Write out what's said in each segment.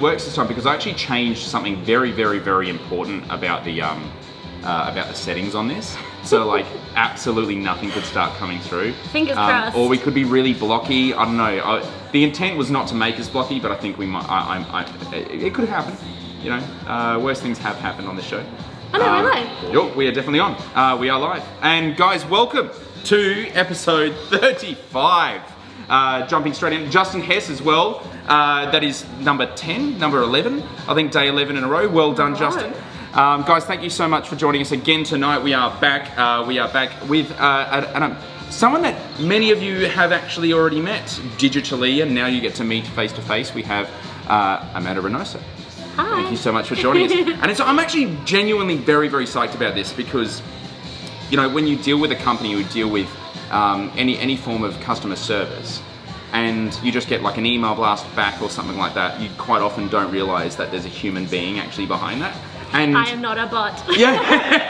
Works this time because I actually changed something very, very, very important about the settings on this. So like absolutely nothing could start coming through. Fingers crossed. Or we could be really blocky. I don't know. The intent was not to make us blocky, but I think we might. It could happen. You know, worse things have happened on this show. I know, we're live. Yup, we are definitely on. We are live. And guys, welcome to episode 35. Jumping straight in, Justin Hess as well. That is number 10, number 11. I think day 11 in a row. Well done, Justin. Guys, thank you so much for joining us again tonight. We are back. With someone that many of you have actually already met digitally, and now you get to meet face to face. We have Amanda Reinoso. Hi. Thank you so much for joining us. And I'm actually genuinely very, very psyched about this because, you know, when you deal with a company, you deal with any form of customer service, and you just get like an email blast back or something like that, you quite often don't realize that there's a human being actually behind that. And I am not a bot. Yeah,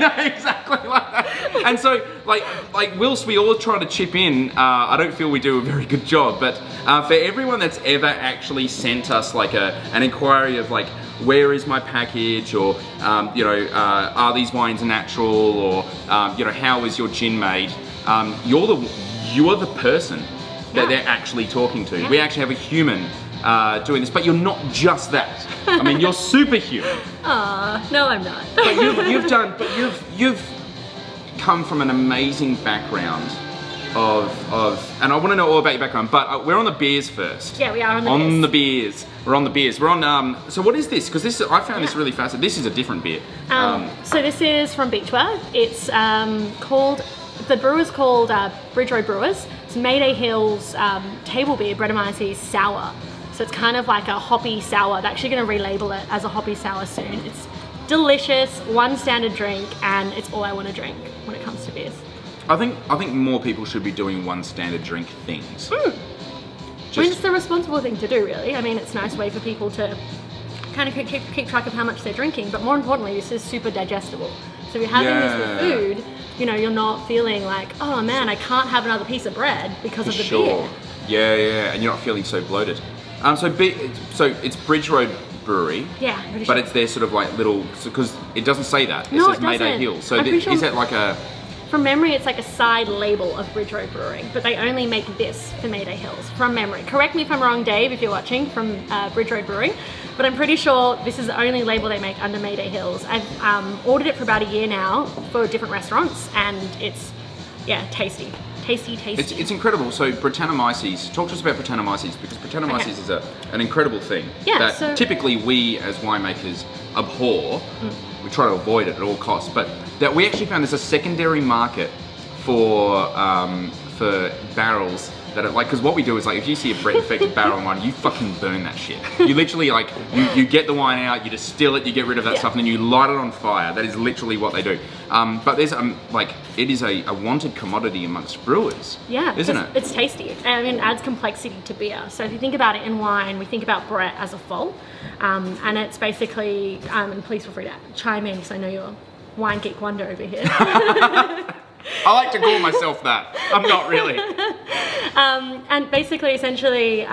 no, exactly like that. And so, like whilst we all try to chip in, I don't feel we do a very good job. But for everyone that's ever actually sent us like an inquiry of like, where is my package, or you know, are these wines natural, or you know, how is your gin made? You are the person that they're actually talking to. We actually have a human doing this, but you're not just that. I mean, you're superhuman. No, I'm not. But you've come from an amazing background of, and I want to know all about your background, but we're on the beers first. Yeah, we are on the beers. We're on the beers. We're on, so what is this? Because I found this really fascinating. This is a different beer. So this is from Beechworth. It's called, the brewer's called Bridge Road Brewers. It's Mayday Hills table beer, Brettanomyces sour. So it's kind of like a hoppy sour. They're actually going to relabel it as a hoppy sour soon. It's delicious, one standard drink, and it's all I want to drink when it comes to beers. I think more people should be doing one standard drink things. I mean, it's the responsible thing to do, really. I mean, it's a nice way for people to kind of keep track of how much they're drinking, but more importantly, this is super digestible. So if you're having this with food, you know, you're not feeling like, oh man, I can't have another piece of bread because of the beer. Yeah, and you're not feeling so bloated. So it's Bridge Road Brewery. Yeah, but it's their sort of like little, because it doesn't say that. It says Mayday Hills. So is that like a... From memory, it's like a side label of Bridge Road Brewing, but they only make this for Mayday Hills, from memory. Correct me if I'm wrong, Dave, if you're watching, from Bridge Road Brewing, but I'm pretty sure this is the only label they make under Mayday Hills. I've ordered it for about a year now for different restaurants, and it's, yeah, tasty. Tasty. It's incredible. So Brettanomyces, talk to us about Brettanomyces, because Brettanomyces is an incredible thing that typically we as winemakers abhor. We try to avoid it at all costs, but that we actually found there's a secondary market for barrels that are like, because what we do is like, if you see a Brett infected barrel of wine, you fucking burn that shit. You literally like, you get the wine out, you distill it, you get rid of that stuff, and then you light it on fire. That is literally what they do. But there's like, it is a wanted commodity amongst brewers. Yeah, isn't it? It's tasty. I mean, it adds complexity to beer. So if you think about it in wine, we think about Brett as a full, and it's basically, and please feel free to chime in because I know you're wine geek wonder over here. I like to call myself that. I'm not really. And basically, essentially,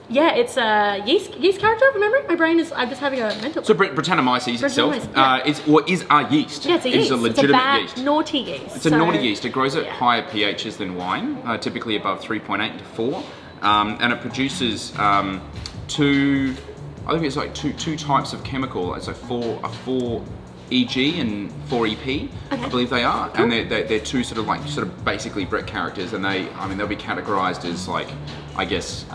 it's a yeast character. Remember, my brain is. I'm just having a mental. So Brettanomyces itself is a yeast. Yeah, it's a yeast. It's a legitimate yeast. Naughty yeast. It's a naughty yeast. It grows at higher pHs than wine, typically above 3.8 to 4, and it produces two. I think it's like two types of chemical. So 4 EG and 4 EP, I believe they are, and they're two sort of basically Brett characters, and they'll be categorized as like, I guess,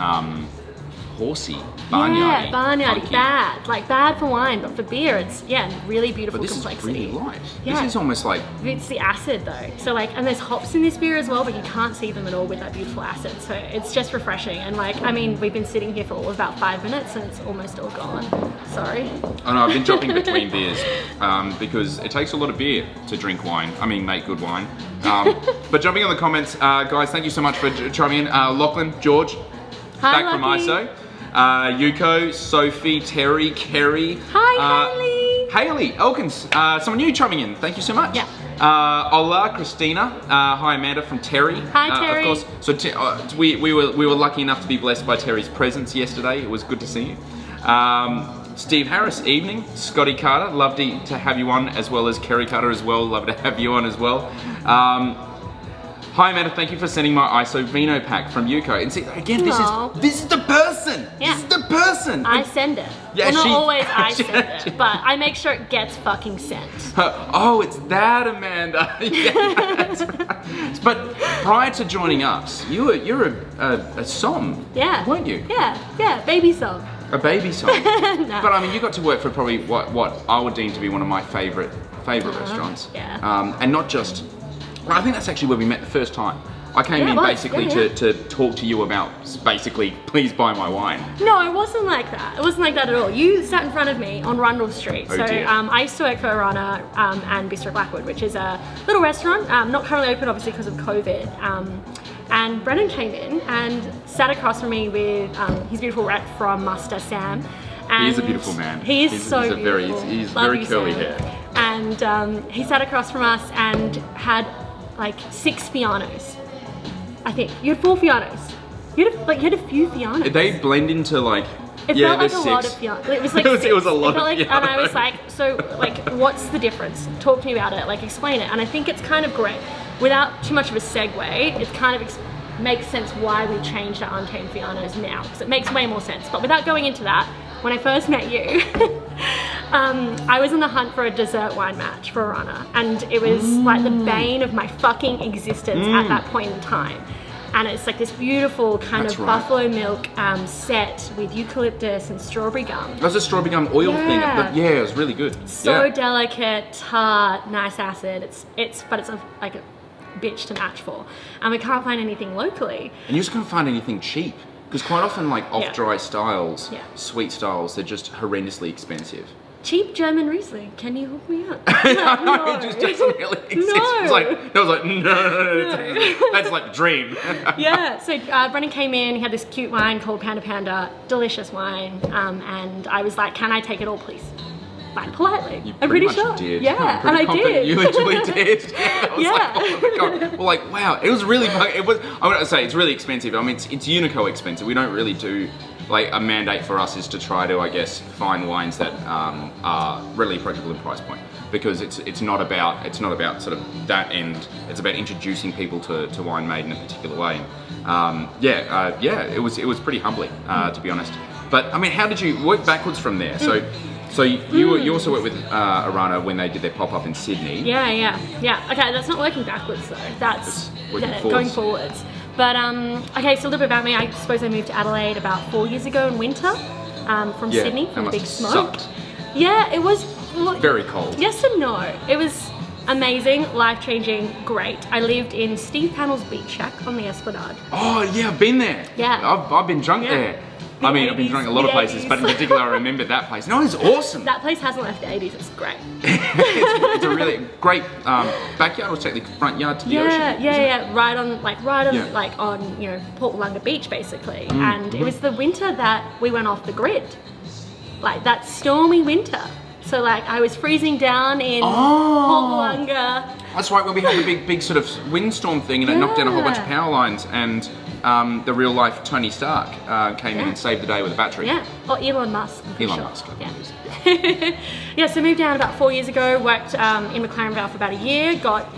horsey, barnyardy. Yeah, barnyardy, bad for wine, but for beer, it's really beautiful complexity. But this is really light. Yeah. This is almost like... It's the acid though, so like, and there's hops in this beer as well, but you can't see them at all with that beautiful acid, so it's just refreshing. And like, I mean, we've been sitting here for about 5 minutes and it's almost all gone. Sorry. Oh no, I've been jumping between beers because it takes a lot of beer to drink wine. I mean, make good wine. But jumping on the comments, guys, thank you so much for chiming in. Lachlan, George, back from ISO. Yuko, Sophie, Terry, Kerry. Hi, Haley Elkins, someone new chiming in. Thank you so much. Yeah. Hola, Christina. Hi, Amanda from Terry. Hi, Terry. Of course. So we were lucky enough to be blessed by Terry's presence yesterday. It was good to see you. Steve Harris, evening. Scotty Carter, love to have you on, as well as Kerry Carter as well, love to have you on as well. Hi Amanda, thank you for sending my ISO Vino pack from Yuko. And see, again, this is the person. Yeah. This is the person. I send it. Yeah, well, not always I send it, but I make sure it gets fucking sent. Oh, it's that, Amanda. Yeah, that's right. But prior to joining us, you're a som, weren't you? Yeah, baby song. A baby som. No. But I mean, you got to work for probably what I would deem to be one of my favorite restaurants. Yeah. And not just. Well, I think that's actually where we met the first time. I came in basically to talk to you about basically, please buy my wine. No, it wasn't like that. It wasn't like that at all. You sat in front of me on Rundle Street. Oh, so dear. I used to work for Arana and Bistro Blackwood, which is a little restaurant, not currently open obviously because of COVID. And Brennan came in and sat across from me with his beautiful rep from Muster, Sam. And He is a beautiful man. He is so beautiful. He's Love very you, curly Sam. hair. And he sat across from us and had like 6 Fianos. I think you had 4 Fianos. You had a few Fianos. They blend into like. It felt like a lot of Fianos. It was like it was a lot of Fianos. And I was like, so like, what's the difference? Talk to me about it. Like, explain it. And I think it's kind of great. Without too much of a segue, it kind of makes sense why we changed our Untamed Fianos now, because it makes way more sense. But without going into that, when I first met you, I was on the hunt for a dessert wine match for Arana, and it was like the bane of my fucking existence at that point in time. And it's like this beautiful kind of buffalo milk set with eucalyptus and strawberry gum. That was a strawberry gum oil thing. Yeah, it was really good. So delicate, tart, nice acid. It's like a bitch to match for. And we can't find anything locally. And you just can't find anything cheap. Because quite often, like off-dry styles, sweet styles, they're just horrendously expensive. Cheap German Riesling, can you hook me up? No, it just doesn't really exist. No. I was like, no. That's like dream. Yeah, so Brennan came in, he had this cute wine called Panda Panda, delicious wine, and I was like, can I take it all, please? Like, politely. I'm pretty sure. Did. Yeah, and I did. You literally did. Yeah. I was like, oh my God. Well, like, wow, it was really, I want to say it's really expensive. I mean, it's Unico expensive. We don't really do, like, a mandate for us is to try to, I guess, find wines that are really approachable in price point. Because it's not about sort of that end. It's about introducing people to wine made in a particular way. It was pretty humbling, to be honest. But I mean, how did you work backwards from there? So you also worked with Arana when they did their pop-up in Sydney. Yeah. Okay, that's not working backwards though. That's going forwards. But okay, so a little bit about me. I suppose I moved to Adelaide about 4 years ago in winter from Sydney from the big smoke. Sucked. Yeah, it was very cold. Yes and no. It was amazing, life-changing, great. I lived in Steve Pannell's beach shack on the Esplanade. Oh yeah, I've been there. Yeah. I've been drunk there. I mean, I've been drunk a lot of places, but in particular, I remember that place. No, it's awesome. That place hasn't left the 80s. It's great. it's a really great backyard, or take the front yard to the ocean. Yeah. Right on Port Wollonga Beach, basically. And it was the winter that we went off the grid, like that stormy winter. So like I was freezing down in Port Wollonga. That's right, when we had the big sort of windstorm thing and it knocked down a whole bunch of power lines, and the real life Tony Stark came in and saved the day with a battery. Yeah, or Elon Musk. Musk. Yeah. Yeah, so moved down about 4 years ago, worked in McLaren Vale for about a year, got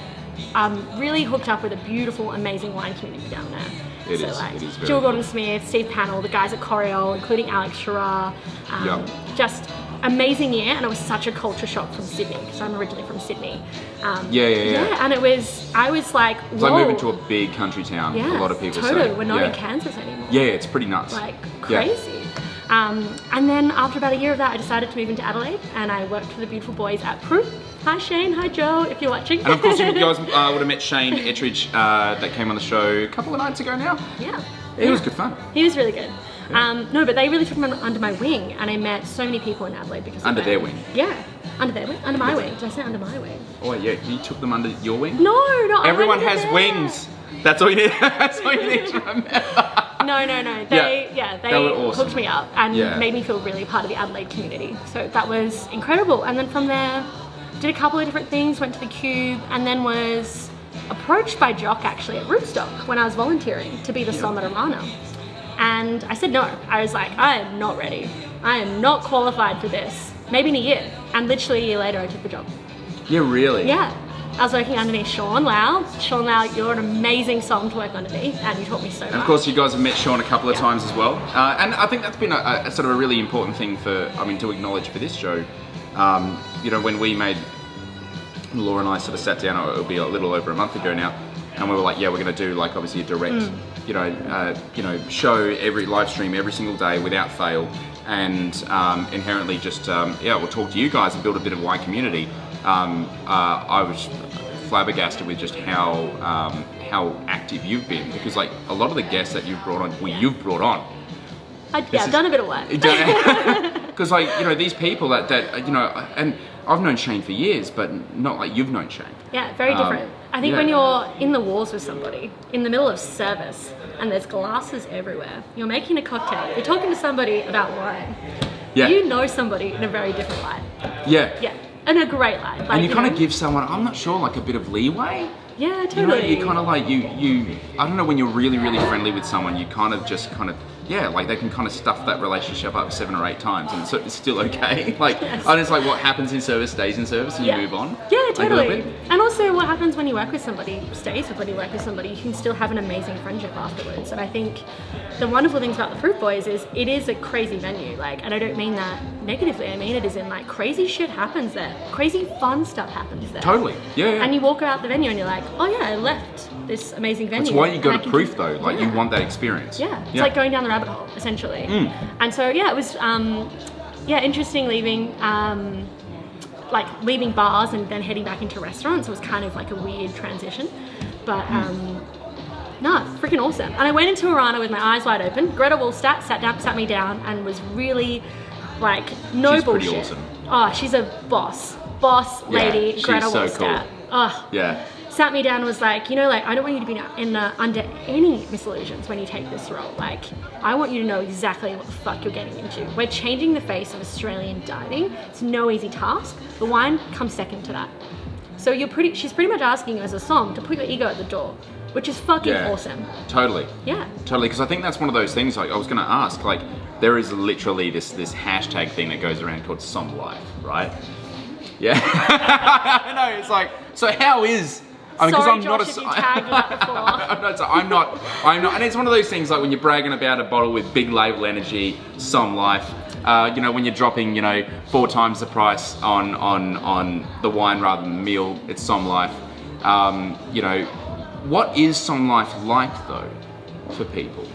really hooked up with a beautiful, amazing wine community down there. It is very Jill Gordon-Smith, Steve Pannell, the guys at Coriol, including Alex Shirar. Just amazing year, and it was such a culture shock from Sydney because I'm originally from Sydney. Yeah. And I was like, whoa. It's like moving to a big country town. Yeah, a lot of people totally. say. We're not in Kansas anymore. Yeah, it's pretty nuts. Like crazy. And then after about a year of that, I decided to move into Adelaide, and I worked for the beautiful boys at Prue. Hi Shane, hi Joe, if you're watching. And of course you guys would have met Shane Ettridge that came on the show a couple of nights ago now. Yeah. It was good fun. He was really good. No, but they really took me under my wing, and I met so many people in Adelaide because of Under their wing? Yeah, under their wing, under my wing. Did I say under my wing? Oh yeah, you took them under your wing? No. Everyone has wings. That's all you need. That's all you need to remember. No. They were awesome. hooked me up and made me feel really part of the Adelaide community. So that was incredible. And then from there, did a couple of different things. Went to the Cube, and then was approached by Jock actually at Rootstock when I was volunteering to be the som at Arana. And I said no. I was like, I am not ready. I am not qualified for this. Maybe in a year. And literally a year later, I took the job. Yeah, really? Yeah. I was working underneath Sean Lau. Sean Lau, you're an amazing som to work underneath, and you taught me so much. And of course, you guys have met Sean a couple of times as well. And I think that's been a sort of a really important thing to acknowledge for this show. You know, when we made, Laura and I sort of sat down, it'll be a little over a month ago now, and we were like, yeah, we're going to do like obviously a direct, show every live stream every single day without fail, and inherently just we'll talk to you guys and build a bit of a wine community. I was flabbergasted with just how active you've been, because like a lot of the guests that you've brought on, I've done a bit of work. Because like, you know, these people that and I've known Shane for years, but not like you've known Shane. Yeah, very different. I think when you're in the walls with somebody, in the middle of service, and there's glasses everywhere, you're making a cocktail, you're talking to somebody about wine, you know somebody in a very different light. Yeah. Yeah. In a great light. Like, and you kind of give someone, I'm not sure, like a bit of leeway. Yeah, totally. You kind of like, you I don't know, when you're really, really friendly with someone, you kind of like they can kind of stuff that relationship up 7 or 8 times and so it's still okay. Like, and it's like what happens in service stays in service and you move on. Yeah, totally. And also what happens when you work with somebody stays with when you work with somebody. You can still have an amazing friendship afterwards. And I think the wonderful things about the Fruit Boys is it is a crazy venue. Like, and I don't mean that negatively. I mean it as in like crazy shit happens there. Crazy fun stuff happens there. Totally. Yeah. And you walk out the venue and you're like, oh yeah, I left this amazing venue. That's why you go to proof though. Like you want that experience. Yeah. It's like going down the rabbit hole, essentially. And so yeah, it was interesting leaving leaving bars and then heading back into restaurants. It was kind of like a weird transition, but freaking awesome. And I went into Arana with my eyes wide open. Greta Woolstadt sat me down and was really like, no she's bullshit. Pretty awesome. Oh, she's a boss lady. Greta so Woolstadt. Cool. Oh yeah. Sat me down and was like, you know, like, I don't want you to be under any misillusions when you take this role. Like, I want you to know exactly what the fuck you're getting into. We're changing the face of Australian dining. It's no easy task. The wine comes second to that. So she's pretty much asking you as a som to put your ego at the door, which is fucking awesome. Totally. Yeah. Totally, because I think that's one of those things, like, I was going to ask, like, there is literally this hashtag thing that goes around called Som Life, right? Yeah. I know, it's like, so how is... I mean, sorry, I'm Josh, not if you tagged that before. I'm not, and it's one of those things like when you're bragging about a bottle with big label energy, Som Life, when you're dropping, 4 times the price on the wine rather than the meal, it's Som Life. What is Som Life like though, for people?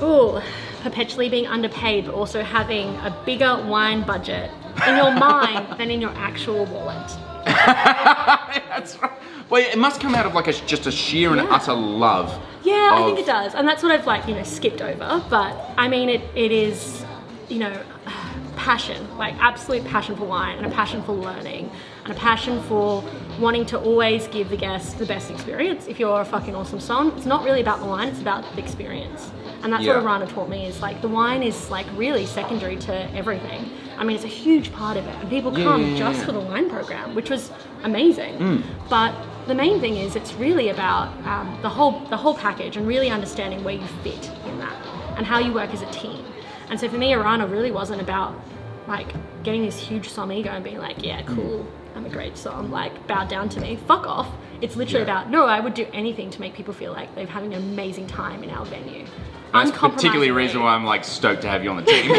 Ooh, perpetually being underpaid, but also having a bigger wine budget in your mind than in your actual wallet. That's right. Well, it must come out of like just a sheer and utter love. Yeah, I think it does, and that's what I've skipped over. But I mean, it is, passion, like absolute passion for wine, and a passion for learning, and a passion for wanting to always give the guests the best experience. If you're a fucking awesome som, it's not really about the wine; it's about the experience. And that's what Arana taught me, is like the wine is like really secondary to everything. I mean, it's a huge part of it, and people come just for the wine program, which was amazing. But the main thing is it's really about the whole package and really understanding where you fit in that and how you work as a team. And so for me, Arana really wasn't about like getting this huge som ego and being like, yeah, cool, I'm a great som, like bow down to me, fuck off. It's literally about, no, I would do anything to make people feel like they're having an amazing time in our venue. That's particularly the reason why I'm like stoked to have you on the team.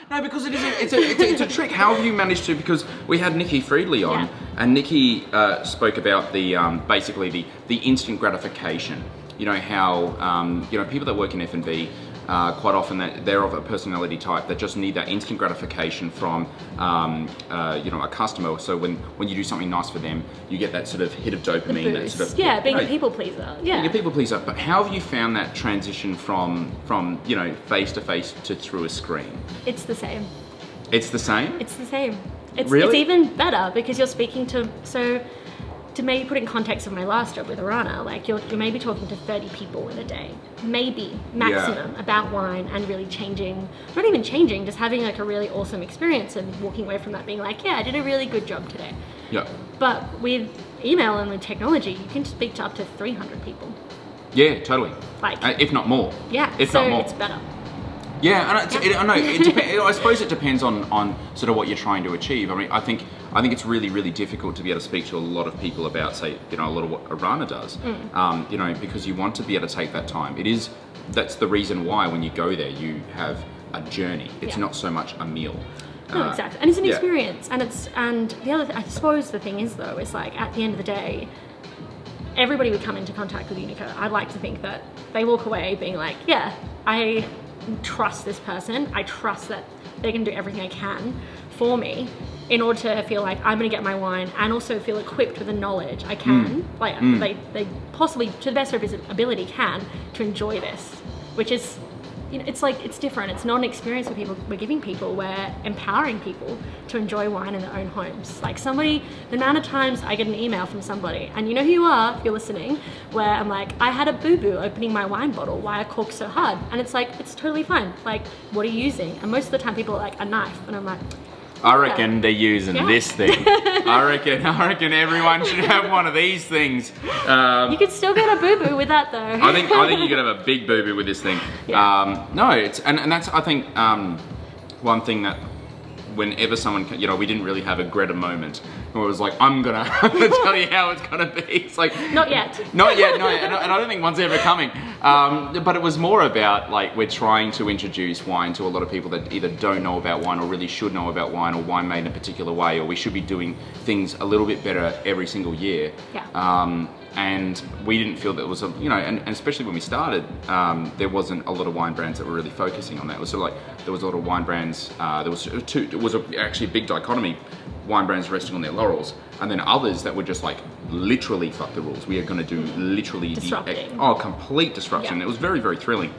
No, because it's a trick. How have you managed to? Because we had Nikki Friedley on, and Nikki spoke about the basically the instant gratification. How people that work in F&B. Quite often they're of a personality type that just need that instant gratification from a customer. So when you do something nice for them, you get that sort of hit of dopamine. That sort of, being a people pleaser. Yeah, being a people pleaser. But how have you found that transition from face to face to through a screen? It's the same. It's the same? It's the same. Really? It's even better because you're speaking to to maybe put in context of my last job with Arana, like you're maybe talking to 30 people in a day, maybe maximum, about wine, and really not even changing, just having like a really awesome experience and walking away from that being like, yeah, I did a really good job today. Yeah. But with email and with technology, you can speak to up to 300 people. Yeah, totally. Like, if not more. Yeah, if so not more. it's better. Yeah, and I know. I suppose it depends on sort of what you're trying to achieve. I mean, I think it's really, really difficult to be able to speak to a lot of people about, say, a lot of what Arana does. Because you want to be able to take that time. That's the reason why when you go there, you have a journey. It's not so much a meal. No, exactly, and it's an experience. And the other, I suppose, the thing is though, is like at the end of the day, everybody would come into contact with Unico. I'd like to think that they walk away being like, yeah, I trust this person. I trust that they can do everything they can for me in order to feel like I'm going to get my wine and also feel equipped with the knowledge I can, they possibly, to the best of his ability, can to enjoy this, which is, it's like, it's different. It's not an experience we're giving people. We're empowering people to enjoy wine in their own homes. Like the amount of times I get an email from somebody, and you know who you are if you're listening, where I'm like, I had a boo-boo opening my wine bottle. Why I cork so hard? And it's like, it's totally fine. Like, what are you using? And most of the time people are like, a knife. And I'm like, I reckon they're using this thing. I reckon everyone should have one of these things. You could still get a boo-boo with that though. I think you could have a big boo-boo with this thing. Yeah. No, it's and that's, I think, one thing that whenever someone, we didn't really have a Greta moment where it was like, I'm gonna tell you how it's gonna be. It's like, not yet. Not yet, no, and I don't think one's ever coming. But it was more about, like, we're trying to introduce wine to a lot of people that either don't know about wine or really should know about wine, or wine made in a particular way, or we should be doing things a little bit better every single year. Yeah. And we didn't feel that it was and especially when we started, there wasn't a lot of wine brands that were really focusing on that. It was sort of like, there was a lot of wine brands, actually a big dichotomy, wine brands resting on their laurels, and then others that were just like, literally fuck the rules. We are going to do literally disrupting. Complete disruption. Yeah. It was very, very thrilling.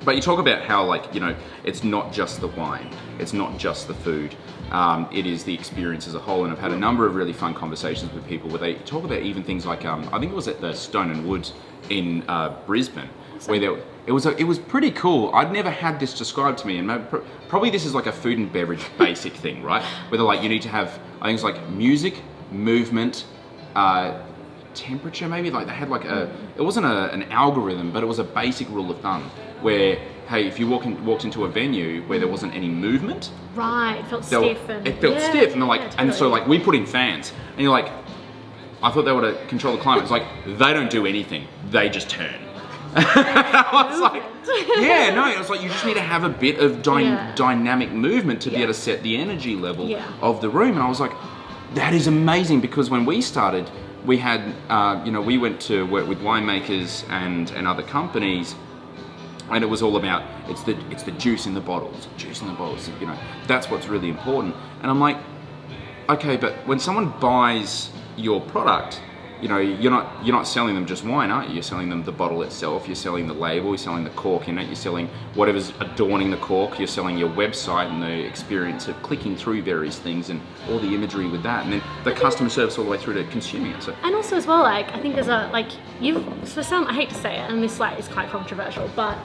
But you talk about how, like, it's not just the wine, it's not just the food, it is the experience as a whole. And I've had a number of really fun conversations with people where they talk about even things like, I think it was at the Stone and Wood in Brisbane, where it was pretty cool. I'd never had this described to me, and probably this is like a food and beverage basic thing, right? Where they're like, you need to have, I think it's like music, movement, temperature, maybe. Like they had like it wasn't an algorithm, but it was a basic rule of thumb where, hey, if you walked into a venue where there wasn't any movement, right, it felt stiff, and they're like, totally. And so like we put in fans, and you're like, I thought they were to control the climate. It's like, they don't do anything, they just turn. I was like, it was like, you just need to have a bit of dynamic movement to be able to set the energy level of the room. And I was like, that is amazing, because when we started, we had, we went to work with winemakers and other companies, and it was all about, it's the juice in the bottles, that's what's really important. And I'm like, okay, but when someone buys your product, you're not selling them just wine, are you? You're selling them the bottle itself, you're selling the label, you're selling the cork in it, you're selling whatever's adorning the cork, you're selling your website and the experience of clicking through various things and all the imagery with that, and then the customer service all the way through to consuming it. So. And also as well, like, I think there's for some, I hate to say it, and this is quite controversial, but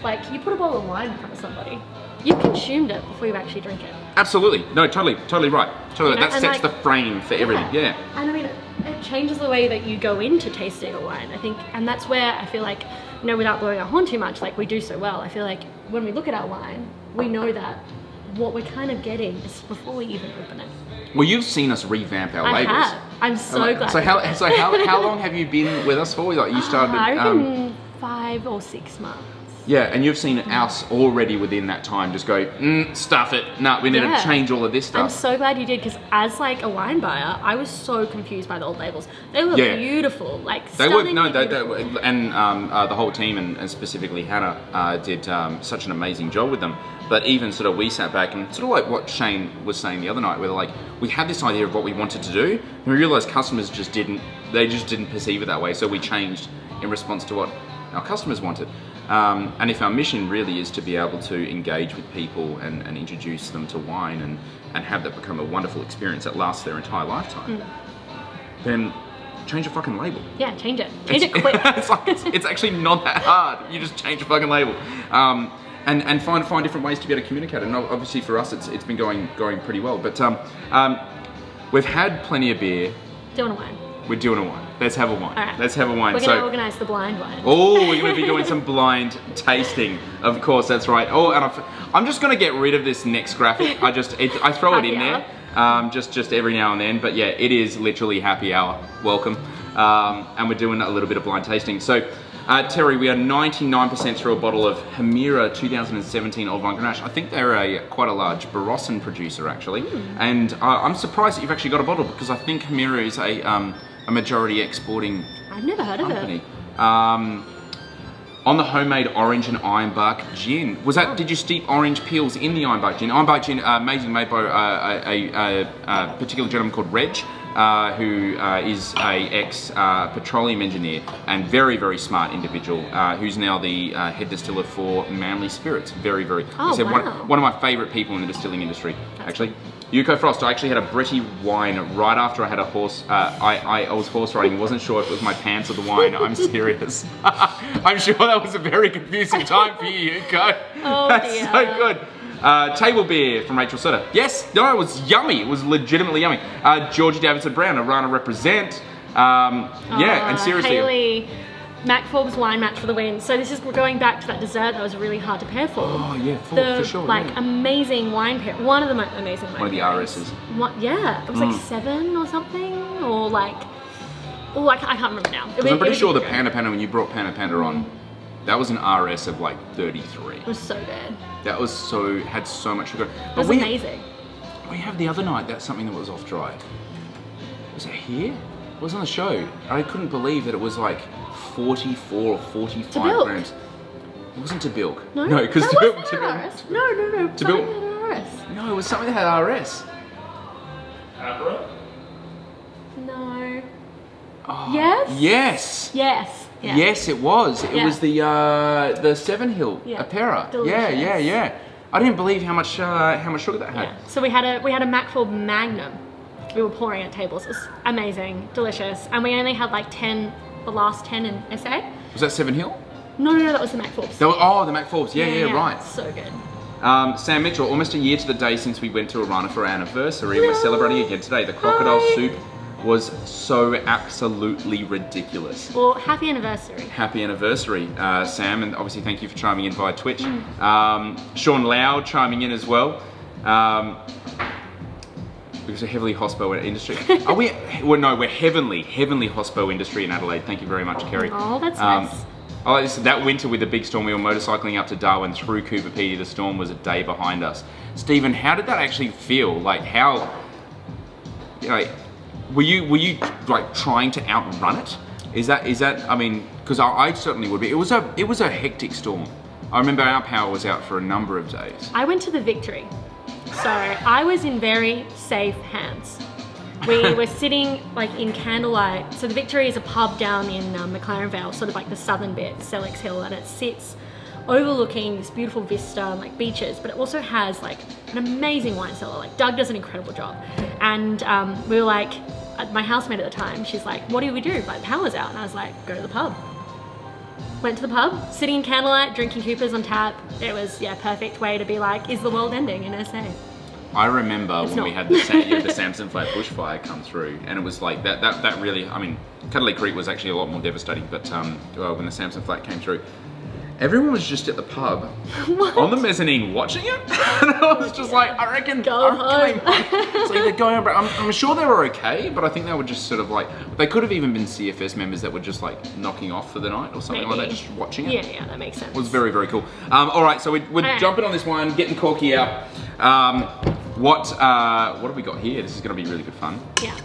like, you put a bottle of wine in front of somebody, you've consumed it before you actually drink it. Absolutely, no, totally right. Totally, that sets the frame for everything. Yeah. And I mean, it changes the way that you go into tasting a wine, I think, and that's where I feel like, without blowing our horn too much, like we do so well, I feel like when we look at our wine, we know that what we're kind of getting is before we even open it. Well, you've seen us revamp our labels. I have. I'm so glad. So how long have you been with us for? Like, you started. I reckon 5 or 6 months. Yeah, and you've seen us already within that time just go, stuff it. No, we need to change all of this stuff. I'm so glad you did, because as like a wine buyer, I was so confused by the old labels. They were beautiful, like they were. They were, and the whole team and specifically Hannah did such an amazing job with them. But even sort of we sat back and sort of like what Shane was saying the other night, where like we had this idea of what we wanted to do, and we realised customers just didn't perceive it that way. So we changed in response to what our customers wanted. And if our mission really is to be able to engage with people and introduce them to wine and have that become a wonderful experience that lasts their entire lifetime, then change your fucking label. Yeah, change it. Change it quick. it's actually not that hard. You just change your fucking label. And find different ways to be able to communicate. And obviously for us, it's been going pretty well. But we've had plenty of beer. Do you want a wine? We're doing a wine. Let's have a wine. All right. Let's have a wine. We're going to organise the blind wine. Oh, we're going to be doing some blind tasting. Of course, that's right. Oh, and I'm just going to get rid of this next graphic. I throw it in there, just every now and then. But yeah, it is literally happy hour. Welcome. And we're doing a little bit of blind tasting. So, Terry, we are 99% through a bottle of Hemira 2017 Old Vine Grenache. I think they're quite a large Barossa producer, actually. And I'm surprised that you've actually got a bottle because I think Hemira is a majority exporting I've never heard company. of it. On the homemade orange and ironbark gin. Was that? Did you steep orange peels in the ironbark gin? Ironbark gin, amazing, made by a particular gentleman called Reg, who is a ex-petroleum engineer and very, very smart individual, who's now the head distiller for Manly Spirits. Very, very. Oh, wow. One of my favourite people in the distilling industry, actually. Yuko Frost, I actually had a Britty wine right after I had a horse, I was horse riding, wasn't sure if it was my pants or the wine, I'm serious. I'm sure that was a very confusing time for you, Yuko. Oh, That's dear. so good. Table beer from Rachel Sutter. Yes, no, it was yummy, it was legitimately yummy. Georgie Davidson Brown, Arana represent. Yeah, and seriously. Haley, Mac Forbes wine match for the win. So this is, we're going back to that dessert that was really hard to pair for. Oh yeah, for sure. Like yeah. amazing wine pair, one of the amazing wine One of the pairings. RSs. Yeah, it was like 7 or something, or like, oh, I can't remember now. Because I'm pretty sure the Panda Panda, when you brought Panda Panda on, that was an RS of like 33. It was so good. That was had so much sugar. It was amazing. We have the other night, that's something that was off dry. Was it here? It was on the show. I couldn't believe that it was like 44 or 45 grams. It wasn't to bilk. No, because to bilk. No. To bilk. RS. No, it was something that had RS. Abra? No. Oh, Yes? Yes. Yes. Yeah. Yes, it was. It Yeah. was the Seven Hill Apera. Delicious. Yeah. I didn't believe how much sugar that had. Yeah. So we had a Mac Forbes Magnum. We were pouring at tables. It was amazing, delicious, and we only had like 10, the last 10 in SA. Was that Seven Hill? No, that was the Mac Forbes. The Mac Forbes. Yeah, right. So good. Sam Mitchell, almost a year to the day since we went to Arana for our anniversary. We're celebrating again today. The crocodile soup was so absolutely ridiculous. Well, happy anniversary. Happy anniversary, Sam, and obviously thank you for chiming in via Twitch. Sean Lau chiming in as well. Because we're heavily hospo industry. Are we? Well, no, we're heavenly hospo industry in Adelaide. Thank you very much, Kerry. Oh, that's nice. I like this, that winter with the big storm, we were motorcycling up to Darwin through Cooper Pedy. The storm was a day behind us. Stephen, how did that actually feel? Like how? Were you like trying to outrun it? Is that? I mean, because I certainly would be. It was a hectic storm. I remember our power was out for a number of days. I went to the Victory, so I was in very safe hands. We were sitting like in candlelight. So the Victory is a pub down in McLaren Vale, sort of like the southern bit, Sellex Hill, and it sits overlooking this beautiful vista and like beaches, but it also has like an amazing wine cellar. Like Doug does an incredible job. And we were like, my housemate at the time, she's like, what do we do? Like, power's out. And I was like, go to the pub. Went to the pub, sitting in candlelight, drinking Coopers on tap. It was, perfect way to be like, is the world ending in SA? I remember when we had the Samson Flat bushfire come through, and it was like that really, I mean, Cuddly Creek was actually a lot more devastating, but when the Samson Flat came through, everyone was just at the pub on the mezzanine watching it, and I was just like, I reckon Go home. It's like they're going home, but I'm sure they were okay, but I think they were just sort of like, they could have even been CFS members that were just like knocking off for the night or something like that, just watching it. Yeah, that makes sense. It was very, very cool. All right, so we're jumping on this one, getting corky out. What have we got here? This is going to be really good fun. Yeah.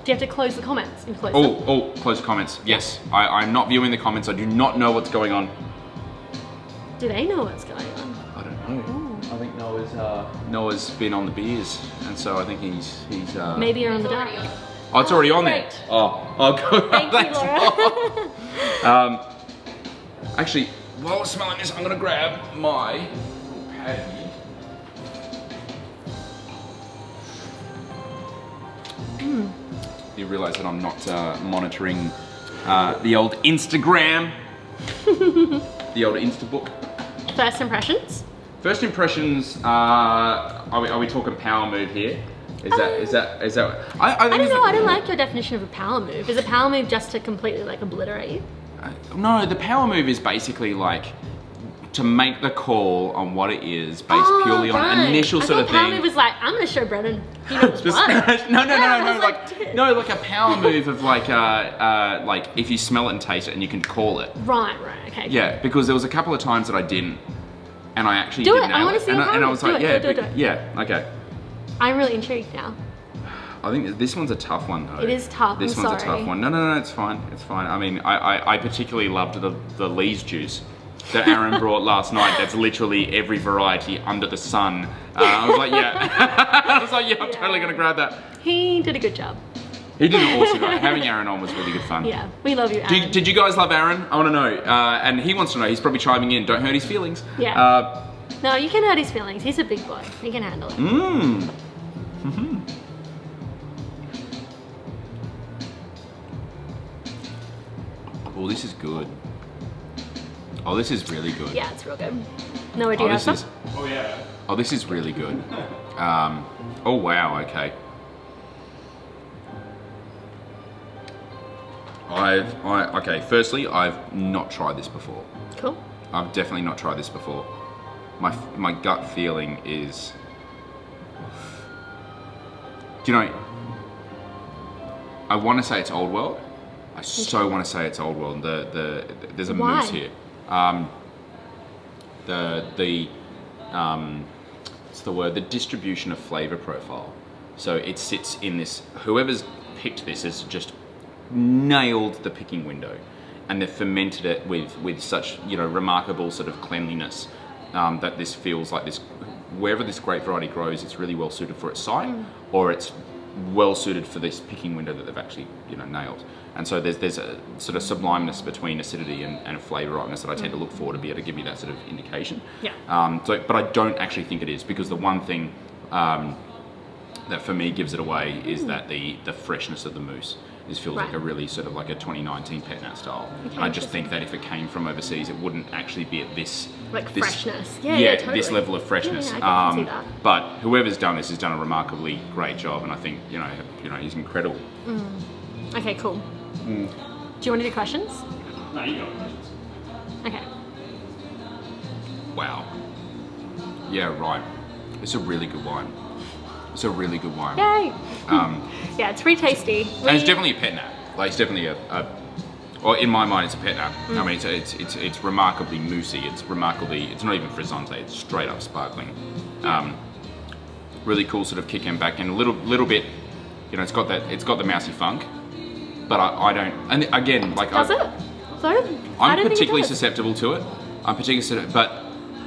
Do you have to close the comments? Close the comments. Yes, I'm not viewing the comments. I do not know what's going on. Do they know what's going on? I don't know. I think Noah's been on the beers, and so I think he's Maybe you're on the dark. Oh, it's already on there. Great. Oh, good. Thank you, Laura. Actually, while I'm smelling this, I'm gonna grab my pad here. You realise that I'm not monitoring the old Instagram, the old Instabook. First impressions? First impressions, are we talking power move here? Is that? I I think don't know. I don't like your definition of a power move. Is a power move just to completely like obliterate you? No, the power move is basically like to make the call on what it is based purely on an initial sort of thing. Power move was like, I'm going to show Brennan. He knows The what. smash. No, like like a power move of like if you smell it and taste it and you can call it. Right, okay. Yeah, because there was a couple of times that I didn't, and I actually Do did it. nail I want to see and your I was like, yeah, do it. yeah, okay. I'm really intrigued now. I think this one's a tough one though. It is tough. This one's a tough one. No, it's fine. It's fine. I mean, I particularly loved the Lee's juice that Aaron brought last night. That's literally every variety under the sun. I was like, yeah. I'm totally gonna grab that. He did a good job. He did an awesome job. Having Aaron on was really good fun. Yeah, we love you, Aaron. Did you guys love Aaron? I want to know. And he wants to know. He's probably chiming in. Don't hurt his feelings. Yeah. No, you can hurt his feelings. He's a big boy. He can handle it. Mm-hmm. Oh, this is good. Oh, this is really good. Yeah, it's real good. No idea. Oh yeah. Oh, this is really good. Oh wow. Okay. Okay. Firstly, I've not tried this before. Cool. I've definitely not tried this before. My gut feeling is. Do you know? I want to say it's Old World. I so want to say it's Old World. There's a Why? moose here. What's the word? The distribution of flavor profile. So it sits in this. Whoever's picked this has just nailed the picking window, and they've fermented it with such remarkable sort of cleanliness that this feels like this. Wherever this grape variety grows, it's really well suited for its site, or it's well suited for this picking window that they've actually nailed. And so there's a sort of sublimeness between acidity and flavour ripeness that I tend to look for to be able to give me that sort of indication. Yeah. But I don't actually think it is, because the one thing that for me gives it away is that the freshness of the mousse. This feels like a really sort of like a 2019 Pet Nat style. Okay, And I just think that if it came from overseas, it wouldn't actually be at this freshness. Yeah, totally. This level of freshness. Yeah, I can see that. But whoever's done this has done a remarkably great job, and I think he's incredible. Okay, cool. Do you want to do questions? No, you got questions. Okay. Wow. Yeah, right. It's a really good wine. Yay! Yeah, it's pretty tasty. And it's definitely a Pet Nat. Like, it's definitely well, in my mind, it's a Pet Nat. I mean, it's remarkably moussey. It's not even frizzante. It's straight up sparkling. Really cool sort of kick and back, and a little bit. It's got the mousy funk, but I don't. And again, like Does it? I'm particularly susceptible to it. But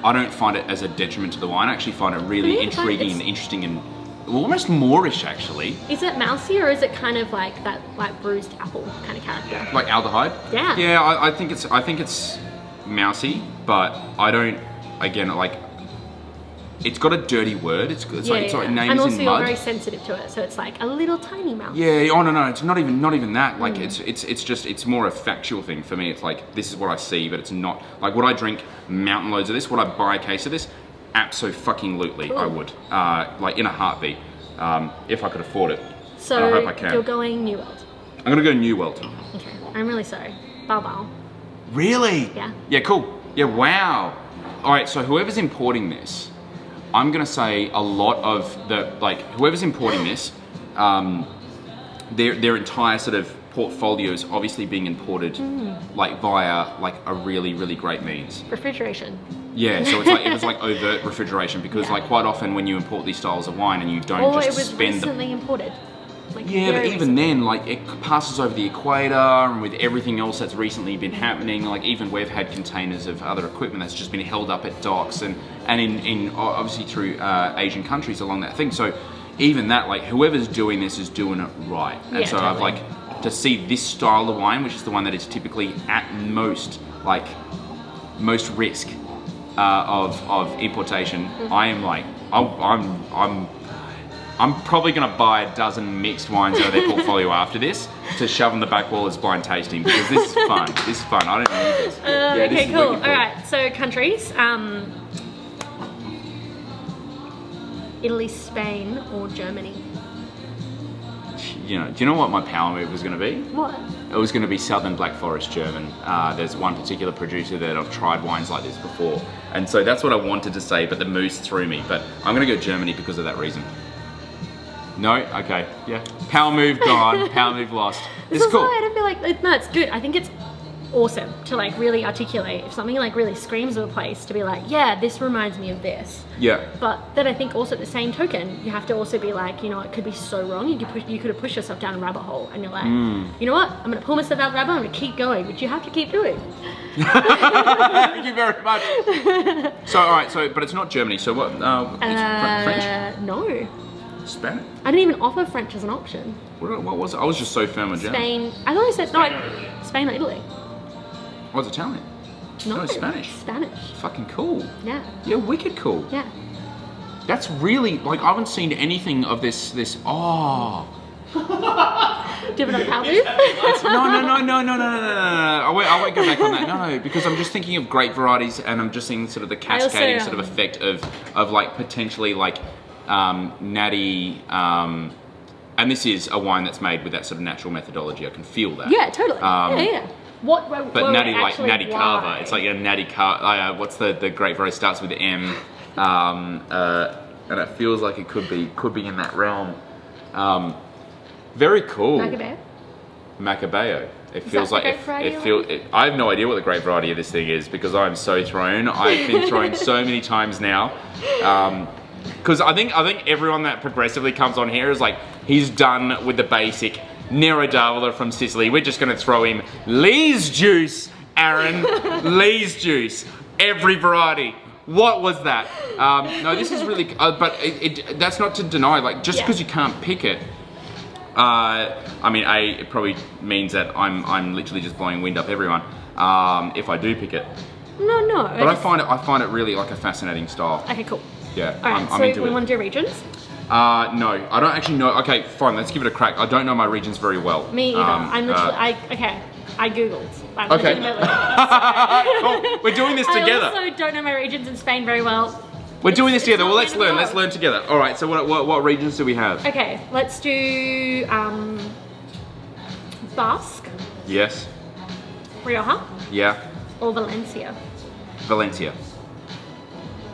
I don't find it as a detriment to the wine. I actually find it really intriguing and interesting and almost Moorish, actually. Is it mousy, or is it kind of like that, like bruised apple kind of character? Like aldehyde? Yeah. Yeah, I think it's mousy, but I don't. Again, like, it's got a dirty word. It's like names and also in you're mud. very sensitive to it, so it's like a little tiny mouse. Yeah. Oh no, it's not even that. Like it's more a factual thing for me. It's like, this is what I see, but it's not like, would I drink mountain loads of this? Would I buy a case of this? Abso-fucking-lutely, I would. Like, in a heartbeat, if I could afford it. So and I hope I can. You're going New World. I'm gonna go New World. Okay, I'm really sorry. Bao. Really? Yeah. Yeah, cool. Yeah, wow. All right, so whoever's importing this, I'm gonna say a lot of whoever's importing this, their entire sort of portfolio is obviously being imported via a really, really great means. Refrigeration. Yeah, so it was like overt refrigeration, because quite often when you import these styles of wine and you don't it just was spend recently imported. but even then, it passes over the equator, and with everything else that's recently been happening, even we've had containers of other equipment that's just been held up at docks and in obviously through Asian countries along that thing. So even that, whoever's doing this is doing it right. And so totally. I've to see this style of wine, which is the one that is typically at most risk of importation. I am I'm probably going to buy a dozen mixed wines out of their portfolio after this to shove on the back wall as blind tasting, because this is fun. I don't need this. Okay, cool. All right, so countries. Italy, Spain, or Germany? you know, do you know what my power move was going to be? What? It was going to be Southern Black Forest German. There's one particular producer that I've tried wines like this before, and so that's what I wanted to say, but the moose threw me. But I'm going to go Germany because of that reason. No? Okay. Yeah. Power move gone. Power move lost. This It's is cool. why I don't feel like, no, it's good. I think it's awesome to like really articulate if something like really screams of a place to be like, yeah, this reminds me of this. Yeah. But then I think also at the same token, you have to also be like, you know, it could be so wrong. You could have pushed yourself down a rabbit hole, and you're like, you know what? I'm gonna pull myself out of the rabbit. I'm gonna keep going, which you have to keep doing. Thank you very much. So, all right. So, but it's not Germany. So what? It's French? No. Spanish? I didn't even offer French as an option. What was it? I was just so firm on German. Spain. I thought I said Spain or Italy. Oh, it's Italian. No, it's Spanish. Spanish. Fucking cool. Yeah. Yeah, wicked cool. Yeah. That's really, like, I haven't seen anything of this, oh. Different power move? No. I won't go back on that. No, because I'm just thinking of grape varieties, and I'm just seeing sort of the cascading sort of effect of like potentially like natty, and this is a wine that's made with that sort of natural methodology. I can feel that. Yeah, totally. Yeah. But natty like natty carver. It's like a natty carver. What's the grape variety starts with M, and it feels like it could be in that realm. Very cool. Macabeo. It feels like I have no idea what the grape variety of this thing is because I'm so thrown. I've been thrown so many times now. Because I think everyone that progressively comes on here is like, he's done with the basic Nero d'Avola from Sicily. We're just going to throw him Lee's juice, Aaron. Lee's juice. Every variety. What was that? No, this is really, but that's not to deny, like, just because you can't pick it, I mean, it probably means that I'm literally just blowing wind up everyone if I do pick it. No. But I find it really like a fascinating style. Okay, cool. Yeah, Alright, I'm into we it. want to do regions? No, I don't actually know. Okay, fine, let's give it a crack. I don't know my regions very well. Me either. I'm literally, I googled. Like, okay. Cool. We're doing this together. I also don't know my regions in Spain very well. We're doing this together. Well, let's learn. Let's learn together. All right. So what regions do we have? Okay, let's do Basque. Yes. Rioja. Yeah. Or Valencia. Valencia.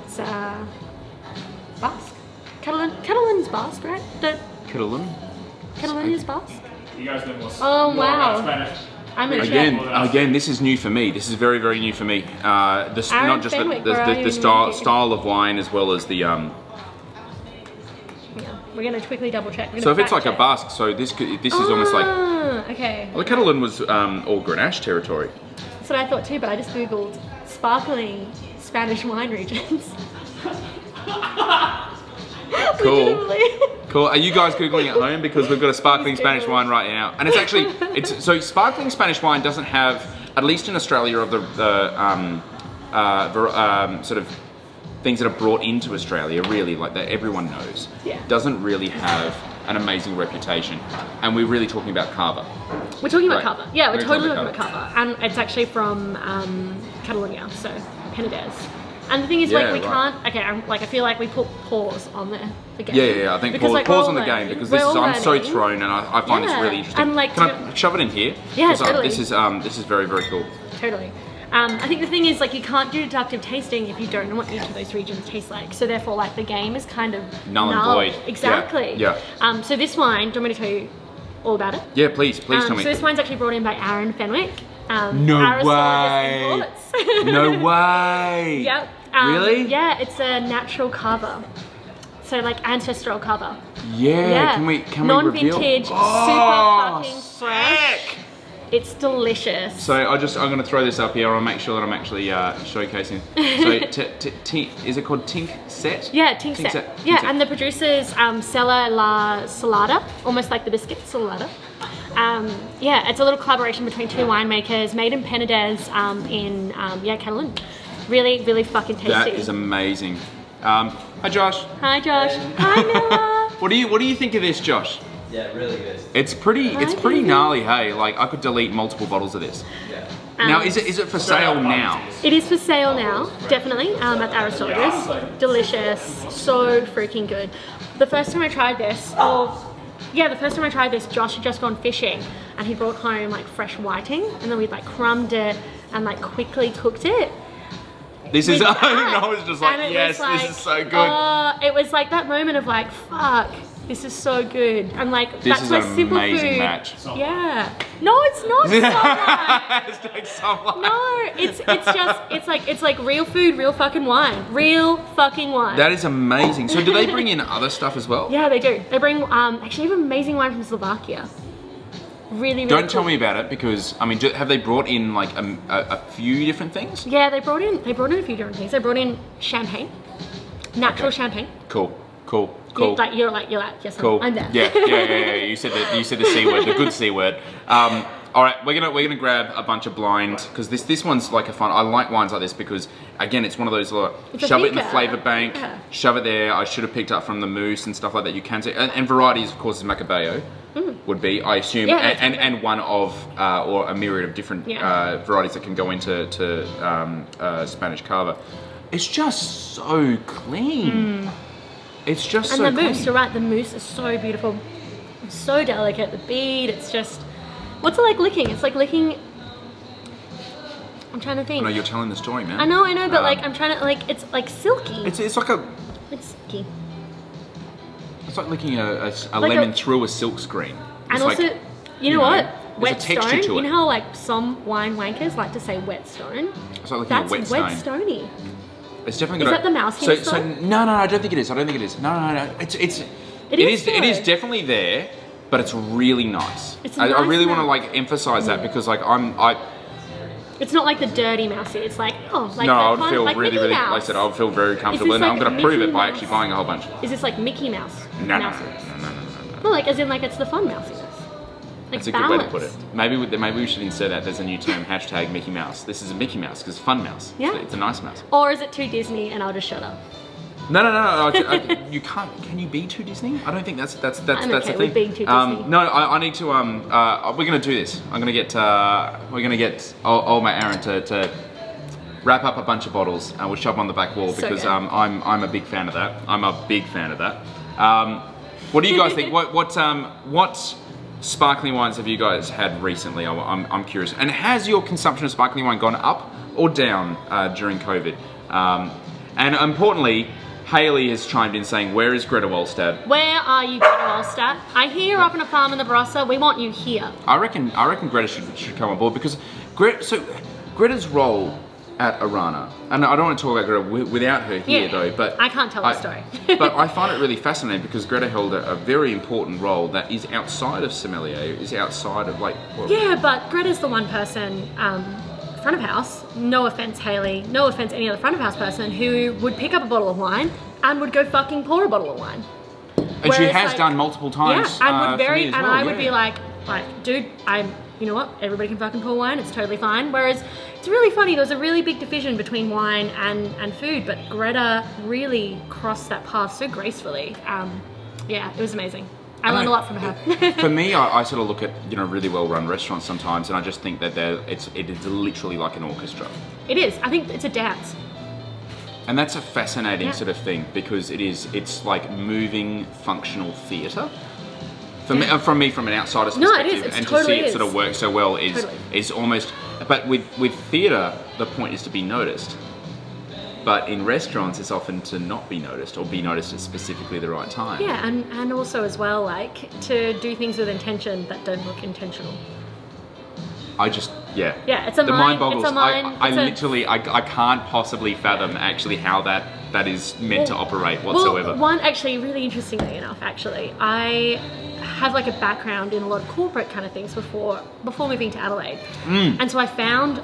It's Basque. Catalan's Basque, right? Catalan. Catalan is Basque. You guys know more. Oh, wow. Spanish. I'm in Again, this is new for me. This is very, very new for me. Not just the style of wine as well as the. Yeah, we're gonna quickly double check. So if it's like a Basque, so this is almost like. Okay. Well, the Catalan was all Grenache territory. That's what I thought too, but I just googled sparkling Spanish wine regions. Cool. Cool. Are you guys googling at home because we've got a sparkling Spanish wine right now, and so sparkling Spanish wine doesn't have, at least in Australia, of the sort of things that are brought into Australia, really, like that everyone knows. Yeah. Doesn't really have an amazing reputation, and we're really talking about Cava. We're talking about Cava. Yeah, we're totally talking talking about Cava, and it's actually from Catalonia, so Penedès. And the thing is, like, we can't. Okay, I feel like we put pause on the game. Yeah. I think pause on the game because I'm so thrown, and I find this really interesting. And like, can I shove it in here? Yeah, totally. This is very, very cool. Totally. I think the thing is, like, you can't do deductive tasting if you don't know what each of those regions taste like. So therefore, like, the game is kind of null and void. Exactly. Yeah. So this wine, do you want me to tell you all about it? Yeah, please tell me. So this wine's actually brought in by Aaron Fenwick. No way. No way. Yep. Really? Yeah, it's a natural cava. So like ancestral cava. Yeah. Can we reveal? Non-vintage, super fucking fresh. Sick. It's delicious. So I'm going to throw this up here. I'll make sure that I'm actually showcasing. So is it called Tink Set? Yeah, Tink Set. Yeah, and the producer's Sella La Salada, almost like the biscuit Salada. Yeah, it's a little collaboration between two winemakers, made in Penedès in Catalan. Really, really fucking tasty. That is amazing. Hi, Josh. Hi, Josh. Hi, Miller. What do you think of this, Josh? Yeah, really good. It's pretty gnarly, hey. Like, I could delete multiple bottles of this. Yeah. Now, is it for sale now? It is for sale now, definitely, at Aristoteles. Delicious, so freaking good. The first time I tried this, Yeah, the first time I tried this, Josh had just gone fishing and he brought home like fresh whiting and then we'd like crumbed it and like quickly cooked it. This is, I was just like, And it yes, was like, this is so good. It was like that moment of like, fuck, this is so good. I'm like, This that's is my an simple amazing food. match. Yeah. No, it's not Hashtag Sommelier. No, it's like real food, real fucking wine. Real fucking wine. That is amazing. So do they bring in other stuff as well? Yeah, they do. They bring actually have amazing wine from Slovakia. Really Don't cool. tell me about it because, I mean, have they brought in like a few different things? Yeah, they brought in a few different things. They brought in champagne. Natural champagne. Cool. You're like, yes, Cool. I'm there. Yeah. You said the C word, the good C word. All right, we're gonna grab a bunch of blind because this one's like a fun. I like wines like this because again, it's one of those shove it in the flavor bank, shove it there. I should have picked up from the mousse and stuff like that. You can see and varieties, of course, is Macabeo would be, I assume, and one of or a myriad of different varieties that can go into Spanish Cava. It's just so clean. It's just and so the mousse, clean. you're right, the mousse is so beautiful. It's so delicate, the bead, it's just... What's it like licking? It's like licking... I'm trying to think. I know, you're telling the story, man. I know, but like, I'm trying to, like, it's like silky. It's like a... It's silky. It's like licking a lemon through a silk screen. And It's also, like, you know what? there's a texture Whetstone. to it. You know how like some wine wankers like to say whetstone? It's like licking a wet stone. That's whetstony. It's definitely Is got that the mouse hints, So though? no, I don't think it is. No. It is though. definitely there, but it's really nice. It's I nice really want to mouse. like emphasize that because like It's not like the dirty mousey. It's like, oh, like no, the I would fun, feel like really, Mickey really, Mouse. like I said, I would feel very comfortable, this and I'm like going to prove Mickey it by Mouse? actually buying a whole bunch. Is this like Mickey Mouse? No. Mouses? No, like as in like it's the fun mousiness. Like That's a good way to put it. Maybe we should insert that. There's a new term, hashtag Mickey Mouse. This is a Mickey Mouse because it's fun mouse. Yeah. It's a nice mouse. Or is it too Disney and I'll just shut up? No. You can't. Can you be too Disney? I don't think that's I'm the okay thing. with being too Disney. No, I need to. We're gonna do this. We're gonna get old mate Aaron to wrap up a bunch of bottles and we'll shove them on the back wall So because good. I'm a big fan of that. I'm a big fan of that. What do you guys think? What sparkling wines have you guys had recently? I'm curious. And has your consumption of sparkling wine gone up or down during COVID? And importantly, Hayley has chimed in saying, "Where is Greta Wallstad?" Where are you, Greta Wallstad? I hear you're up in a farm in the Barossa. We want you here. I reckon Greta should come on board because Greta's role at Arana, and I don't want to talk about Greta without her here though, but I can't tell the story. but I find it really fascinating because Greta held a very important role that is outside of Sommelier, is outside of like... Yeah, but Greta's the one person, front of house, no offense Hayley, no offense any other front of house person, who would pick up a bottle of wine and would go fucking pour a bottle of wine. And she has done multiple times. Yeah, and would for me as well, I would be like, dude, you know what? Everybody can fucking pour wine. It's totally fine. Whereas it's really funny. There was a really big division between wine and food, but Greta really crossed that path so gracefully. Yeah, it was amazing. I learned a lot from her. For me, I sort of look at really well-run restaurants sometimes, and I just think that it is literally like an orchestra. It is. I think it's a dance. And that's a fascinating sort of thing because it's like moving functional theatre. From me, from an outsider's No, it perspective, is. It's and totally to see it sort of work so well is almost. But with theatre, the point is to be noticed. But in restaurants, it's often to not be noticed or be noticed at specifically the right time. Yeah, and also as well, like to do things with intention that don't look intentional. Yeah, it's a the mind boggles. It's a mind. I can't possibly fathom actually how that is meant to operate whatsoever. Well, one actually, really interestingly enough, I have like a background in a lot of corporate kind of things before moving to Adelaide, and so I found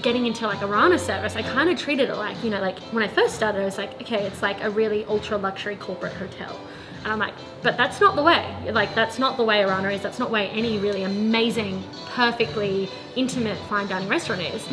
getting into like Arana service, I kind of treated it like, like when I first started, I was like, okay, it's like a really ultra luxury corporate hotel. And I'm like, but that's not the way. Like, that's not the way Arana is. That's not the way any really amazing, perfectly intimate fine dining restaurant is.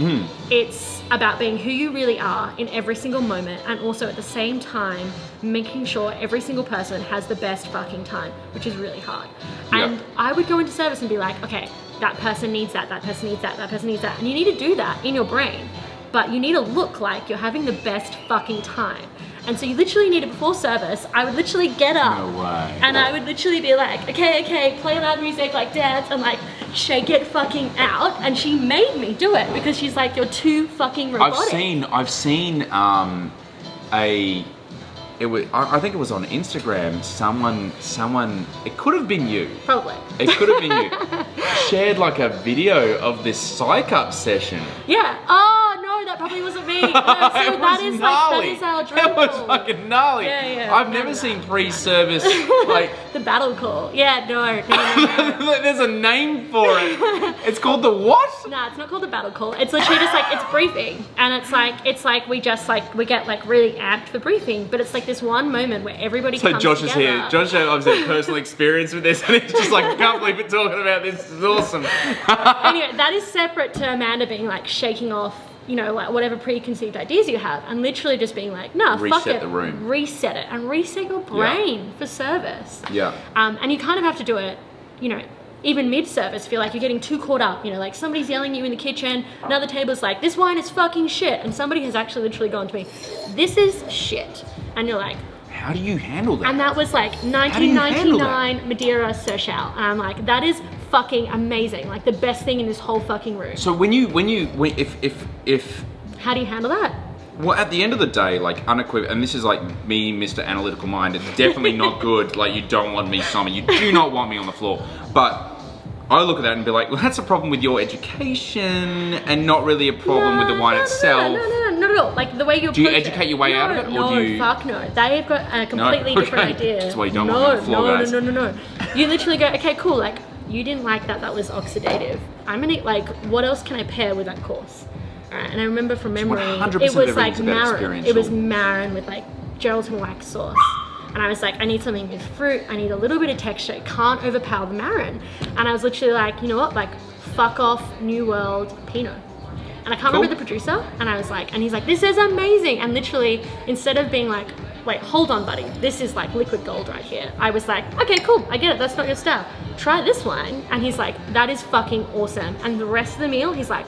It's about being who you really are in every single moment, and also at the same time making sure every single person has the best fucking time, which is really hard. Yep. And I would go into service and be like, okay, that person needs that person needs that person needs that. And you need to do that in your brain, but you need to look like you're having the best fucking time. And so you literally need it before service. I would literally get up. No way. And I would literally be like, okay, play loud music, like dance, and like shake it fucking out. And she made me do it because she's like, you're too fucking robotic. I've seen I think it was on Instagram, someone, it could have been you. Probably. It could have been you. Shared like a video of this psych up session. Yeah. Oh no, that probably wasn't me. No, so that is our dream That was call. fucking gnarly. Yeah. I've never seen pre-service like the battle call. Yeah, no. There's a name for it. It's called the what? Nah, it's not called the battle call. It's literally just like, it's briefing. And it's like we get like really amped for briefing, but it's like this one moment where everybody comes Josh together. is here. Josh obviously had personal experience with this, and he's just like, I can't believe we're talking about this. This is awesome. Anyway, that is separate to Amanda being like shaking off, you know, like whatever preconceived ideas you have, and literally just being like, no, fuck it. Reset the room. Reset it and reset your brain for service. Yeah. And you kind of have to do it, you know, even mid-service, feel like you're getting too caught up, you know, like somebody's yelling at you in the kitchen, another table's like, this wine is fucking shit, and somebody has actually literally gone to me, this is shit, and you're like, how do you handle that? and that was like 1999 Madeira Surshal, and I'm like, that is fucking amazing, like the best thing in this whole fucking room. So if How do you handle that? well, at the end of the day, like unequivocal, and this is like me, Mr. Analytical Mind, it's definitely not good. Like you don't want me, Simon, you do not want me on the floor. But I look at that and be like, well, that's a problem with your education and not really a problem with the wine itself. No, not at all. Like the way you Do you approach educate it. your way out of it, or no, do you? Fuck no. They've got a completely different Okay. idea. That's why you don't want me on the floor, guys. No. You literally go, okay, cool. Like you didn't like that. That was oxidative. I'm gonna like, what else can I pair with that course? Alright, and I remember from memory, 100% it was like everything's about marron. experiential. It was marron with like gelatin wax sauce. And I was like, I need something with fruit. I need a little bit of texture. It can't overpower the marron. And I was literally like, you know what? Like, fuck off New World Pinot. And I can't remember the producer. And I was like, and he's like, this is amazing. And literally, instead of being like, wait, hold on, buddy. This is like liquid gold right here. I was like, okay, cool. I get it. That's not your style. Try this wine. And he's like, that is fucking awesome. And the rest of the meal, he's like,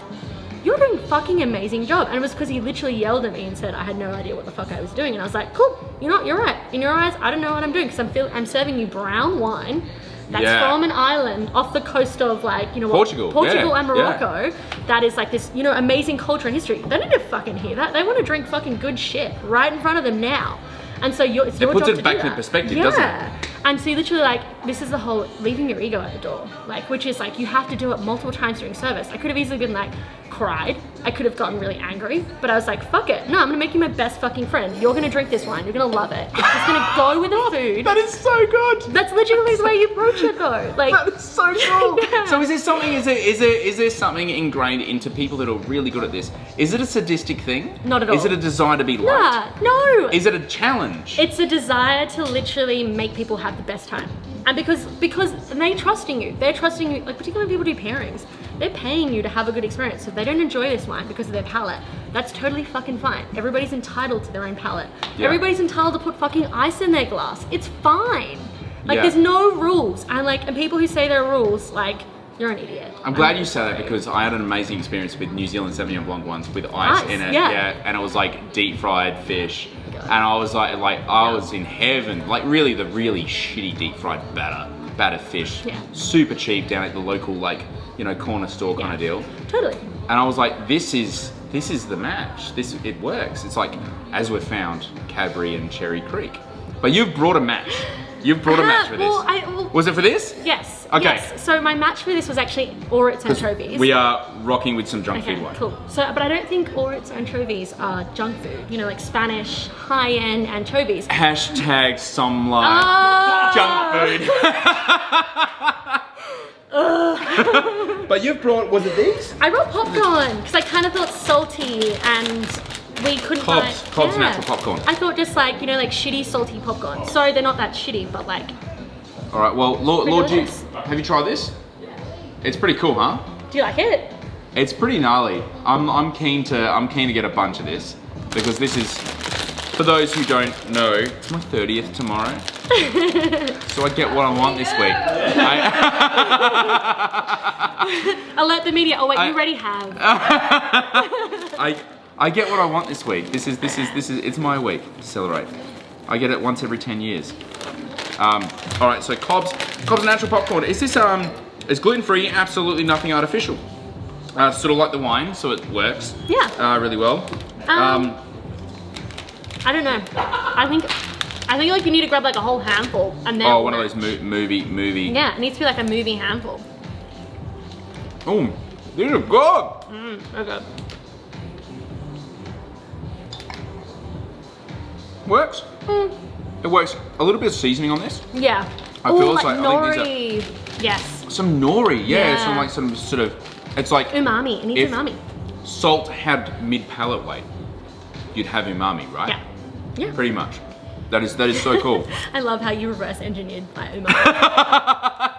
you're doing a fucking amazing job. And it was because he literally yelled at me and said I had no idea what the fuck I was doing. And I was like, cool, you know what, you're right. In your eyes, I don't know what I'm doing because I'm serving you brown wine that's from an island off the coast of like, you know, Portugal and Morocco. That is like this, you know, amazing culture and history. They need to fucking hear that. They want to drink fucking good shit right in front of them now. And so it's your job to do that. It puts it back in perspective, doesn't it? And so you literally like, this is the whole leaving your ego at the door. Like, which is like, you have to do it multiple times during service. I could have easily been like, cried. I could have gotten really angry, but I was like, fuck it. No, I'm gonna make you my best fucking friend. You're gonna drink this wine. You're gonna love it. It's just gonna go with the food. That is so good. That's literally the way you approach it though. Like, That is so cool. Yeah. So is there something ingrained into people that are really good at this? Is it a sadistic thing? Not at all. Is it a desire to be liked? no. Is it a challenge? It's a desire to literally make people have the best time. And because they're trusting you, like particularly when people do pairings, they're paying you to have a good experience. So if they don't enjoy this wine because of their palate, that's totally fucking fine. Everybody's entitled to their own palate. Yeah. Everybody's entitled to put fucking ice in their glass. It's fine. Like Yeah. there's no rules. And people who say there are rules, like, you're an idiot. I'm glad you said that because I had an amazing experience with New Zealand Sauvignon Blanc once with ice in it. Yeah. And it was like deep fried fish. And I was like I was in heaven. Like really the really shitty deep fried batter fish. Yeah. Super cheap down at the local like, you know, corner store kind of deal. Totally. And I was like, this is the match. It works. It's like, as we've found, Cadbury and Cherry Creek. But you've brought a match. You've brought a match for this. Was it for this? Yes. Okay. Yes. So my match for this was actually Oryx anchovies. We are rocking with some junk Okay, food wine. cool. So, but I don't think Oryx anchovies are junk food. You know, like Spanish high-end anchovies. Hashtag Sommelier. Oh! Junk food. But you've brought, was it these? I brought popcorn because I kind of thought salty and we couldn't find... Cobb's natural popcorn. I thought just like, you know, like shitty salty popcorn. So they're not that shitty, but like... All right, well, Lord Duke, delicious. have you tried this? It's pretty cool, huh? Do you like it? It's pretty gnarly. I'm keen to get a bunch of this because this is, for those who don't know, it's my 30th tomorrow. So I get what I want this week. Alert the media. Oh wait, you already have. I get what I want this week. This is. It's my week to celebrate. I get it once every 10 years. All right, so Cobb's natural popcorn. Is this it's gluten-free, absolutely nothing artificial. Sort of like the wine, so it works. Yeah. Really well. I don't know. I think like you need to grab like a whole handful and then. Oh, one of those movie. Yeah, it needs to be like a movie handful. Oh, these are good. Okay. Works. It works. A little bit of seasoning on this. Yeah. I feel Ooh, it's like I think these nori. Yes. are some nori. Yeah, Yeah. some sort of. It's like Umami. It needs if umami. salt had mid-palate weight, you'd have umami, right? Yeah. Yeah. Pretty much. That is so cool. I love how you reverse engineered my umami.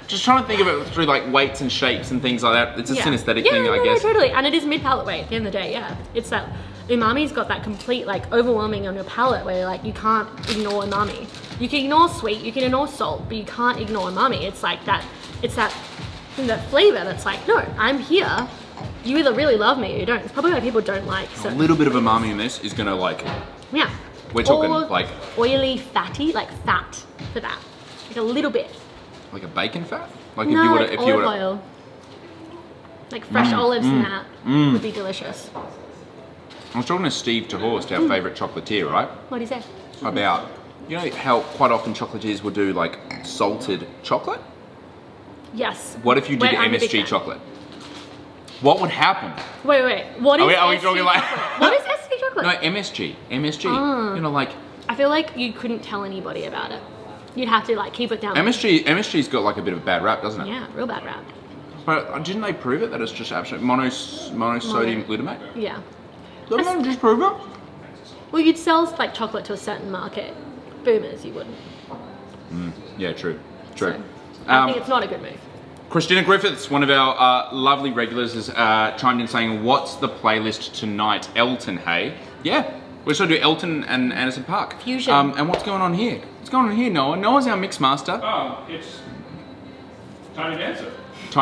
Just trying to think of it through like weights and shapes and things like that. It's a synesthetic thing, I guess. No, totally. And it is mid-palate weight at the end of the day, yeah. It's that umami's got that complete like overwhelming on your palate where like you can't ignore umami. You can ignore sweet, you can ignore salt, but you can't ignore umami. It's like that, that flavor that's like, no, I'm here. You either really love me or you don't. It's probably why people don't like A certain little bit of flavors. umami in this is gonna like, Yeah. we're talking Or like oily, fatty, like fat for that. Like a little bit. a bacon fat? Like No, if you olive were oil. Like fresh olives and that would be delicious. I was talking to Steve Tehorst, our favourite chocolatier, right? What do you say? About, you know how quite often chocolatiers will do like salted chocolate? Yes. What if you did I'm a big MSG fan. chocolate? What would happen? Wait. What is Are we SC talking like- chocolate? What is SC chocolate? No, MSG. Oh. You know, like I feel like you couldn't tell anybody about it. You'd have to like keep it down. MSG's got like a bit of a bad rap, doesn't it? Yeah, real bad rap. But didn't they prove it that it's just absolute monosodium glutamate? Yeah. Didn't they just prove it? Well, you'd sell like chocolate to a certain market. Boomers, you wouldn't. Yeah, true. So, I think it's not a good move. Christina Griffiths, one of our lovely regulars, has chimed in saying, "What's the playlist tonight, Elton? Hey, yeah, we're going to do Elton and Anderson .Paak Fusion. And what's going on here? What's going on here, Noah? Noah's our mix master. Oh, it's Tiny Dancer. It's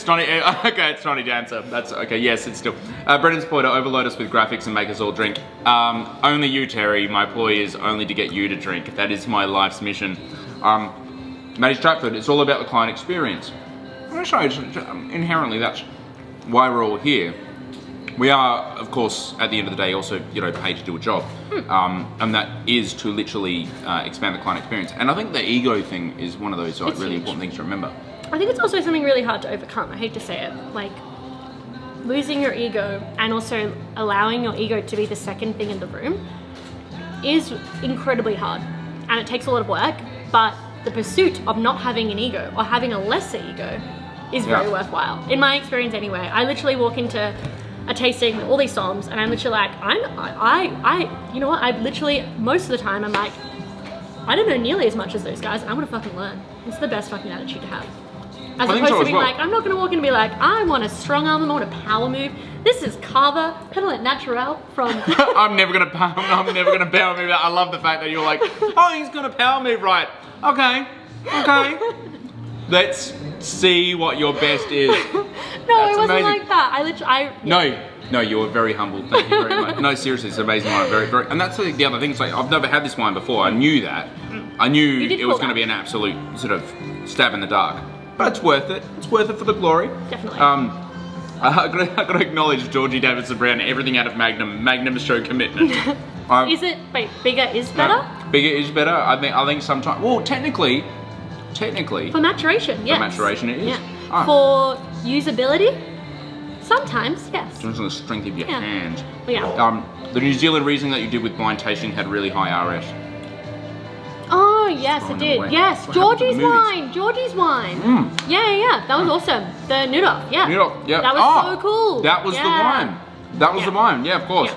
Tiny. Okay, it's Tiny Dancer. That's okay. Yes, it's still. Brendan's ploy to overload us with graphics and make us all drink. Only you, Terry. My ploy is only to get you to drink. That is my life's mission. Maddie Stratford. It's all about the client experience. Inherently, that's why we're all here. We are, of course, at the end of the day, also paid to do a job, and that is to literally expand the client experience. And I think the ego thing is one of those It's really huge. important things to remember. I think it's also something really hard to overcome. I hate to say it. Like, losing your ego and also allowing your ego to be the second thing in the room is incredibly hard. And it takes a lot of work, but the pursuit of not having an ego or having a lesser ego is very worthwhile. In my experience anyway, I literally walk into a tasting with all these somms and I'm literally like, you know what, I literally, most of the time I'm like, I don't know nearly as much as those guys, I'm gonna fucking learn. It's the best fucking attitude to have. As opposed to being like, I'm not gonna walk in and be like, I want a strong arm, I want a power move. This is Carver, pedal it natural from... I'm never gonna power move. I love the fact that you're like, oh, he's gonna power move right. Okay. Let's see what your best is. No, That's it wasn't amazing. like that. No, you were very humble. Thank you very much. No, seriously, it's an amazing wine. Very, very. And that's the other thing. It's like I've never had this wine before. I knew that. I knew did it was pull going to that. be an absolute sort of stab in the dark. But it's worth it. It's worth it for the glory. Definitely. I've got to acknowledge Georgie Davidson Brown. Everything out of Magnum. Magnum show commitment. Is it, wait, bigger is better? Bigger is better. I think sometimes. Well, technically. For maturation, yes. For maturation, it is. Yeah. Ah. For usability, sometimes, yes. Depends on the strength of your Yeah. hand. Yeah. The New Zealand Riesling that you did with blind tasting had really high RS. Oh, yes, Going it did. away. Yes, What happened to the Georgie's wine. Mm. Yeah. That was awesome. The Nudov, yeah. Nudov, yeah. That was so cool. That was the wine. That was the wine. Yeah, of course. Yeah.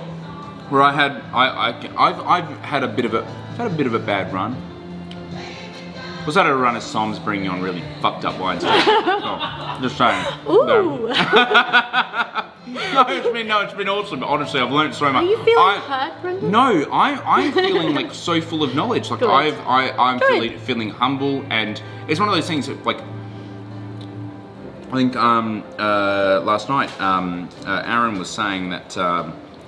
Where I've had a bit of a bad run. Was that a run of Soms bringing on really fucked up wines? Oh, just saying. Ooh. No, it's been awesome. Honestly, I've learned so much. Are you feeling hurt, Brendan? No, I'm feeling like so full of knowledge. Like Good. I'm Good. feeling humble, and it's one of those things that, like, I think last night Aaron was saying that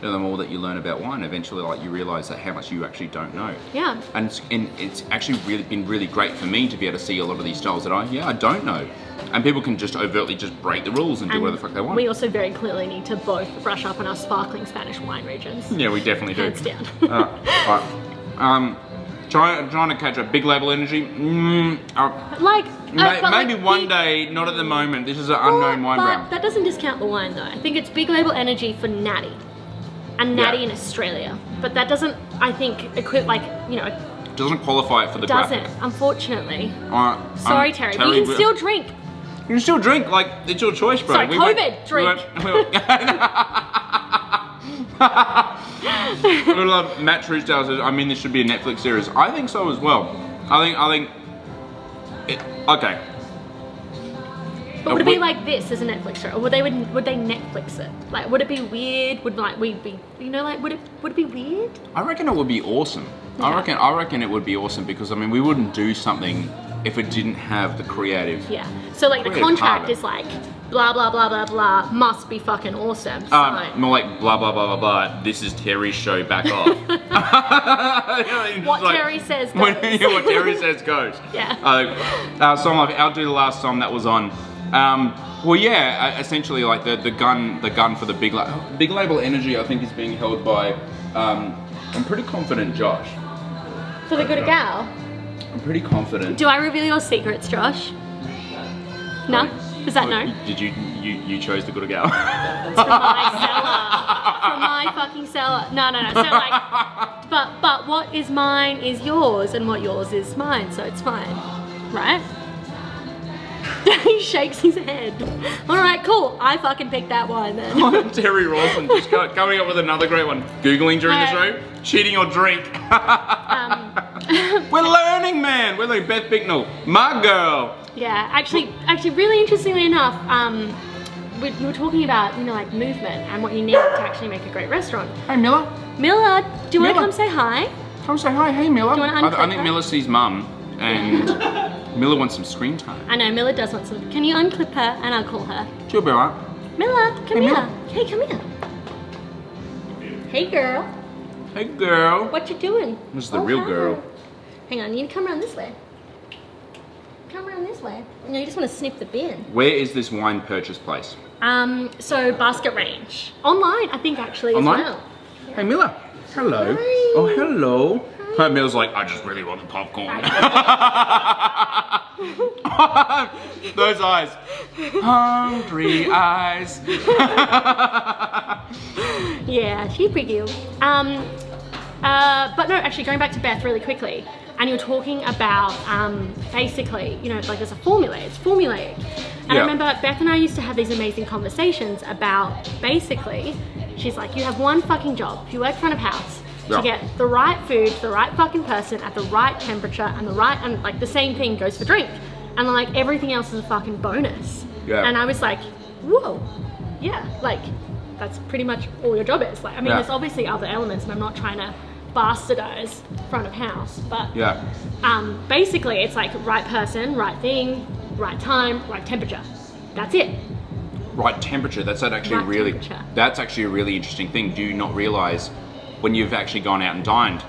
the more that you learn about wine, eventually like you realise that how much you actually don't know. Yeah. And it's actually been really great for me to be able to see a lot of these styles that I don't know. And people can just overtly just break the rules and do whatever the fuck they want. We also very clearly need to both brush up on our sparkling Spanish wine regions. Yeah, we definitely do. Hands down. Right. Trying to catch a big label energy. Maybe one day, not at the moment. This is an unknown wine brand. That doesn't discount the wine though. I think it's big label energy for Natty. And Natty in Australia. But that doesn't, I think, doesn't qualify it for the graphic. Doesn't, unfortunately. Alright. Sorry, Terry. But you can still drink. You can still drink, like, it's your choice, bro. Sorry, drink. Matt Truesdale says, I mean, this should be a Netflix series. I think so as well. Okay. But would it be like this as a Netflix show, or would they Netflix it? Like, would it be weird? Would we be, would it be weird? I reckon it would be awesome. Yeah. I reckon it would be awesome because I mean we wouldn't do something if it didn't have the creative. Yeah. So like the contract is like blah blah blah blah blah must be fucking awesome. More like blah blah blah blah blah. This is Terry's show. Back off. What Terry says goes. What Terry says goes. Yeah. I'll do the last song that was on. Essentially like the gun for the big label energy I think is being held by I'm pretty confident Josh. For the good gal? I'm pretty confident. Do I reveal your secrets, Josh? No? Is that no? Did you chose the good gal? It's from my cellar. From my fucking cellar. No. So like, but what is mine is yours and what yours is mine, so it's fine. Right? He shakes his head. Alright, cool. I fucking picked that one then. Terry Rawson just coming up with another great one. Googling during the show. Cheating or drink. We're learning, man. We're like Beth Bicknell. My girl. Yeah, actually, really interestingly enough, we were talking about, like movement and what you need to actually make a great restaurant. Hey, Miller. Miller, do you want to come say hi? Come say hi. Hey, Miller. Do you want to I think Miller sees mum and Miller wants some screen time. I know, Miller does want some. Can you unclip her and I'll call her? She'll be alright. Miller, come here. Miller. Hey, come here. Hey, girl. Hey, girl. What you doing? This is the real girl. Hang on, you need to come around this way. Come around this way. No, you just want to sniff the bin. Where is this wine purchase place? So Basket Range. Online, I think actually Online? as well. Yeah. Hey, Miller. Hello. Hi. Oh, hello. Hi. Miller's like, I just really want the popcorn. Those eyes. Hungry eyes. Yeah, she's pretty cute. But no, actually going back to Beth really quickly, and you're talking about basically, like there's a formula, it's formulaic. And I remember Beth and I used to have these amazing conversations about basically, she's like, you have one fucking job. If you work front of house, to get the right food, the right fucking person at the right temperature and like the same thing goes for drink. And then like everything else is a fucking bonus. Yeah. And I was like, whoa, yeah, like that's pretty much all your job is. Like, I mean, there's obviously other elements and I'm not trying to bastardize front of house, but basically it's like right person, right thing, right time, right temperature. That's it. Right temperature. That's actually a really interesting thing. Do you not realize when you've actually gone out and dined,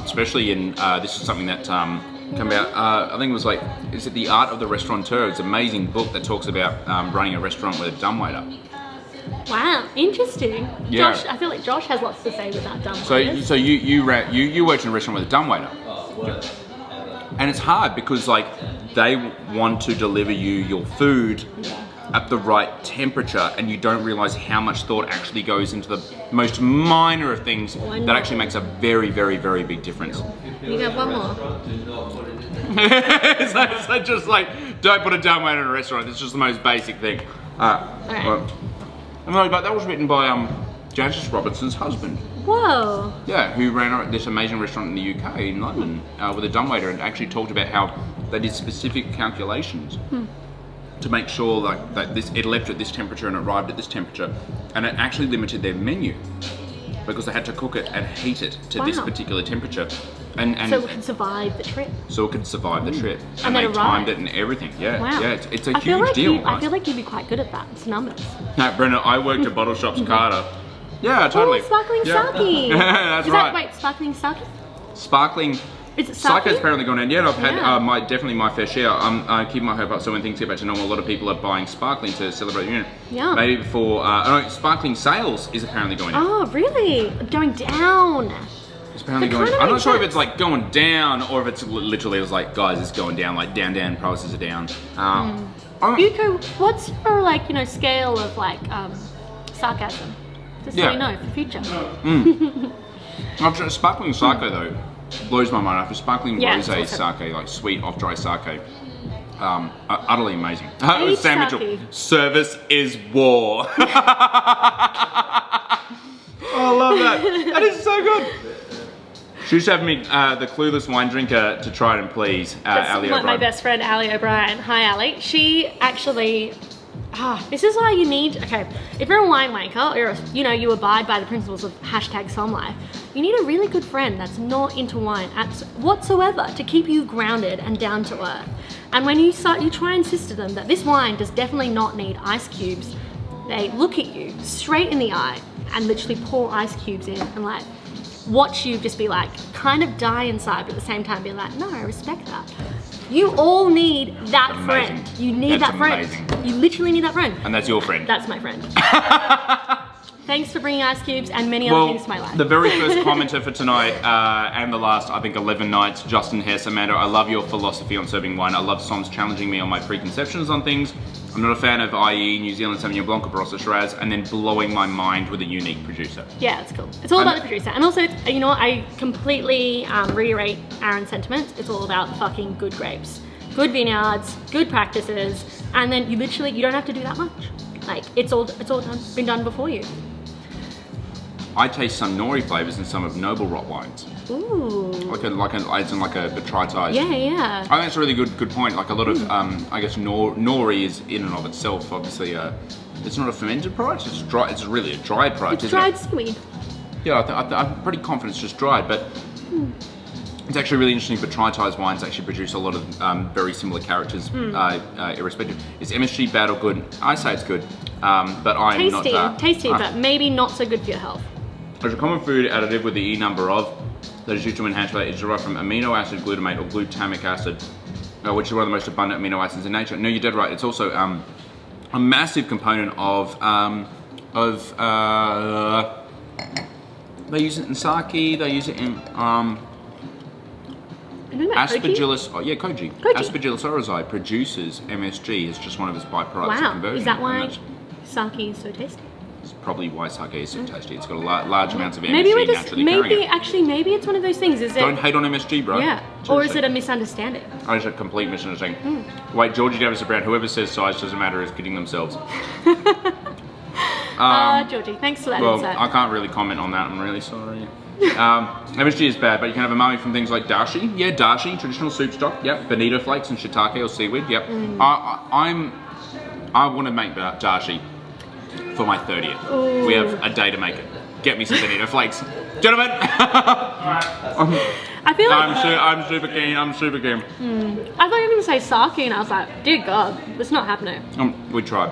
especially in this is something that come out. I think it was is it The Art of the Restaurateur? It's an amazing book that talks about running a restaurant with a dumbwaiter. Wow, interesting. Yeah. Josh, I feel like Josh has lots to say about dumbwaiters. So you worked in a restaurant with a dumbwaiter. And it's hard because they want to deliver you your food at the right temperature, and you don't realize how much thought actually goes into the most minor of things that actually makes a very, very, very big difference. You got one more. so just don't put a dumbwaiter in a restaurant. It's just the most basic thing. Alright. That was written by Janice Robinson's husband. Whoa. Yeah, who ran this amazing restaurant in the UK, in London, with a dumbwaiter, and actually talked about how they did specific calculations to make sure that it left at this temperature and arrived at this temperature, and it actually limited their menu. because they had to cook it and heat it to this Wow. particular temperature. And So it could survive the trip. so it could survive the trip. And they then timed arrive. it and everything. Yeah, Wow. yeah, it's a I feel huge like deal. I feel like you'd be quite good at that. It's numbers. No, Brendan, I worked at Bottle Shops Carter. Yeah, totally. Oh, sparkling Yeah. sake. That's Is right. that, wait, sparkling sake? Sparkling. Is it Psycho's sake? apparently gone in. Yeah, I've had Yeah. definitely my fair share. I'm keeping my hope up. So when things get back to normal, a lot of people are buying sparkling to celebrate the union. Yeah. Maybe before. No, sparkling sales is apparently going in. Oh, really? Going down. It's apparently That going. kinda I'm not makes sure if sense. it's like going down or if it's literally it's like guys, it's going down. Like down, prices are down. I'm- Yuko, what's your like scale of like sarcasm? Just so Yeah. you know for the future. I've tried sparkling sake though. Blows my mind. After sparkling Yeah, rosé it's awesome. sake, like sweet off-dry sake, utterly amazing. Eat Sam sake. Mitchell, service is war. I love that. That is so good. She used to have me, the clueless wine drinker, to try it and please, Ali That's O'Brien. my best friend Ali O'Brien. Hi Ali. She actually. This is why you need. Okay, if you're a winemaker, or you abide by the principles of #Sommelier, you need a really good friend that's not into wine whatsoever to keep you grounded and down to earth. And when you try and insist to them that this wine does definitely not need ice cubes, they look at you straight in the eye and literally pour ice cubes in and like watch you just be like kind of die inside, but at the same time be like, no, I respect that. You all need that Amazing. friend. You need That's that friend. amazing. You literally need that friend. And that's your friend. That's my friend. Thanks for bringing ice cubes and many other things to my life. The very first commenter for tonight and the last, I think, 11 nights, Justin Hess, Amanda, I love your philosophy on serving wine. I love Soms challenging me on my preconceptions on things. I'm not a fan of IE, New Zealand Sauvignon Blanc or Barossa Shiraz, and then blowing my mind with a unique producer. Yeah, it's cool. It's all about the producer. And also, you know what, I completely reiterate Aaron's sentiments. It's all about fucking good grapes. Good vineyards, good practices, and then you don't have to do that much. Like, it's all been done before you. I taste some nori flavors in some of Noble Rot wines. Ooh. Like a tri-ties. Yeah, yeah. I think that's a really good point. Like a lot of, I guess nori is in and of itself, obviously, it's not a fermented product, it's dry. It's really a dried product, It's isn't dried it? seaweed. Yeah, I'm pretty confident it's just dried, but it's actually really interesting for tri-ties wines actually produce a lot of very similar characters, irrespective. Is MSG bad or good? I say it's good, but I'm not... Tasty, but maybe not so good for your health. There's a common food additive with the E number of that is used to enhance flavor. It's derived from amino acid glutamate or glutamic acid, which is one of the most abundant amino acids in nature. No, you're dead right. It's also a massive component of they use it in sake. They use it in Aspergillus. Oh yeah, koji. Aspergillus oryzae produces MSG. It's just one of its byproducts of Wow, conversion. is that and why that's- sake is so tasty? It's probably why sake is so tasty. It's got large amounts of MSG Maybe we're naturally carrying it. maybe it's one of those things. Is it? Don't hate on MSG, bro. Yeah. Or is Seriously. it a misunderstanding? Oh, it's a complete misunderstanding. Wait, Georgie Davis Brown, whoever says size doesn't matter is kidding themselves. Georgie, thanks for that Well, insight. I can't really comment on that, I'm really sorry. MSG is bad, but you can have umami from things like dashi. Yeah, dashi, traditional soup stock. Yep, bonito flakes and shiitake or seaweed. Yep. I want to make dashi for my 30th. Ooh. We have a day to make it. Get me some bonito flakes. Gentlemen! I feel like I'm super keen. I thought you were going to say sake, and I was like, dear God, it's not happening. We tried.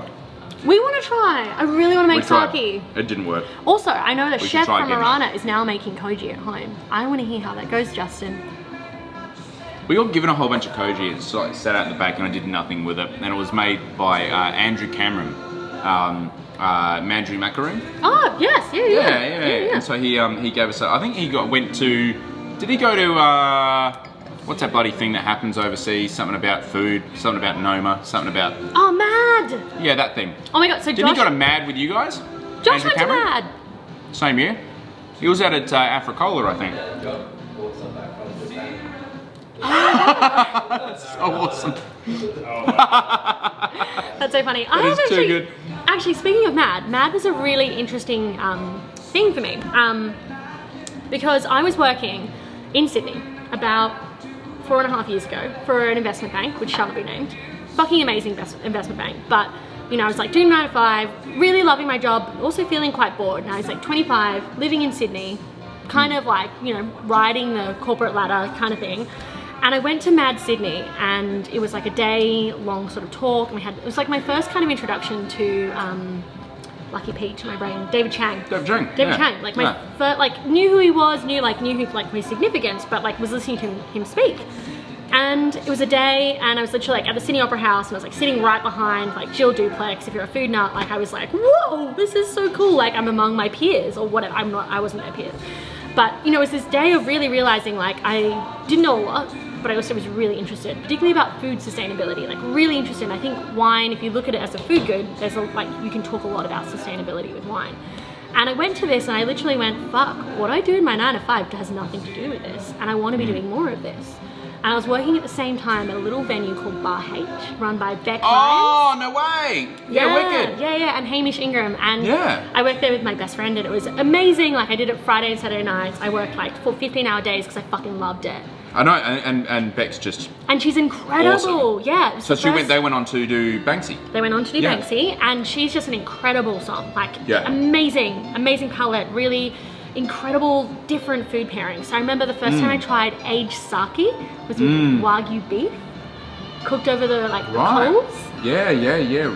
We want to try. I really want to make We tried. sake. It didn't work. Also, I know the should chef try from again. Marana is now making koji at home. I want to hear how that goes, Justin. We got given a whole bunch of koji. It's like sat out the back, and I did nothing with it. And it was made by Andrew Cameron, Mandry Macaroon. Oh, yes, yeah. And so he gave us. I think he went to. Did he go to? What's that bloody thing that happens overseas? Something about food. Something about Noma. Something about. Oh, Mad! Yeah, that thing. Oh my God, so Didn't Josh... he go to Mad with you guys? Josh Andrew went to Cameron? Mad! Same year. He was out at Africola, I think. That's so awesome. That's so funny. That is too good. Actually, speaking of Mad was a really interesting thing for me. Because I was working in Sydney about 4.5 years ago for an investment bank, which shall not be named. Fucking amazing investment bank. But you know, I was like doing 9 to 5, really loving my job, also feeling quite bored. And I was like 25, living in Sydney, kind of like, you know, riding the corporate ladder kind of thing. And I went to Mad Sydney, and it was like a day-long sort of talk. And it was like my first kind of introduction to Lucky Peach in my brain, David Chang. David Chang. David Chang, like my first, like knew who he was, knew who like his significance, but like was listening to him speak. And it was a day, and I was literally like at the Sydney Opera House, and I was like sitting right behind like Jill Duplex. If you're a food nut, like I was like, whoa, this is so cool. Like I'm among my peers, or whatever. I wasn't their peers. But you know, it was this day of really realizing like I didn't know a lot, but I also was really interested, particularly about food sustainability, like really interested. And I think wine, if you look at it as a food good, there's like, you can talk a lot about sustainability with wine. And I went to this and I literally went, fuck, what I do in my 9 to 5 has nothing to do with this. And I want to be doing more of this. And I was working at the same time at a little venue called Bar H, run by Beck Oh, no way. Yeah, wicked. Yeah, and Hamish Ingram. And Yeah. I worked there with my best friend, and it was amazing. Like I did it Friday and Saturday nights. I worked like for 15-hour days because I fucking loved it. I know, and Beck's just... And she's incredible. Awesome. Yeah. So they went on to do Banksy. They went on to do Yeah. Banksy, and she's just an incredible song. Like Yeah. amazing palette, really incredible different food pairings. So I remember the first time I tried aged sake was with Wagyu beef, cooked over the like the coals. Yeah,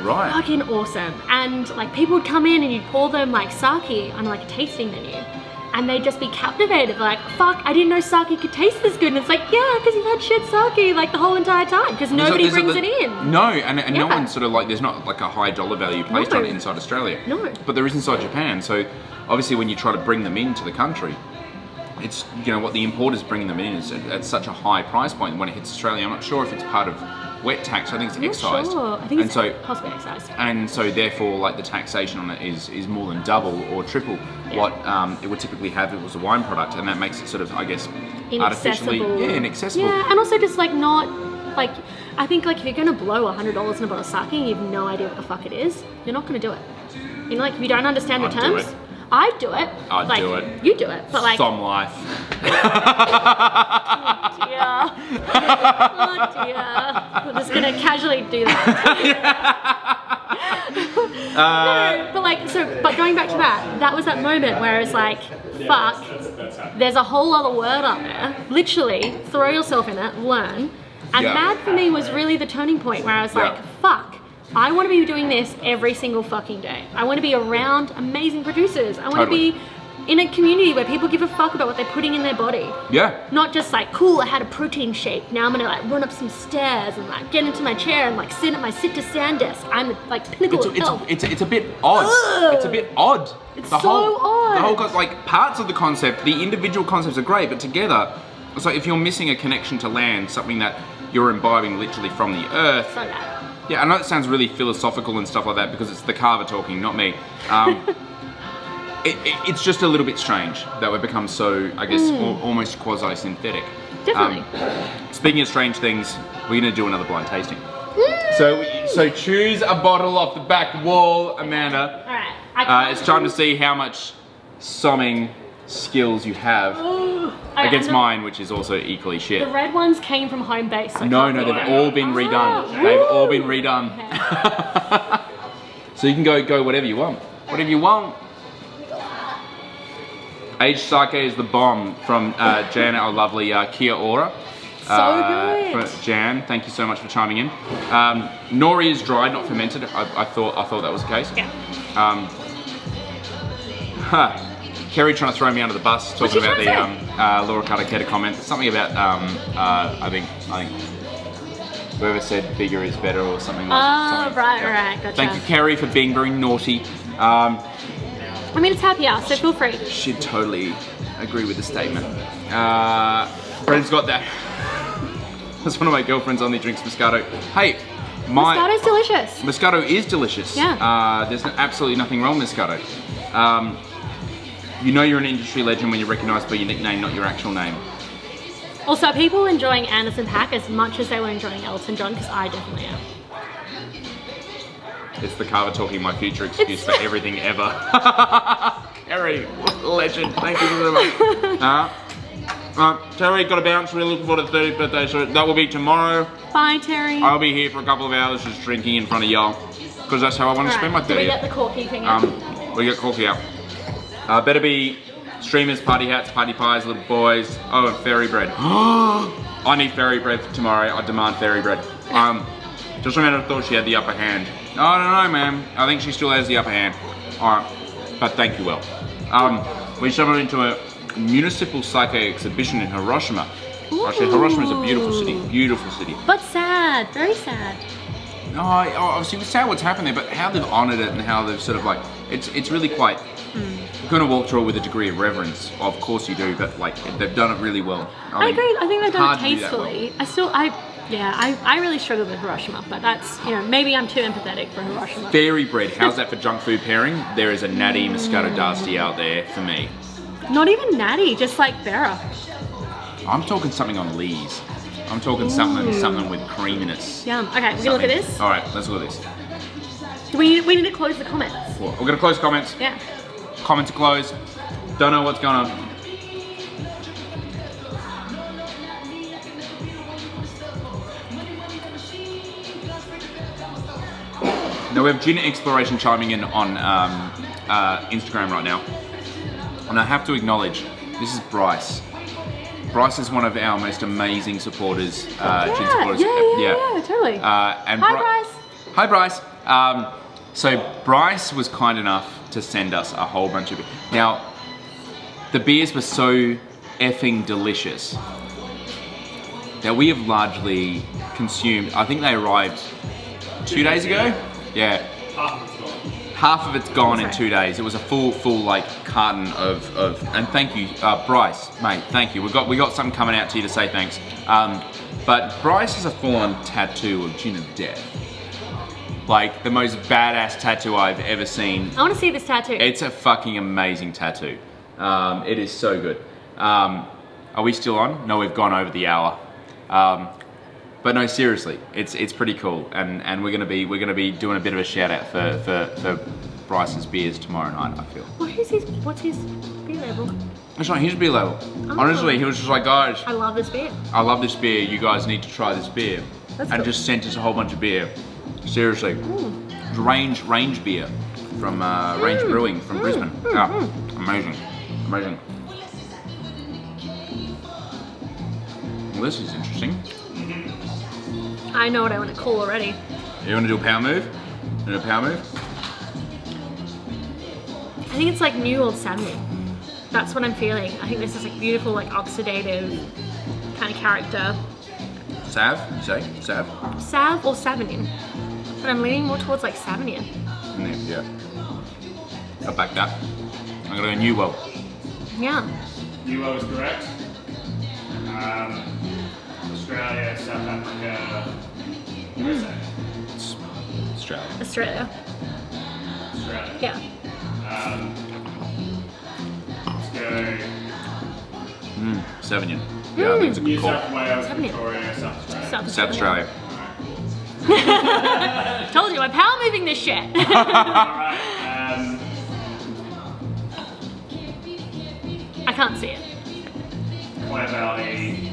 right. Fucking awesome. And like people would come in and you'd pour them like sake on like a tasting menu. And they'd just be captivated, like, fuck, I didn't know sake could taste this good. And it's like, yeah, because you've had shit sake like the whole entire time, because nobody brings it in. No, and no one's sort of like, there's not like a high dollar value placed on it inside Australia. No. But there is inside Japan. So obviously when you try to bring them into the country, it's, you know, what the importers bringing them in is at such a high price point when it hits Australia. I'm not sure if it's part of wet tax. I think it's excised. Sure. I think it's possibly excised. And so therefore, like the taxation on it is more than double or triple what it would typically have if it was a wine product, and that makes it sort of, I guess, artificially inaccessible. Yeah, and also just like not like, I think like if you're gonna blow $100 in a bottle of sake and you have no idea what the fuck it is, you're not gonna do it. You know, like if you don't understand the terms. Do it. I'd do it. I'd do it. You do it, but like. Som life. Oh dear. We're just gonna casually do that. No, but like, but going back to that was that moment where it's like, fuck, there's a whole other word up there. Literally, throw yourself in it, learn. And Mad for me was really the turning point where I was like, fuck. I want to be doing this every single fucking day. I want to be around amazing producers. I want to be in a community where people give a fuck about what they're putting in their body. Yeah. Not just like, cool, I had a protein shake. Now I'm gonna like run up some stairs and like get into my chair and like sit at my sit-to-stand desk. I'm the like pinnacle of health. It's a bit odd. Ugh. It's a bit odd. It's so odd. The whole like parts of the concept, the individual concepts are great, but together, it's like if you're missing a connection to land, something that you're imbibing literally from the earth. So bad. Yeah, I know it sounds really philosophical and stuff like that because it's the carver talking, not me. It's just a little bit strange that we've become so, I guess, almost quasi-synthetic. Definitely. Speaking of strange things, we're going to do another blind tasting. So choose a bottle off the back wall, Amanda. All right. It's time to see how much somming skills you have against mine, which is also equally shit. The red ones came from home base. So No, they've all been redone. They've all been redone. Okay. So you can go whatever you want. Whatever you want. Aged sake is the bomb from Jan, our lovely Kia Ora. So good. For Jan, thank you so much for chiming in. Nori is dried, not fermented. I thought that was the case. Yeah. Kerry trying to throw me under the bus, talking about the Laura Carter comment. Something about I think whoever said bigger is better or something like that. Right, gotcha. Thank you, Kerry, for being very naughty. I mean, it's happy hour, so feel free. Should totally agree with the statement. Bren's got that. That's one of my girlfriends only drinks Moscato. Hey, Moscato's delicious. Moscato is delicious. Yeah. There's absolutely nothing wrong with Moscato. You know you're an industry legend when you're recognised by your nickname, not your actual name. Also, people enjoying Anderson .Paak as much as they were enjoying Elton John, because I definitely am. It's the carver talking, my future excuse for everything ever. Kerry, legend. Thank you so much. Terry, got to bounce. Really looking forward to the 30th birthday, so that will be tomorrow. Bye, Terry. I'll be here for a couple of hours just drinking in front of y'all. because that's how I want to spend my Do we 30th. get the corky thing out? We get corky out. Better be streamers, party hats, party pies, little boys. Oh, and fairy bread. I need fairy bread for tomorrow. I demand fairy bread. Just remember, I thought she had the upper hand. I don't know, man. I think she still has the upper hand. Alright, but thank you, Will. We stumbled into a municipal psycho exhibition in Hiroshima. Actually, Hiroshima is a beautiful city. But sad, very sad. No, obviously it's sad what's happened there, but how they've honoured it and how they've sort of like, it's really quite, you're going to walk through it with a degree of reverence. Of course you do, but like, they've done it really well. I agree, I think they've done it hard to do that tastefully. I really struggled with Hiroshima, but that's, maybe I'm too empathetic for Hiroshima. Fairy bread, how's that for junk food pairing? There is a natty Moscato d'Asti out there for me. Not even natty, just like Vera. I'm talking something on Lee's. I'm talking something with creaminess. Yum. Okay, we're gonna look at this. All right, let's look at this. We need to close the comments. We're gonna close comments. Yeah. Comments are closed. Don't know what's going on. Now we have Gin Exploration chiming in on Instagram right now. And I have to acknowledge, this is Bryce. Bryce is one of our most amazing supporters, gin supporters. Yeah, totally. And Hi, Bryce. Hi, Bryce. So Bryce was kind enough to send us a whole bunch of. Now, the beers were so effing delicious that we have largely consumed. I think they arrived 2 days ago. Yeah. Half of it's gone in 2 days. It was a full like carton of and thank you, Bryce, mate. Thank you. We got something coming out to you to say thanks. But Bryce has a full-on tattoo of Gin of Death. Like the most badass tattoo I've ever seen. I want to see this tattoo. It's a fucking amazing tattoo. It is so good. Are we still on? No, we've gone over the hour. But no, seriously, it's pretty cool, and we're gonna be doing a bit of a shout out for Bryce's beers tomorrow night. I feel. What's his beer label? It's not his beer label. Oh. Honestly, he was just like, guys, I love this beer. I love this beer. You guys need to try this beer, That's and cool. just sent us a whole bunch of beer. Seriously, It's range beer from Range Brewing from Brisbane. Yeah, amazing. Well, this is interesting. I know what I want to call already. You want to do a power move? I think it's like new old Samuel. That's what I'm feeling. I think this is like beautiful, like oxidative kind of character. Sav? You say? Sav? Sav or Sauvignon. But I'm leaning more towards like Sauvignon. Yeah. I'll back that. I'm gonna go New World. Yeah. UO is correct. Australia, South Africa, USA. It's Australia. Australia. Australia. Yeah. Let's go Sauvignon. Yeah, I think it's a New good call. South Wales, Sauvignon. Victoria, South Australia. South Australia. Told you, I'm power moving this shit. Alright, I can't see it. Point Valley,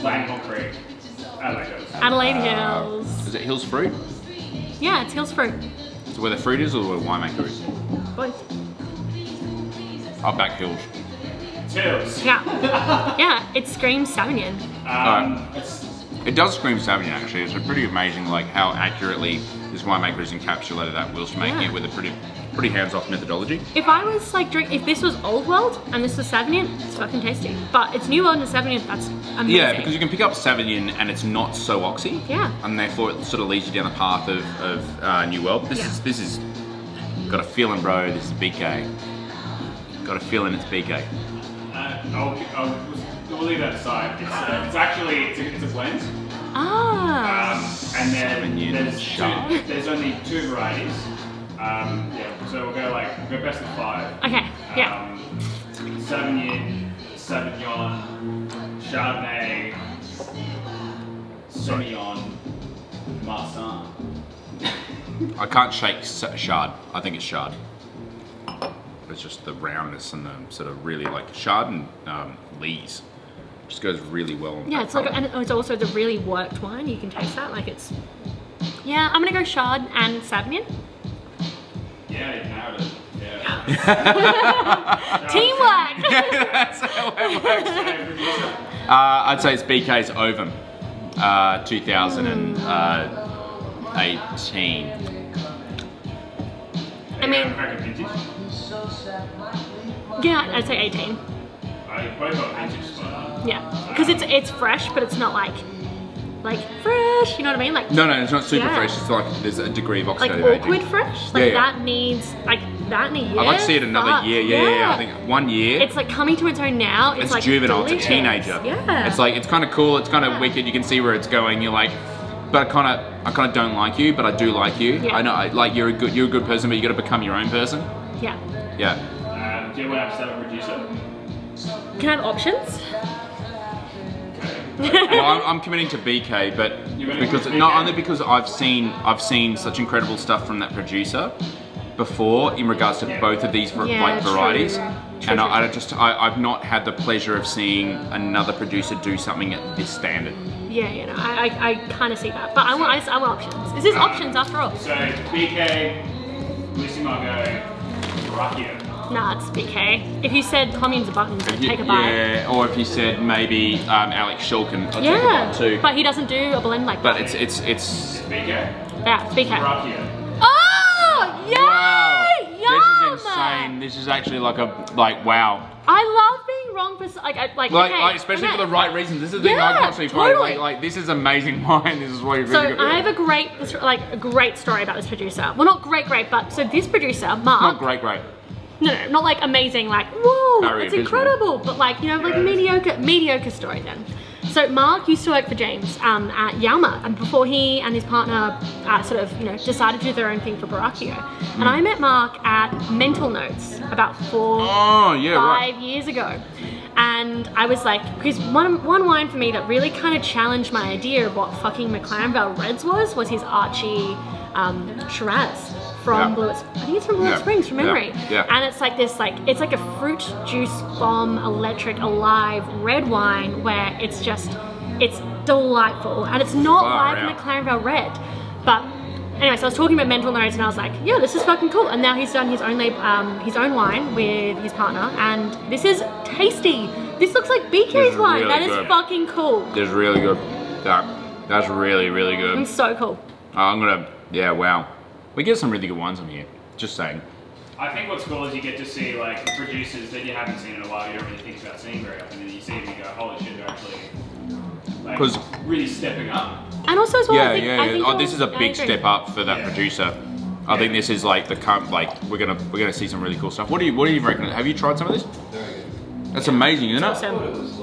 Langhorne Creek, Adelaide Hills. Adelaide Hills. Is it Hills Fruit? Yeah, it's Hills Fruit. So where the fruit is or where the winemaker is? Both. I'll back Hills. It's Hills. Yeah. Yeah, it screams Sauvignon. It's It does scream Sauvignon actually. It's a pretty amazing like how accurately this winemaker has encapsulated that whilst making it with a pretty hands-off methodology. If I was like if this was Old World and this was Sauvignon, it's fucking tasty. But it's New World and Sauvignon, that's amazing. Yeah, because you can pick up Sauvignon and it's not so oxy. Yeah. And therefore it sort of leads you down the path of New World. This is got a feeling, bro. This is BK. Got a feeling it's BK. we'll leave that aside. It's actually it's a blend. And then there's only 2 varieties. So we'll go best of 5. Okay, yeah. Sauvignon, Chardonnay, Sauvignon, Marsanne. I can't shake Chard. I think it's Chard. It's just the roundness and the sort of really like Chard and Lees. Just goes really well. Yeah, it's like, and it's also the really worked wine. You can taste that, like it's Yeah, I'm gonna go Chard and Sauvignon. Yeah, you nailed it. Yeah. Teamwork! Yeah, that's how it works. I'd say it's BK's Ovum, 2018. I mean, yeah, I'd say 18. I both got vintage spot. Yeah, because it's fresh, but it's not like fresh. You know what I mean? Like No, it's not super Yeah. fresh. It's like there's a degree of like oxidative aging. awkward fresh. Like Yeah, yeah. that needs like that in a year. I'd like to see it another Fuck, year. Yeah. I think 1 year. It's like coming to its own now. It's like juvenile. delicious. It's a teenager. Yeah. It's like it's kind of cool. It's kind of Yeah. wicked. You can see where it's going. You're like, but I kind of don't like you, but I do like you. Yeah. I know, like you're a good person, but you got to become your own person. Yeah. Yeah. Do you want to have a producer? Can I have options? Well, I'm committing to BK, but You're gonna because commit to not BK? only because I've seen such incredible stuff from that producer before in regards to both of these Yeah, varieties, true. and I've not had the pleasure of seeing another producer do something at this standard. Yeah, you know, I kind of see that, but I want options. This is options after all. So BK, Lucy Margot, Brachia. Nah, it's BK. If you said communes are buttons, I'd take a bite. Yeah, or if you said maybe Alex Shulkin, I'd take a Yeah, bite too. but he doesn't do a blend like But that. it's BK, Yeah, it's BK. Brachia. Oh, yay! wow. Yum! This is insane. This is actually wow. I love being wrong for okay, especially okay. for the right reasons. This is the thing I Yeah, constantly find. totally. Like this is amazing wine. This is what you're So really good. I have a great story about this producer. Well, not great, but so this producer, Mark. Not great. No, not like amazing, like whoa, Very it's abysmal. incredible, but like mediocre story then. So Mark used to work for James at Yalma, and before he and his partner decided to do their own thing for Baracchio. And I met Mark at Mental Notes about 5 years ago. And I was like, because one wine for me that really kind of challenged my idea of what fucking McLaren Vale Reds was his Archie Shiraz from Blewett. I think it's from Blewett Springs from memory. Yeah. And it's like this, it's like a fruit juice bomb, electric, alive red wine where it's delightful, and it's not Far like out. McLaren Vale Red, but. Anyway, so I was talking about Mental Notes, and I was like, yeah, this is fucking cool. And now he's done his own wine with his partner, and this is tasty. This looks like This BK's is wine. really That is good. fucking cool. This is really good. That's really good. It's so cool. Wow. We get some really good wines on here. Just saying. I think what's cool is you get to see like producers that you haven't seen in a while. You don't really think about seeing very often, and then you see them and you go, holy shit, they're actually really stepping up. And also as well, I think This is a big step up for that producer. I think this is like we're gonna see some really cool stuff. What do you reckon? Have you tried some of this? That's amazing, isn't it? Awesome.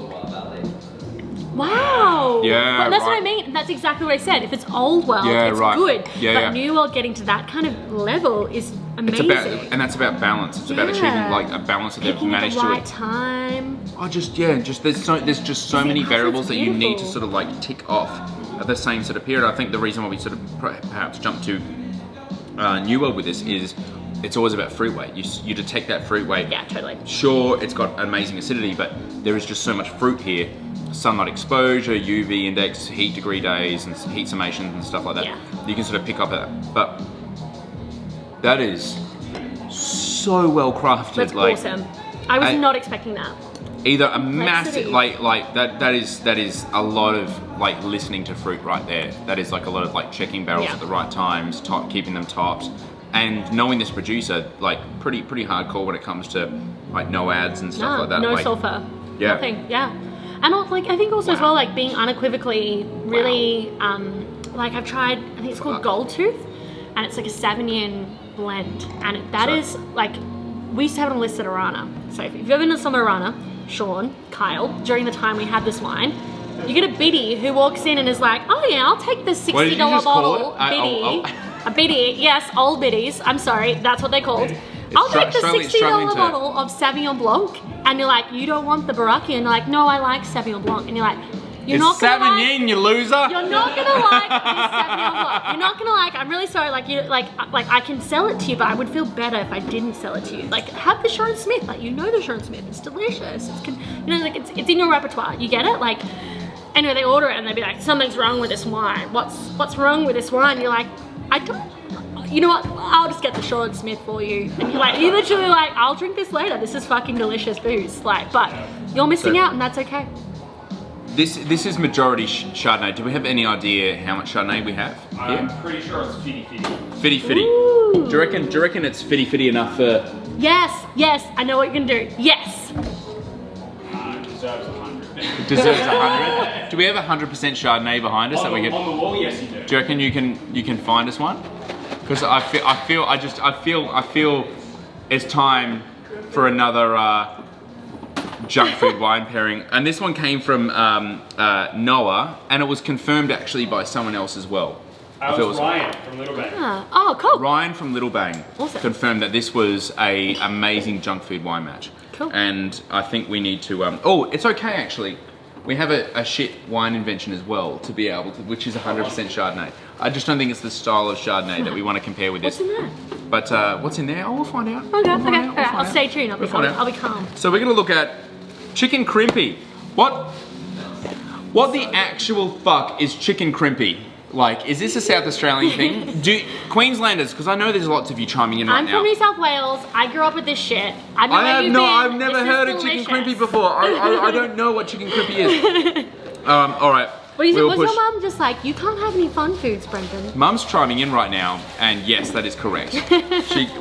Wow. Yeah, Well, that's what I right. mean. That's exactly what I said. If it's old world, it's good. Yeah, but yeah. new world getting to that kind of level is amazing. That's about balance. It's about achieving like a balance that they've Picking at managed the right to. time. There's just so many It's variables that you need to beautiful. sort of like tick off at the same sort of period. I think the reason why we sort of perhaps jump to New World with this is it's always about fruit weight. You detect that fruit weight. Yeah, totally. Sure, it's got amazing acidity, but there is just so much fruit here. Sunlight exposure, UV index, heat degree days, and heat summations and stuff like that. Yeah. You can sort of pick up at that. But that is so well crafted. That's awesome. I was not expecting that. Either a massive Complexity. that is a lot of like listening to fruit right there. That is like a lot of like checking barrels at the right times, keeping them topped, and knowing this producer like pretty hardcore when it comes to like no ads and stuff like that. No like, sulfur. Yeah. Nothing. Yeah. And I think also as well like being unequivocally really I've tried, I think it's called Gold Tooth, and it's like a Savignon blend, and that is like, we used to have it on a list at Arana. So if you've ever been to some Arana, Sean, Kyle, during the time we had this wine, you get a biddy who walks in and is like, oh yeah, I'll take the $60 What did you just call bottle it? biddy. A biddy, yes, old biddies. I'm sorry, that's what they're called. I'll take the $60 struggling to- bottle of Sauvignon Blanc, and you're like, you don't want the Baracchio, and you're like, no, I like Sauvignon Blanc, and you're like, you're not gonna Savignon, you loser. You're not gonna like this Sauvignon Blanc. You're not gonna like. I'm really sorry. Like I can sell it to you, but I would feel better if I didn't sell it to you. Like have the Sharon Smith. Like the Sharon Smith. It's delicious. It's in your repertoire. You get it? Like Anyway, they order it and they'd be like, something's wrong with this wine. What's wrong with this wine? You're like, I don't. You know what? I'll just get the Sean Smith for you. And you're like, you literally like, I'll drink this later. This is fucking delicious booze. Like, but you're missing out, and that's okay. This is majority Chardonnay. Do we have any idea how much Chardonnay we have? I'm pretty sure it's fitty. Fitty. Do you reckon it's fitty enough for? Yes. I know what you're gonna do. Yes. Deserves 100. Deserves 100. Do we have 100% Chardonnay behind us that we can? On the wall, yes, you do. Do you reckon you can find us one? Because I feel it's time for another junk food wine pairing, and this one came from Noah, and it was confirmed actually by someone else as well. It was Ryan from Little Bang. Oh, cool. Ryan from Little Bang Awesome. confirmed that this was a amazing junk food wine match. Cool. And I think we need to. Oh, it's okay actually. We have a shit wine invention as well to be able to, which is 100% Chardonnay. I just don't think it's the style of Chardonnay that we want to compare with this. What's in there? But what's in there? Oh, we'll find out. Okay. I'll stay tuned. We'll find out. I'll be calm. So we're gonna look at chicken crimpy. What the actual fuck is chicken crimpy? Like, is this a South Australian thing? Do Queenslanders? Because I know there's lots of you chiming in right I'm now. from New South Wales. I grew up with this shit. I've never heard of chicken crimpy before. I don't know what chicken crimpy is. All right. Was your mum just like, you can't have any fun foods, Brendan? Mum's chiming in right now, and yes, that is correct.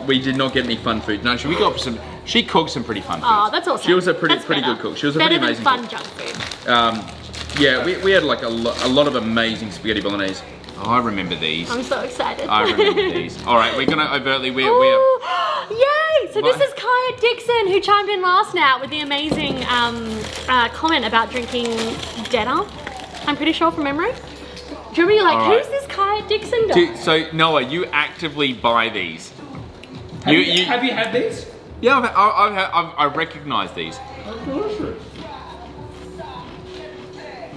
We did not get any fun food. No, she cooked some pretty fun food. Oh, that's awesome. She was a pretty good cook. She was a pretty amazing fun cook. Junk food. Yeah, we had like a lot of amazing spaghetti bolognese. Oh, I remember these. I'm so excited. I remember these. All right, we're gonna overtly we are. Yay! So this is Kaya Dixon who chimed in last night with the amazing comment about drinking Denner. I'm pretty sure from memory. Do you remember? You're like, All right. who's this Kaya Dixon guy? So Noah, you actively buy these. Have you had these? Yeah, I recognise these. That's delicious.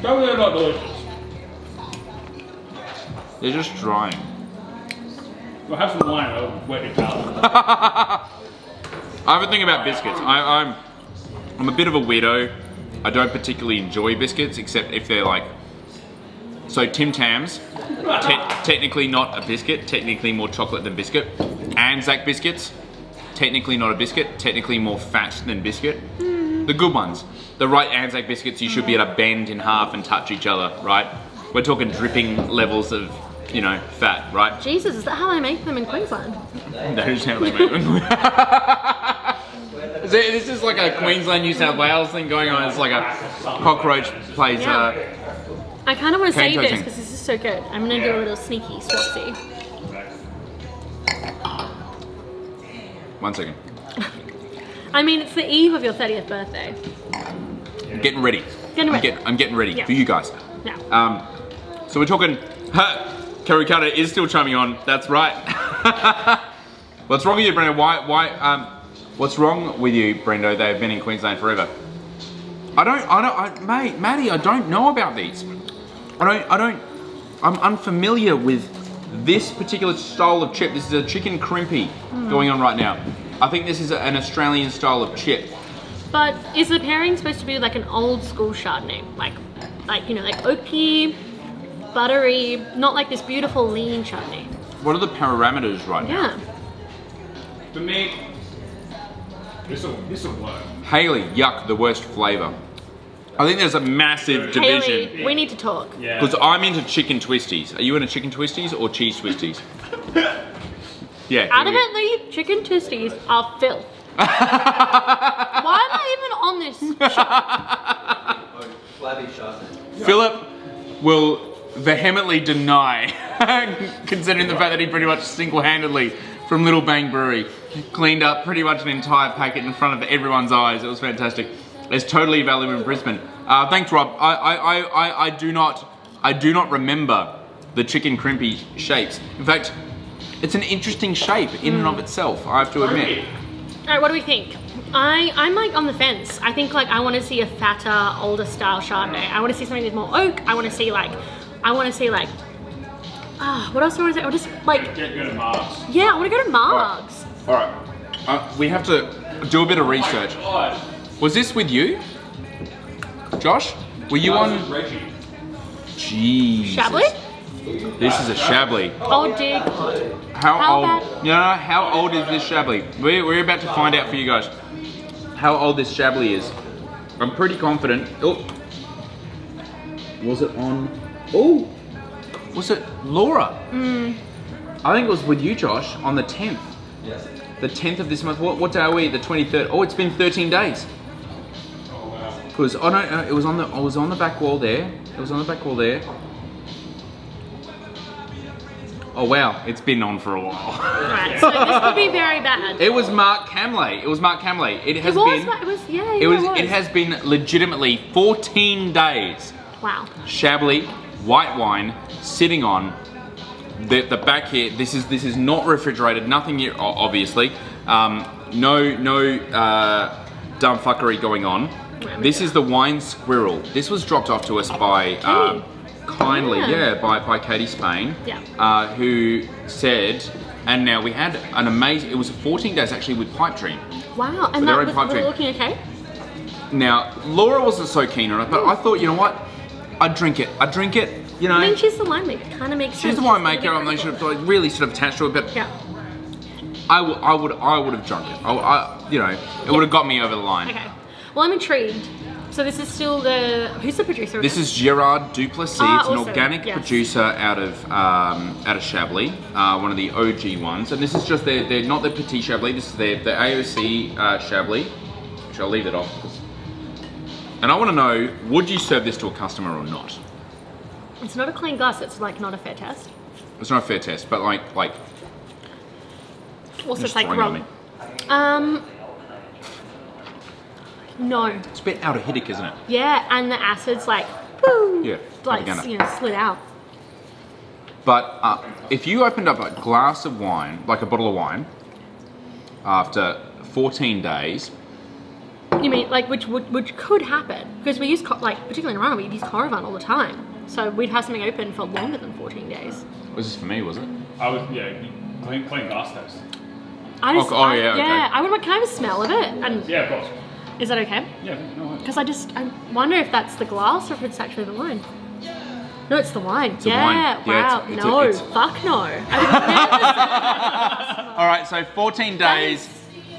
No, they're not delicious. They're just drying. Well, have some wine, it'll wet your palate. I have a thing about biscuits. I'm a bit of a weirdo. I don't particularly enjoy biscuits, except if they're like. So Tim Tams, technically not a biscuit, technically more chocolate than biscuit. Anzac biscuits, technically not a biscuit, technically more fat than biscuit. The good ones. The right Anzac biscuits, you should be able to bend in half and touch each other, right? We're talking dripping levels of, fat, right? Jesus, is that how they make them in Queensland? That is how they make them. This is like a Queensland, New South Wales thing going on. It's like a cockroach plays. Yeah. I kind of want to save this toasting. because this is so good. I'm going to do a little sneaky swapsy. 1 second. I mean, it's the eve of your 30th birthday. I'm getting ready. I'm getting ready Yeah. for you guys. Yeah. So we're talking. Kerry Cutter is still chiming on. That's right. What's wrong with you, Brendo? What's wrong with you, Brendo? They've been in Queensland forever. Maddie, I don't know about these. I'm unfamiliar with this particular style of chip. This is a chicken crimpy going on right now. I think this is an Australian style of chip. But is the pairing supposed to be like an old school Chardonnay? Like oaky, buttery, not like this beautiful lean Chardonnay. What are the parameters right now? Yeah. For me, this'll work. Haley, yuck, the worst flavour. I think there's a massive division. Haley, we need to talk. Yeah. Because I'm into chicken twisties. Are you into chicken twisties or cheese twisties? Yeah. Adamantly, chicken twisties are filth. Why am I even on this show? Flabby Chardonnay. Philip will vehemently deny, considering the fact that he pretty much single-handedly from Little Bang Brewery cleaned up pretty much an entire packet in front of everyone's eyes. It was fantastic. It's totally available in Brisbane. Thanks, Rob. I do not remember the chicken crimpy shapes. In fact, it's an interesting shape in and of itself, I have to admit. Alright, what do we think? I'm like on the fence. I think like I want to see a fatter, older style Chardonnay. I want to see something with more oak. I want to see like, what else do I want to say? I want to just like, Go to Mars. yeah, I want to go to Margs. All right. We have to do a bit of research. Was this with you, Josh? Were you on? Reggie. Jesus. Chablis? This is a Chablis. Oh dear God. How old? bad? You know, how old is this Chablis? We're about to find out for you guys how old this Chablis is. I'm pretty confident. Oh, was it on? Oh, was it Laura? I think it was with you, Josh, on the 10th. Yes. The 10th of this month. What day are we? The 23rd. Oh, it's been 13 days. Because I don't know. It was on the back wall there. It was on the back wall there. Oh wow, it's been on for a while. Right, so this could be very bad. It was Mark Camley. It was Mark Camley. It has It was, been. it was, yeah, It was. It has been legitimately 14 days. Wow. Chablis, white wine, sitting on the back here. This is not refrigerated. Nothing here, obviously. No dumb fuckery going on. This is the wine squirrel. This was dropped off to us by kindly, by Katie Spain, who said, and now we had an amazing. It was 14 days actually with Pipe Dream. Wow, and their that own was pipe dream. looking okay? Now Laura wasn't so keen on it, but I thought, you know what, I'd drink it. You know. I mean, she's the winemaker. It kind of makes sense. She's the winemaker. I'm not sure, like, really sort of attached to it, but Yeah. I would have drunk it. It would have got me over the line. Okay. Well, I'm intrigued. So this is still who's the producer of This is Gerard Duplessis. It's an awesome. organic Yes. producer out of Chablis, one of the OG ones. And this is just they're not the Petit Chablis. This is the AOC Chablis, which I'll leave it off. And I want to know, would you serve this to a customer or not? It's not a clean glass. It's like not a fair test. It's not a fair test, but like. Also, it's just like throwing wrong. No. It's a bit out of Hiddick, isn't it? Yeah, and the acid's like, woo, Yeah, like propaganda. slid out. But if you opened up a glass of wine, like a bottle of wine, after 14 days. You mean like which could happen because we use particularly in Iran we use Coravin all the time, so we'd have something open for longer than 14 days. Was this for me? Was it? I was, clean glass test. I just, Oh, yeah, okay. I would. Can I have a smell of it? And Yeah, of course. is that okay? Yeah, no worries. Because I wonder if that's the glass or if it's actually the wine. No, it's the wine. The wine. Yeah, Wow. Fuck no. I All right, so 14 days.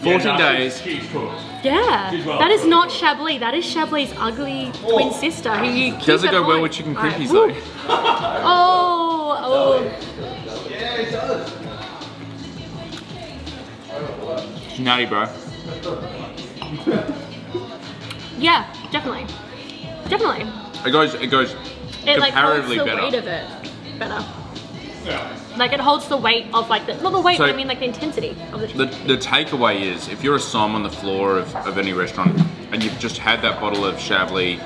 14 days. She's cooked. yeah. She's well That is cooked. not Chablis. That is Chablis' ugly twin sister who you keep Does it at go well home. with chicken All right, crimpies woo. though? Oh. Yeah, it does. It's nutty, bro. Yeah, definitely. Definitely. It goes It like holds comparatively the better. weight of it better. Yeah. Like it holds the weight of not the weight, So- but I mean like the intensity of the chicken. The takeaway is, if you're a som on the floor of any restaurant and you've just had that bottle of Chablis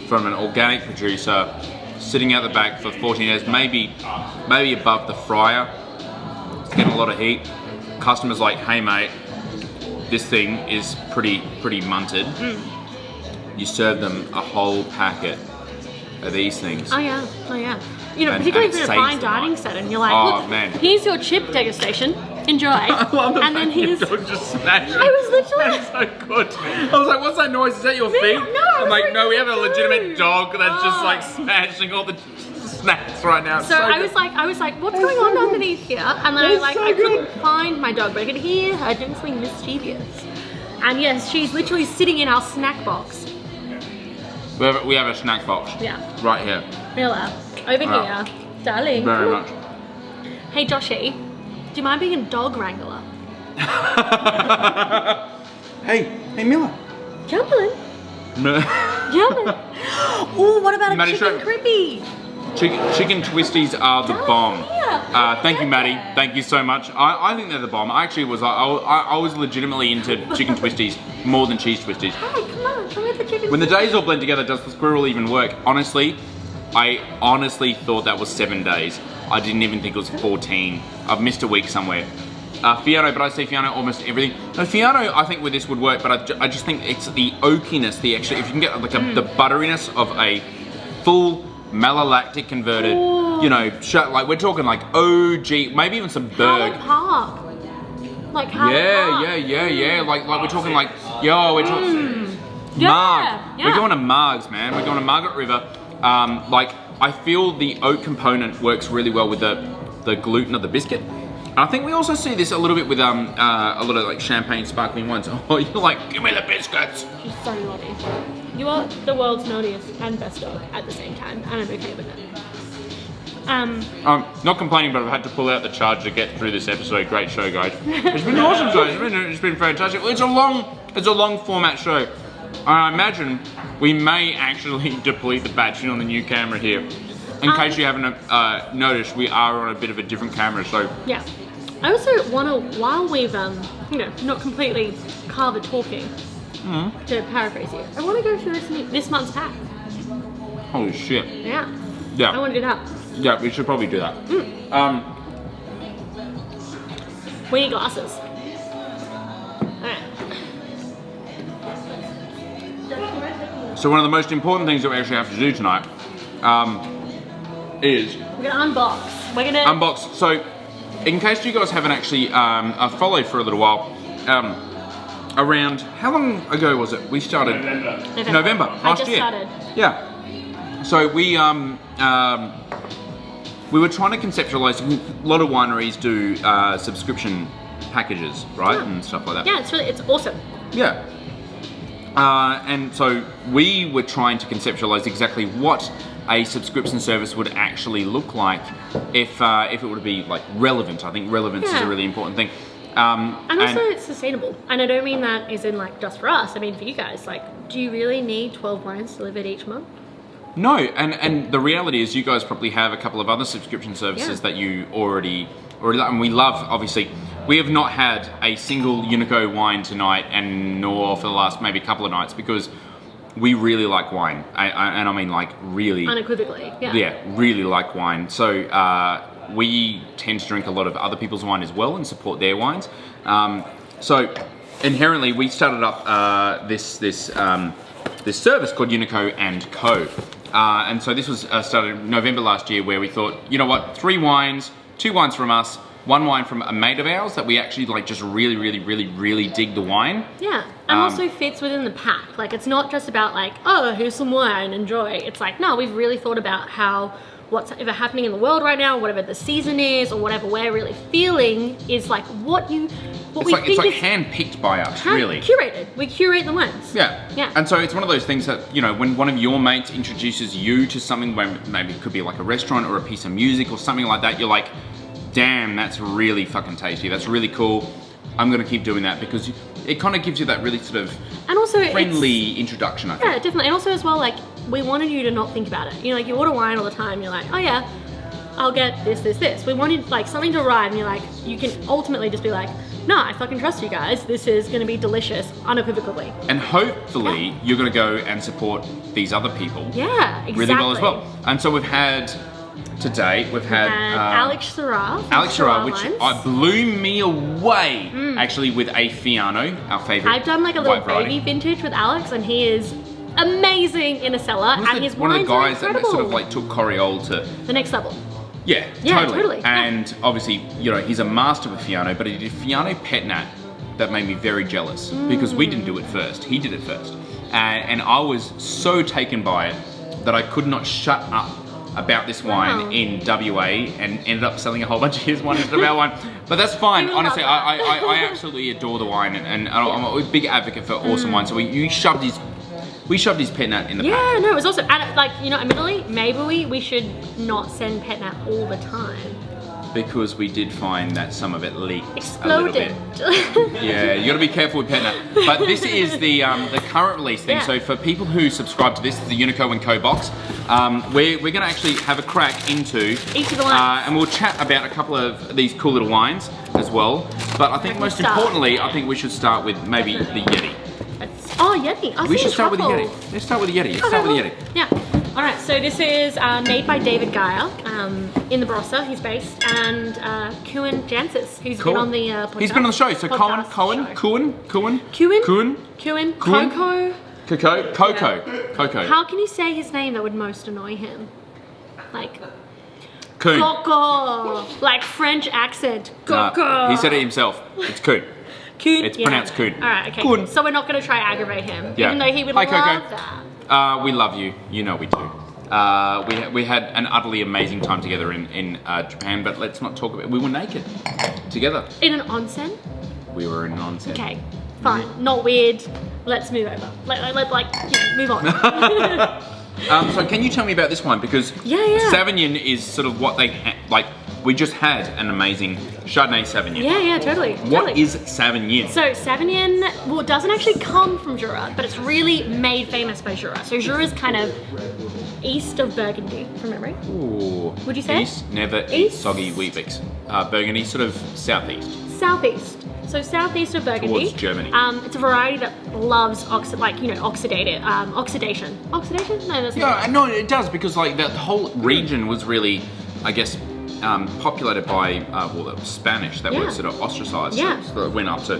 from an organic producer sitting out the back for 14 days, maybe above the fryer, it's getting a lot of heat. Customers like, hey mate, this thing is pretty munted. You serve them a whole packet of these things. Oh yeah. You know, And particularly it if you're in a saves fine the dining night. setting, you're like, Oh, look, man. here's your chip degustation. Enjoy. And then here's. Dog just smashing. I was literally- That's so good. I was like, what's that noise? Is that your feet? no, I I'm was like, like, no, we have a no. legitimate dog that's just like Oh. smashing all the snacks right now. It's So I good. was like, what's going on underneath here? And then It's I so couldn't find my dog, but I could hear her doing something mischievous. And yes, she's literally sitting in our snack box. We have a snack box. Yeah. Right here. Mila, over Wow. here, darling. Very much. Hey Joshy, do you mind being a dog wrangler? Hey Miller. Come on. Oh, what about a Maddie, chicken show- crispy? Chicken twisties are the bomb. Yeah. Thank you, Maddie. Thank you so much. I think they're the bomb. I actually was. I was legitimately into chicken twisties more than cheese twisties. Hey, come with the chicken. When the days all blend together, does the squirrel even work? Honestly, I honestly thought that was 7 days. I didn't even think it was 14. I've missed a week somewhere. Fiano, but I see Fiano almost everything. No, Fiano, I think with this would work, but I just think it's the oakiness, the extra. If you can get like the butteriness of a full malolactic converted, Ooh. you know, like we're talking like OG, maybe even some Berg. Howard Park. Like Howard Park. Yeah. Like we're talking like, we're talking Yeah, Marg. yeah. We're going to Margs, man. We're going to Margaret River. Like I feel the oat component works really well with the gluten of the biscuit. And I think we also see this a little bit with a lot of like champagne sparkling wines. Oh, you're like, give me the biscuits. You're so naughty. You are the world's naughtiest and best dog at the same time, and I'm okay with it. Not complaining, but I've had to pull out the charger to get through this episode. Great show, guys. It's been awesome, guys. It's been fantastic. It's a long format show. I imagine we may actually deplete the battery on the new camera here. In case you haven't noticed, we are on a bit of a different camera, so... Yeah. I also want to, while we've, not completely carved talking, to paraphrase you, I want to go through this month's pack. Holy shit. Yeah. Yeah. I want to do that. Yeah, we should probably do that. We need glasses. Alright. So one of the most important things that we actually have to do tonight is... We're going to unbox. We're going to... Unbox. So, in case you guys haven't actually followed for a little while, around... How long ago was it? We started... November last year. Started. Yeah. So we were trying to conceptualize... A lot of wineries do subscription packages, right? Yeah. And stuff like that. Yeah, it's awesome. Yeah. And so we were trying to conceptualize exactly what a subscription service would actually look like if it would be like relevant. I think relevance is a really important thing. And also it's sustainable. And I don't mean that as in like just for us. I mean for you guys. Like, do you really need 12 wines delivered each month? No, and the reality is you guys probably have a couple of other subscription services that you already and we love, obviously. We have not had a single Unico wine tonight, and nor for the last maybe couple of nights, because we really like wine. And I mean like really... Unequivocally, yeah. Yeah, really like wine. So we tend to drink a lot of other people's wine as well and support their wines. So inherently we started up this service called Unico and Co. And so this was started in November last year, where we thought, you know what, 3 wines, 2 wines from us, 1 wine from a mate of ours that we actually like just really dig the wine. Yeah, and also fits within the pack. Like, it's not just about like, oh, here's some wine, enjoy. It's like, no, we've really thought about how what's ever happening in the world right now, whatever the season is, or whatever we're really feeling is like It's like hand-picked by us, really. Curated. We curate the wines. Yeah. Yeah. And so it's one of those things that, you know, when one of your mates introduces you to something, where maybe it could be like a restaurant or a piece of music or something like that, you're like, damn, that's really fucking tasty. That's really cool. I'm gonna keep doing that, because it kind of gives you that really sort of and also friendly introduction, I think. Yeah, definitely. And also as well, like, we wanted you to not think about it. You know, like you order wine all the time, you're like, oh yeah, I'll get this. We wanted like something to arrive and you're like, you can ultimately just be like, no, I fucking trust you guys. This is gonna be delicious, unequivocally. And hopefully you're gonna go and support these other people. Yeah, exactly. Really well as well. And so we've had, to date, we've had Alex Syrah. Alex Syrah, which blew me away, actually, with a Fiano, our favorite. I've done like a little white variety. baby vintage with Alex, and he is amazing in a cellar, and his one of wines the guys are incredible. that sort of like took Coriol to the next level. Yeah, Yeah, totally. totally, yeah. And obviously, you know, he's a master with Fiano, but he did Fiano Pet Nat that made me very jealous, because we didn't do it first. He did it first. And I was so taken by it that I could not shut up about this wine in WA, and ended up selling a whole bunch of his wine instead of our wine. But that's fine. Honestly, I absolutely adore the wine, and I'm a big advocate for awesome wine. So we shoved his Pet Nat in the pack. Yeah, no, it was awesome. And like, you know, admittedly, maybe we should not send Pet Nat all the time. Because we did find that some of it leaked Exploded. a little bit. Yeah, you got to be careful with Pet Nat. But this is the current release thing. Yeah. So for people who subscribe to this, the Unico and Co box, we're going to actually have a crack into each of the wines, and we'll chat about a couple of these cool little wines as well. But I think most importantly, I think we should start with maybe the Yeti. Yeti. We should start with the Yeti. Let's start with the Yeti. Yeah. All right. So this is made by David Geyer in the Barossa. He's based, and Kuan Jancis, who's been on the podcast. He's been on the show. So Cohen, Coco. How can you say his name that would most annoy him? Like Coon. Coco, like French accent. Coco. He said it himself. It's Coon. Coon. It's pronounced Coon. All right. Okay. Coon. So we're not going to try aggravate him, Yeah. even though he would Hi, love Coco. that. We love you. You know we do. We had an utterly amazing time together in Japan, but let's not talk about it. We were naked together. In an onsen? We were in an onsen. Okay, fine. Not weird. Let's move over. Move on. So can you tell me about this wine? Because Yeah. Sauvignon is sort of what they we just had an amazing Chardonnay Sauvignon. Yeah, totally. What is Sauvignon? So Sauvignon, well, it doesn't actually come from Jura, but it's really made famous by Jura. So Jura is kind of east of Burgundy, from memory. Ooh. Would you say? East, never eat East? soggy Weet-Bix. Burgundy, sort of southeast. Southeast. So southeast of Burgundy. Towards Germany. It's a variety that loves oxidation. Oxidation? No, that's not. Yeah, no, it does, because like the whole region was really, I guess, populated by the Spanish that were sort of ostracized. Yeah. So it went up to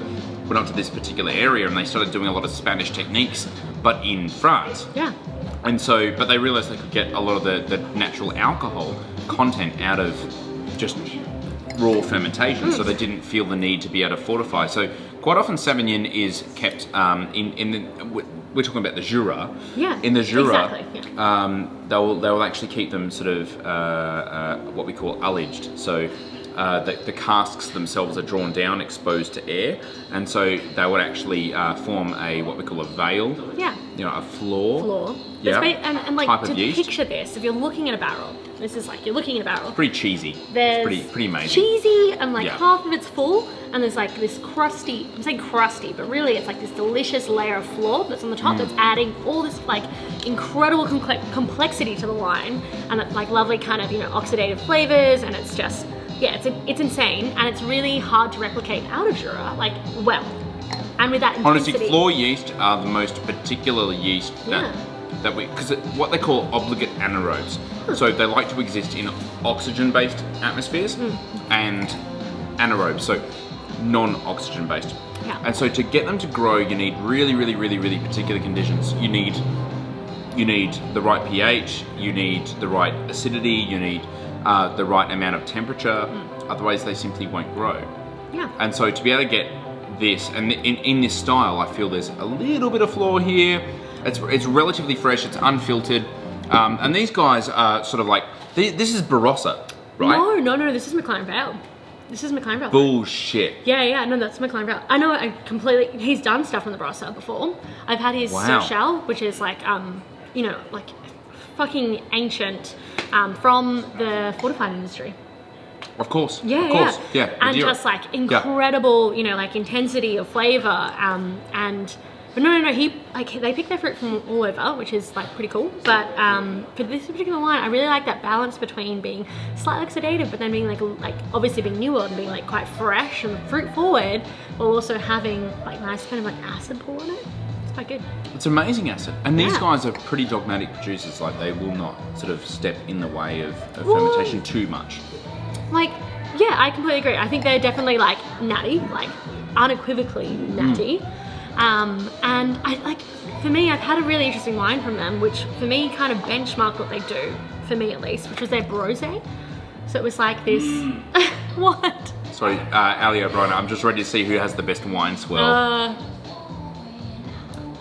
this particular area, and they started doing a lot of Spanish techniques, but in France. Yeah. And so, but they realized they could get a lot of the natural alcohol content out of just raw fermentation, so they didn't feel the need to be able to fortify. So quite often Sauvignon is kept we're talking about the Jura. Yeah. In the Jura, exactly. Yeah. they'll actually keep them sort of what we call ullaged. So the casks themselves are drawn down, exposed to air, and so they would actually form what we call a veil. Yeah. A floor. Yeah. Yeah. And like Type to of yeast. picture this, if you're looking at a barrel, this is like you're looking at a barrel. Pretty cheesy. There's pretty amazing. cheesy and like Yeah. half of it's full, and there's like this crusty, I'm saying crusty, but really it's like this delicious layer of floor that's on the top that's adding all this like incredible complexity to the wine, and it's like lovely kind of oxidative flavors, and it's just it's insane, and it's really hard to replicate out of Jura, and with that intensity. Honestly, floor yeast are the most particular yeast that because what they call obligate anaerobes. So they like to exist in oxygen-based atmospheres and anaerobes, so non-oxygen based. Yeah. And so to get them to grow, you need really, really, really, really particular conditions. You need the right pH, you need the right acidity, you need the right amount of temperature. Otherwise, they simply won't grow. Yeah. And so to be able to get this, and in this style, I feel there's a little bit of flaw here. It's relatively fresh, it's unfiltered. And these guys are sort of like, this is Barossa, right? No, this is McLaren Vale. This is McLaren Vale. Bullshit. Yeah, no, that's McLaren Vale. I know, he's done stuff from the Barossa before. I've had his Sochal, which is like, like fucking ancient, from the fortified industry. Of course. Yeah. And Madeira. just like incredible, like intensity of flavor, but no, they pick their fruit from all over, which is like pretty cool. But for this particular wine, I really like that balance between being slightly oxidative, but then being like obviously being New World and being like quite fresh and fruit forward, while also having like nice kind of like acid pour on it. It's quite good. It's amazing acid. And these guys are pretty dogmatic producers. Like they will not sort of step in the way of fermentation too much. Like, yeah, I completely agree. I think they're definitely like natty, like unequivocally natty. And for me, I've had a really interesting wine from them, which for me kind of benchmarked what they do, for me at least, which was their Brosé. So it was like this, what? Sorry, Ali O'Brien, I'm just ready to see who has the best wine swirl.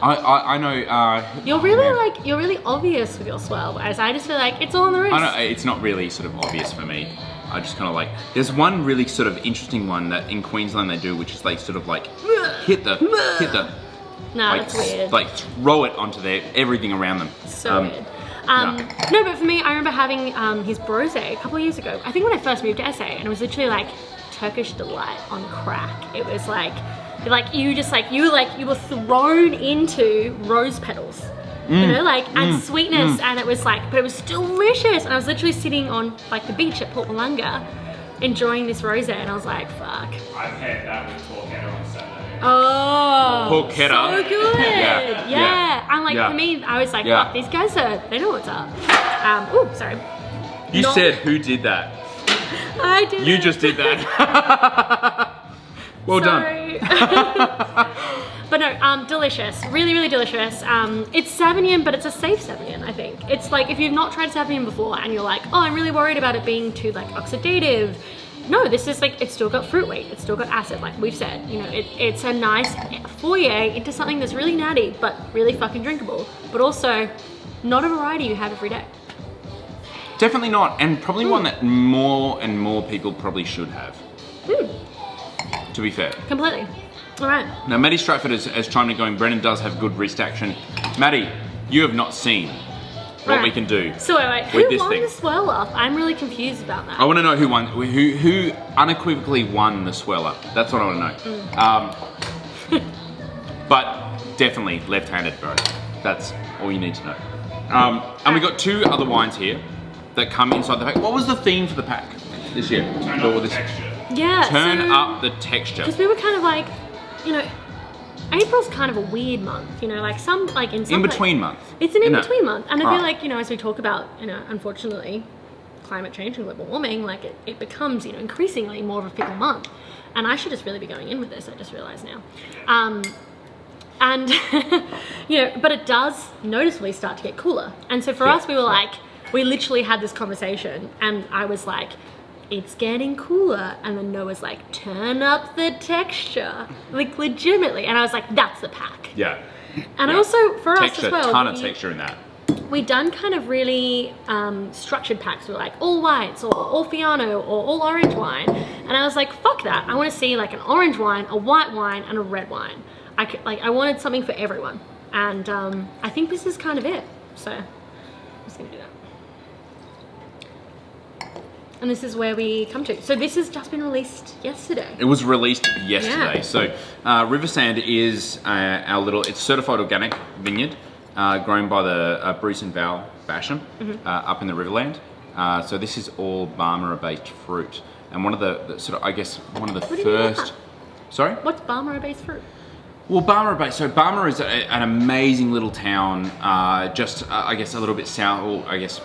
I know. You're really obvious with your swirl, whereas I just feel like it's all on the wrist. I know, it's not really sort of obvious for me. I just kind of like, there's one really sort of interesting one that in Queensland they do, which is they sort of like hit the, No, like, that's weird. like throw it onto everything around them. So weird. No, but for me, I remember having his Brosé a couple of years ago. I think when I first moved to SA, and it was literally like Turkish delight on crack. It was like you were thrown into rose petals. And sweetness, and it was like, but it was delicious. And I was literally sitting on like the beach at Port Wollonga, enjoying this rosé, and I was like, fuck. I've had that with porchetta on Saturday. Oh, porchetta. so good. Yeah. And like for me, I was like, fuck, these guys they know what's up. Sorry. You said who did that? I did. You just did that. Well Sorry. done. But no, delicious. Really, really delicious. It's Sauvignon, but it's a safe Sauvignon, I think. It's like, if you've not tried Sauvignon before and you're like, oh, I'm really worried about it being too like oxidative. No, this is like, it's still got fruit weight. It's still got acid, like we've said. It's a nice foyer into something that's really natty, but really fucking drinkable. But also, not a variety you have every day. Definitely not, and probably one that more and more people probably should have. To be fair. Completely. All right. Now, Maddie Stratford has chimed in going, Brendan does have good wrist action. Maddie, you have not seen what we can do. So wait, with who this won thing. the swell up? I'm really confused about that. I want to know who won, who unequivocally won the swell up. That's what I want to know. But definitely left-handed, bro. That's all you need to know. And we got 2 other wines here that come inside the pack. What was the theme for the pack this year? Turn up the texture. Yeah. Turn up the texture. Because we were kind of like, you know, April's kind of a weird month, you know, like in some In-between month. It's an in-between month, and I feel Right. like, you know, as we talk about, you know, unfortunately, climate change and global warming, like it becomes, you know, increasingly more of a fickle month. And I should just really be going in with this, I just realized now. And, you know, but it does noticeably start to get cooler. And so for us, we were like, we literally had this conversation, and I was like, it's getting cooler, and then Noah's like, turn up the texture, like legitimately, and I was like, that's the pack. Yeah. And Yeah. also for us Texture, as well, ton of texture in that. we done kind of really structured packs. We were like all whites or all Fiano or all orange wine, and I was like, fuck that. I want to see like an orange wine, a white wine, and a red wine. I wanted something for everyone, and I think this is kind of it. So I'm just gonna do that. And this is where we come to. So this has just been released yesterday. It was released yesterday. Yeah. So River Sand is our little, it's certified organic vineyard grown by the Bruce and Val Basham up in the Riverland. So this is all Barmera based fruit. And one of the sort of, I guess, one of the What do you mean by first, that? sorry? What's Barmera based fruit? Well, Barmera based. So Barmera is an amazing little town, just I guess a little bit south, or I guess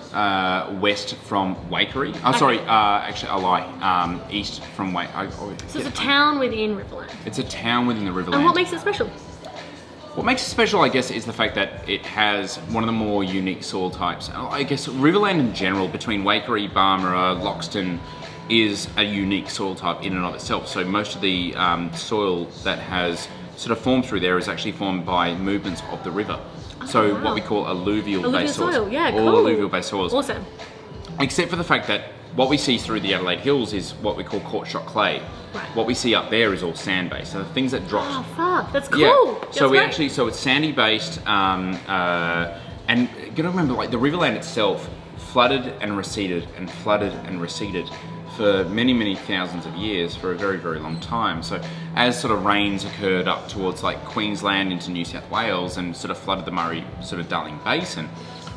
west from Waikerie. Oh, sorry, actually a lie, east from Waikerie. So it's a town within Riverland. It's a town within the Riverland. And what makes it special? What makes it special, I guess, is the fact that it has one of the more unique soil types. I guess Riverland in general, between Waikerie, Barmera, Loxton, is a unique soil type in and of itself. So most of the soil that has sort of formed through there is actually formed by movements of the river. So wow. what we call alluvial-based soils. soil, yeah, All cool. alluvial-based soils. Awesome. Except for the fact that what we see through the Adelaide Hills is what we call court shot clay. Right. What we see up there is all sand based. So the things that drop. Oh fuck, that's cool. Yeah. That's So we great. actually, so it's sandy based, and you gotta remember, like the Riverland itself flooded and receded and flooded and receded for many, many thousands of years, for a very, very long time. So as sort of rains occurred up towards like Queensland into New South Wales and sort of flooded the Murray sort of Darling Basin,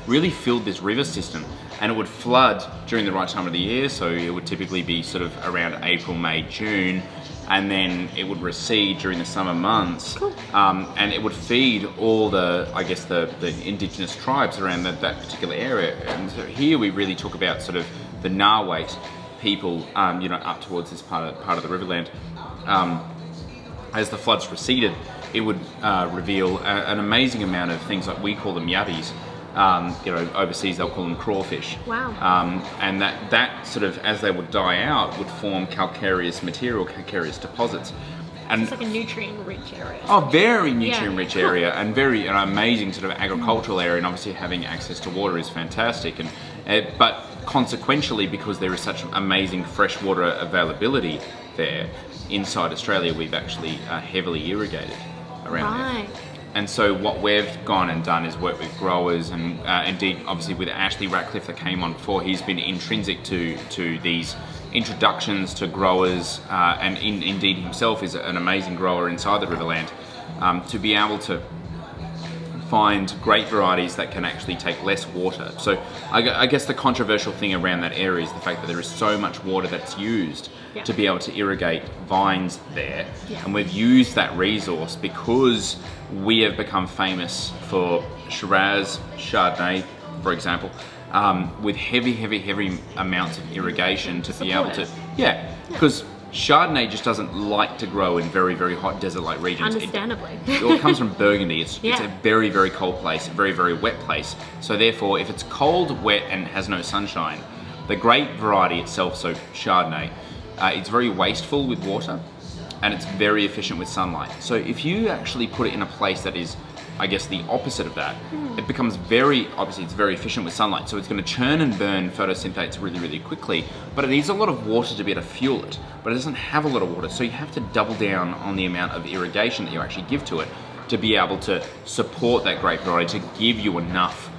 really filled this river system, and it would flood during the right time of the year. So it would typically be sort of around April, May, June, and then it would recede during the summer months. Cool. And it would feed all the, I guess, the indigenous tribes around that particular area. And so here we really talk about sort of the Nawait people, you know, up towards this part of the Riverland. As the floods receded, it would reveal an amazing amount of things, like we call them yabbies. You know, overseas they'll call them crawfish. Wow. And that sort of, as they would die out, would form calcareous material, calcareous deposits. And It's like a nutrient-rich area. oh, very nutrient-rich cool. area, and an amazing sort of agricultural area, and obviously having access to water is fantastic. And but consequentially, because there is such amazing freshwater availability there inside Australia, we've actually heavily irrigated around there. Right. And so what we've gone and done is work with growers, and indeed, obviously, with Ashley Ratcliffe that came on before, he's been intrinsic to these introductions to growers, and indeed himself is an amazing grower inside the Riverland, to be able to find great varieties that can actually take less water. So I guess the controversial thing around that area is the fact that there is so much water that's used Yeah. to be able to irrigate vines there. Yeah. And we've used that resource because we have become famous for Shiraz, Chardonnay, for example, with heavy amounts of irrigation to be able to, because Chardonnay just doesn't like to grow in very, very hot desert-like regions. Understandably. It comes from Burgundy. It's Yeah. a very, very cold place, a very, very wet place. So therefore, if it's cold, wet, and has no sunshine, the grape variety itself, so Chardonnay, it's very wasteful with water, and it's very efficient with sunlight. So if you actually put it in a place that is I guess, the opposite of that. It becomes obviously it's very efficient with sunlight, so it's going to churn and burn photosynthetes really, really quickly, but it needs a lot of water to be able to fuel it, but it doesn't have a lot of water, so you have to double down on the amount of irrigation that you actually give to it to be able to support that grape variety to give you enough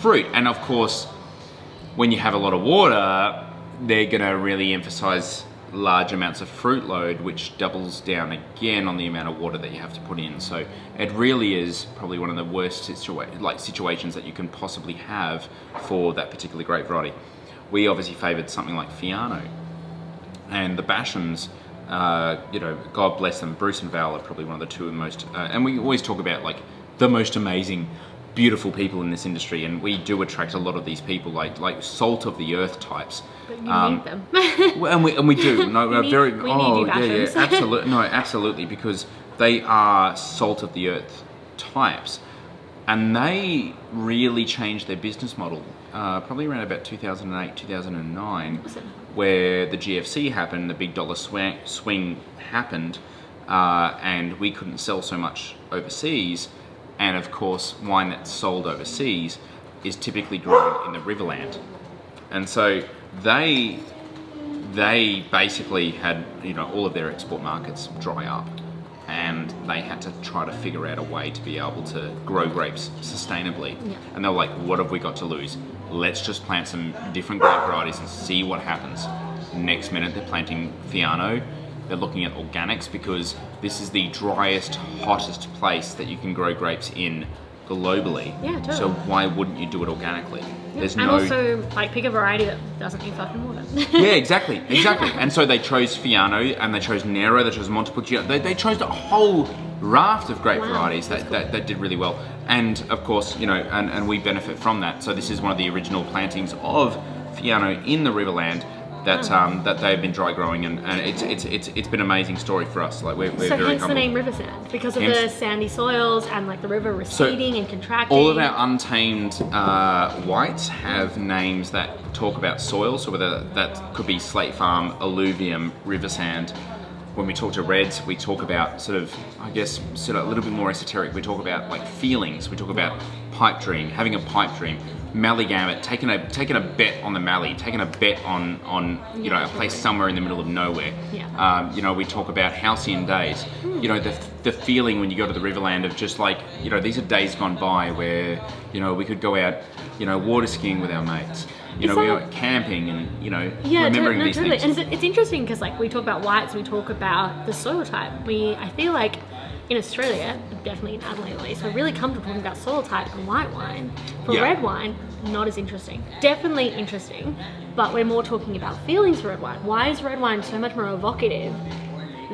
fruit. And of course, when you have a lot of water, they're going to really emphasize large amounts of fruit load, which doubles down again on the amount of water that you have to put in. So it really is probably one of the worst situations that you can possibly have for that particular grape variety. We obviously favoured something like Fiano, and the Bashams, God bless them, Bruce and Val are probably one of the two of the most, and we always talk about like the most amazing, beautiful people in this industry, and we do attract a lot of these people, like salt of the earth types. But you need them. and we do. No, we need you, Bashams. Absolutely, no, absolutely, because they are salt of the earth types, and they really changed their business model. Probably around about 2008, 2009, where the GFC happened, the big dollar swing happened, and we couldn't sell so much overseas. And of course, wine that's sold overseas is typically grown in the Riverland. And so they basically had, all of their export markets dry up, and they had to try to figure out a way to be able to grow grapes sustainably. Yeah. And they were like, what have we got to lose? Let's just plant some different grape varieties and see what happens. Next minute, they're planting Fiano. They're looking at organics because this is the driest, hottest place that you can grow grapes in globally. Yeah, totally. So why wouldn't you do it organically? Yeah. And also, pick a variety that doesn't need fucking water. Yeah, exactly. And so they chose Fiano, and they chose Nero, they chose Montepulciano. They chose a whole raft of grape varieties that did really well. And of course, and we benefit from that. So this is one of the original plantings of Fiano in the Riverland that they've been dry growing, and it's been an amazing story for us. Like we're very hence humbled. The name River Sand, because of the sandy soils and like the river receding and contracting. All of our untamed whites have names that talk about soil, so whether that could be slate farm, alluvium, river sand. When we talk to reds, we talk about sort of a little bit more esoteric. We talk about like feelings. We talk about pipe dream, having a pipe dream. Mallegamut, taking a bet on the Mallee, taking a bet on a place somewhere in the middle of nowhere. Yeah. We talk about halcyon days. The feeling when you go to the Riverland of just like, these are days gone by where, we could go out, water skiing with our mates. We go camping and, remembering these things. And it's interesting because like we talk about whites, we talk about the soil type. I feel like in Australia, definitely in Adelaide at least, we're really comfortable talking about soil type and white wine. For red wine, not as interesting. Definitely interesting, but we're more talking about feelings for red wine. Why is red wine so much more evocative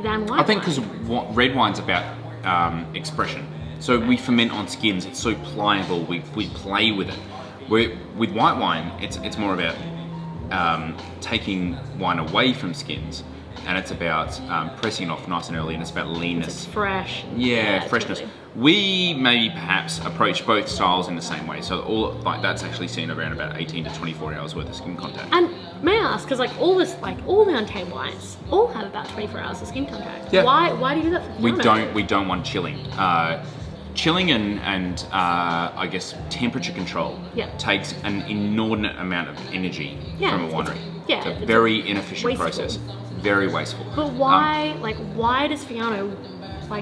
than white wine? I think because red wine's about expression. So we ferment on skins, it's so pliable, we play with it. With white wine, it's more about taking wine away from skins. And it's about pressing it off nice and early, and it's about leanness. It's fresh. Yeah, freshness. Totally. We maybe perhaps approach both styles in the same way. So that's actually seen around about 18 to 24 hours worth of skin contact. And may I ask, because all the untamed whites all have about 24 hours of skin contact. Yeah. Why do you do that for Fiano? We don't want chilling. Chilling and I guess temperature control takes an inordinate amount of energy from a winery. It's a very inefficient process. Very wasteful. But why does Fiano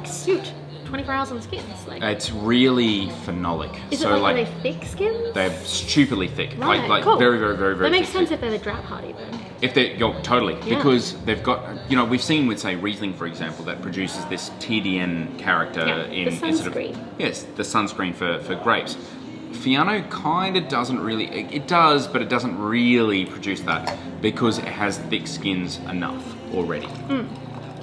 suit 24 hours on the skins? It's really phenolic. Is it are they thick skins? They're stupidly thick. Right, cool. Very, very, very, very That makes thick. sense if they're the drought hardy then. If they're totally, because they've got we've seen with say Riesling for example that produces this TDN character in the sunscreen. The sunscreen for grapes. Fiano kind of doesn't really, it does, but it doesn't really produce that because it has thick skins enough already.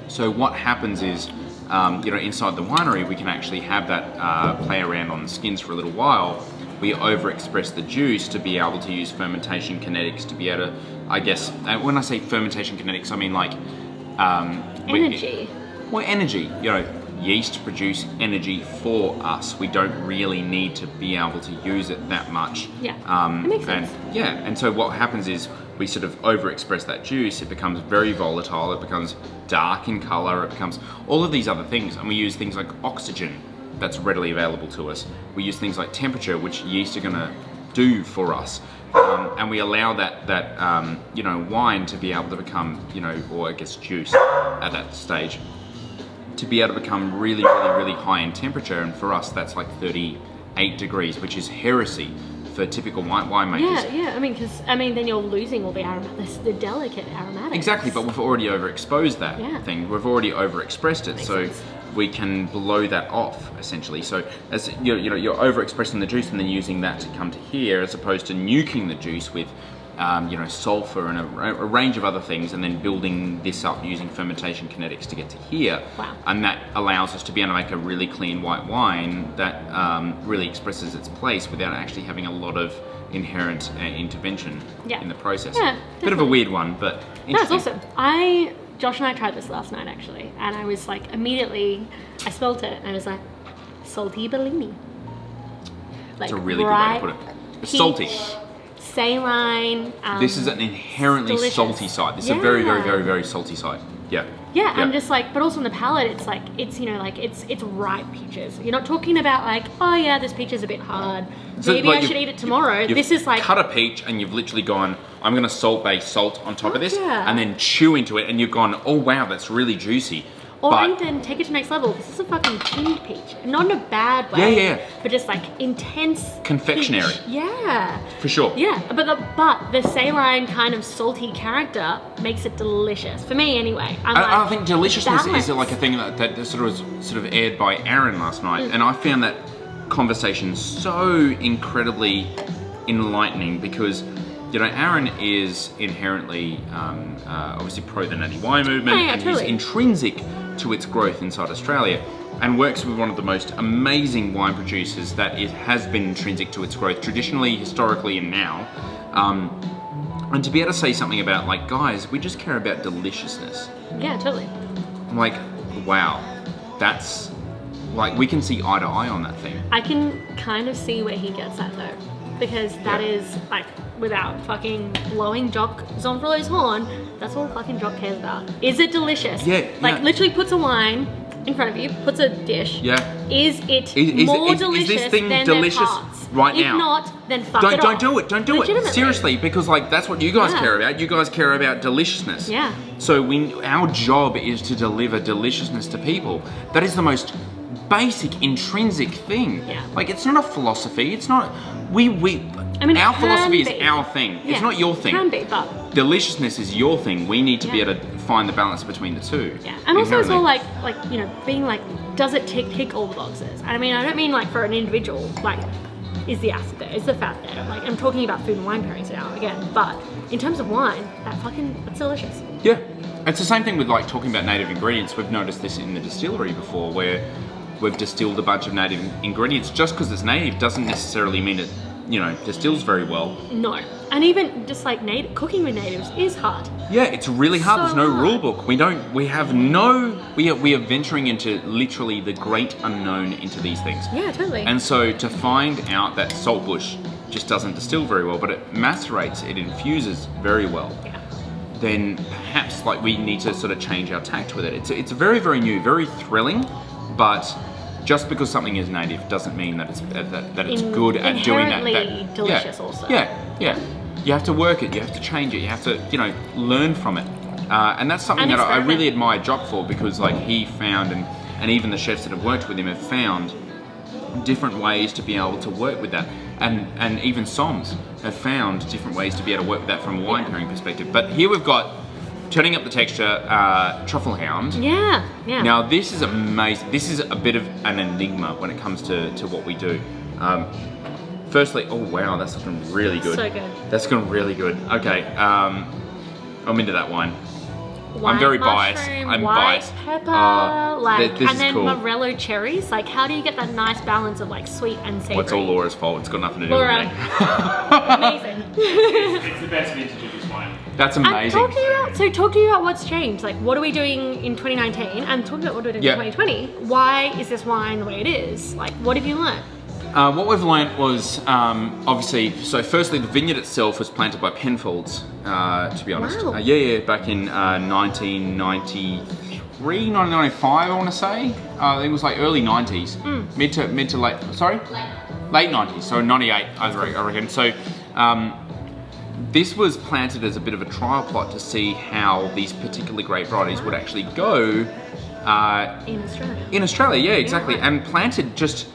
So what happens is, inside the winery, we can actually have that play around on the skins for a little while. We overexpress the juice to be able to use fermentation kinetics to be able to, I guess, when I say fermentation kinetics, I mean energy. Energy, yeast produce energy for us. We don't really need to be able to use it that much. Yeah, that makes sense. And so what happens is we sort of overexpress that juice. It becomes very volatile. It becomes dark in color. It becomes all of these other things. And we use things like oxygen that's readily available to us. We use things like temperature, which yeast are going to do for us, and we allow that you know, wine to be able to become, you know, or I guess juice at that stage, to be able to become really, really, really high in temperature. And for us, that's like 38 degrees, which is heresy for typical winemakers. Yeah. I mean, then you're losing all the delicate aromatics. Exactly, but we've already overexposed that thing. We've already overexpressed it, so sense. we can blow that off essentially. So as you're overexpressing the juice and then using that to come to here, as opposed to nuking the juice with you know, sulfur and a range of other things, and then building this up using fermentation kinetics to get to here. Wow. And that allows us to be able to make a really clean white wine that really expresses its place without actually having a lot of inherent intervention in the process. Yeah, bit of a weird one, but no, it's interesting. awesome. Josh and I tried this last night actually, and I was like, immediately, I smelled it and I was like, salty Bellini. Like, That's a really good way to put it. It's salty. Saline. This is an inherently delicious. Salty side. This is a very, very, very, very salty side. Yeah. Yeah, and just like, but also on the palate, it's like, it's, you know, like it's ripe peaches. You're not talking about like, oh yeah, this peach is a bit hard. So, Maybe like, I should eat it tomorrow. You've This is like cut a peach and you've literally gone, I'm going to salt on top of this, yeah. and then chew into it, and you've gone, oh wow, that's really juicy. Or But then take it to the next level. This is a fucking tinned peach. Not in a bad way. Yeah. But just like intense Confectionery. peach. Yeah. For sure. Yeah. But the saline kind of salty character makes it delicious. For me anyway. I think deliciousness balance. is like a thing that sort of aired by Aaron last night, and I found that conversation so incredibly enlightening because, you know, Aaron is inherently obviously pro the natty wine movement, and totally. he's intrinsic to its growth inside Australia, and works with one of the most amazing wine producers that has been intrinsic to its growth traditionally, historically, and now. And to be able to say something about like, guys, we just care about deliciousness. Yeah, totally. I'm like, wow, that's like, we can see eye to eye on that thing. I can kind of see where he gets at though. Because that is like, without fucking blowing Jock Zonfrolo's horn, that's all fucking Jock cares about. Is it delicious? Yeah. Like literally puts a wine in front of you, puts a dish. Yeah. Is it Is delicious this thing than delicious their parts? right if now? If not, then fuck it Don't off. do it. Don't do it. Legitimately. Seriously, because like that's what you guys Yeah. care about. You guys care about deliciousness. Yeah. So our job is to deliver deliciousness to people. That is the most basic, intrinsic thing. Yeah. Like, it's not a philosophy. It's not. I mean, our it philosophy can is be. our thing. Yeah, It's not your thing. It can be, but Deliciousness is your thing. We need to be Yeah. able to find the balance between the two. yeah. And also as well, inherently. like you know, being like, does it tick all the boxes? I mean, I don't mean like for an individual, like, is the acid there? Is the fat there? Like, I'm talking about food and wine pairings now again, but in terms of wine, that's delicious. Yeah. It's the same thing with like talking about native ingredients. We've noticed this in the distillery before, where we've distilled a bunch of native ingredients. Just because it's native doesn't necessarily mean it, you know, distills very well. No. And even just like cooking with natives is hard. Yeah, it's really hard. So There's no hard. rule book. We are venturing into literally the great unknown into these things. Yeah, totally. And so to find out that saltbush just doesn't distill very well, but it macerates, it infuses very well, yeah. then perhaps like we need to sort of change our tact with it. It's very, very new, very thrilling, but just because something is native doesn't mean that it's good at doing that. Inherently delicious yeah, also. Yeah. You have to work it. You have to change it. You have to, you know, learn from it. And that's something And that I experiment. really admire Jock for, because like he found, and even the chefs that have worked with him have found different ways to be able to work with that. And even Soms have found different ways to be able to work with that from a wine pairing perspective. But here we've got, turning up the texture, Truffle Hound. Yeah. Now this is amazing. This is a bit of an enigma when it comes to what we do. Firstly, oh wow, that's looking really good. So good. That's looking really good. Okay, I'm into that wine. White very biased. mushroom, I'm white biased. pepper, this and is then cool. Morello cherries. Like, how do you get that nice balance of like sweet and savory? Well, it's all Laura's fault. It's got nothing to do Laura. with me. Amazing. It's the best vintage of this wine. That's And amazing. talk to you about what's changed. Like, what are we doing in 2019? And talk about what we're doing Yeah. in 2020. Why is this wine the way it is? Like, what have you learned? What we've learnt was, obviously, so firstly, the vineyard itself was planted by Penfolds, to be honest. Wow. Back in 1990, 1995, I want to say. I think it was like early 90s, mid to late. Sorry, late 90s. So 98, I reckon. So this was planted as a bit of a trial plot to see how these particular grape varieties would actually go In Australia. in Australia. Yeah, exactly. Yeah. And planted just.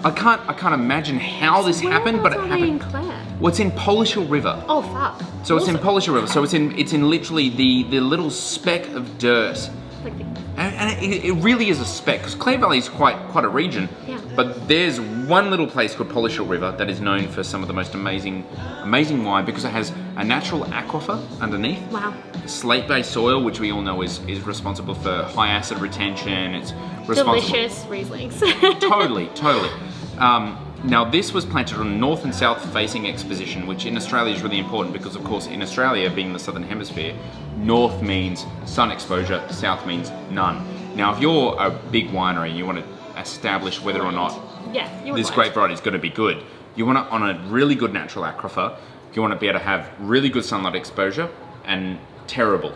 I can't imagine how this happened, but it Where are they in happened. Clare? Well, it's in Polishill River. Oh fuck. So it's in Awesome. Polishill River. So it's in literally the little speck of dirt. Like the- And it really is a speck, because Clare Valley is quite a region. Yeah. But there's one little place called Polishill River that is known for some of the most amazing wine, because it has a natural aquifer underneath. Wow. Slate-based soil, which we all know is responsible for high acid retention. It's responsible. Delicious Rieslings. Totally. Now this was planted on a north and south facing exposition, which in Australia is really important because, of course, in Australia, being the southern hemisphere, north means sun exposure, south means none. Now if you're a big winery and you want to establish whether or not Yeah, you this grape variety is going to be good, you want it on a really good natural aquifer, you want to be able to have really good sunlight exposure and terrible.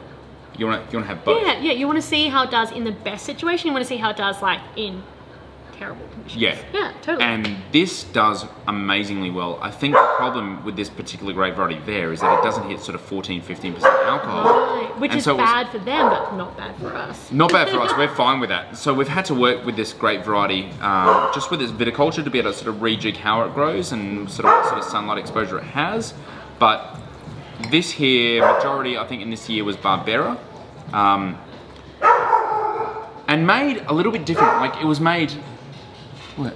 You want to have both. Yeah, you want to see how it does in the best situation. You want to see how it does like in terrible conditions. Yeah, totally. And this does amazingly well. I think the problem with this particular grape variety there is that it doesn't hit sort of 14-15% alcohol. Right, which And is so it was- bad for them, but not bad for us. Not bad for us, we're fine with that. So we've had to work with this grape variety, just with its viticulture, to be able to sort of rejig how it grows and sort of what sort of sunlight exposure it has. But this here, majority I think in this year was Barbera. And made a little bit different. Like it was made. What?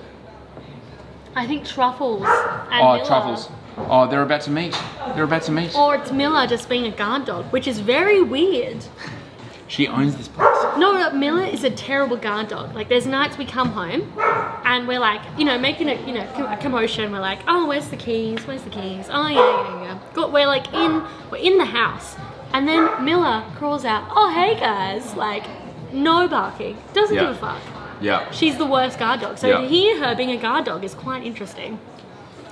I think truffles and Oh, Miller. truffles. Oh, they're about to meet. They're about to meet. Or it's Miller just being a guard dog, which is very weird. She owns this place. No, Miller is a terrible guard dog. Like, there's nights we come home and we're like, making a commotion. We're like, oh, where's the keys? Where's the keys? Oh, yeah. We're in the house. And then Miller crawls out, oh, hey, guys. Like, no barking. Doesn't give a fuck. Yeah. She's the worst guard dog. So to hear her being a guard dog is quite interesting.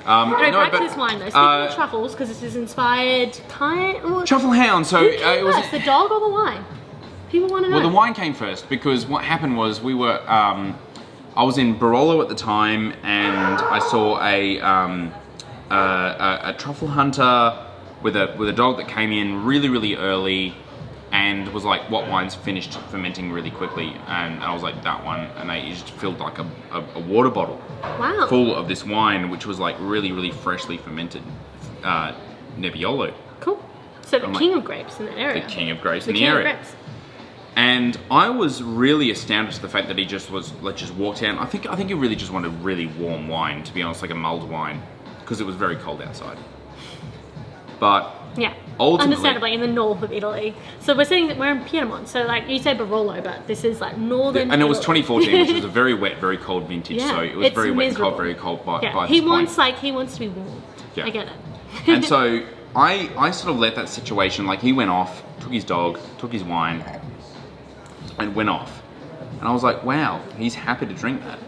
Back to this wine though. Speaking of truffles, because this is inspired Truffle Hound. So Who came it was. first, the dog or the wine? People want to know. Well, the wine came first because what happened was we were. I was in Barolo at the time, and I saw a truffle hunter with a dog that came in really early, and was like, "What wine's finished fermenting really quickly?" And I was like, "That one." And they just filled like a water bottle Wow. full of this wine, which was like really freshly fermented Nebbiolo. Cool. So the I'm king like, of grapes in the area. The king of grapes The in the king of area. grapes. And I was really astounded to the fact that he just walked out. I think he really just wanted really warm wine, to be honest, like a mulled wine, because it was very cold outside. But Yeah. ultimately, Understandably, in the north of Italy. So we're in Piedmont. So like you say Barolo, but this is like northern. and it was Italy. 2014, which was a very wet, very cold vintage. Yeah, So it was it's very wet and miserable. cold, very cold by Yeah. this He point. wants to be warm. Yeah. I get it. And so I sort of let that situation, like he went off, took his dog, took his wine, and went off. And I was like, wow, he's happy to drink that.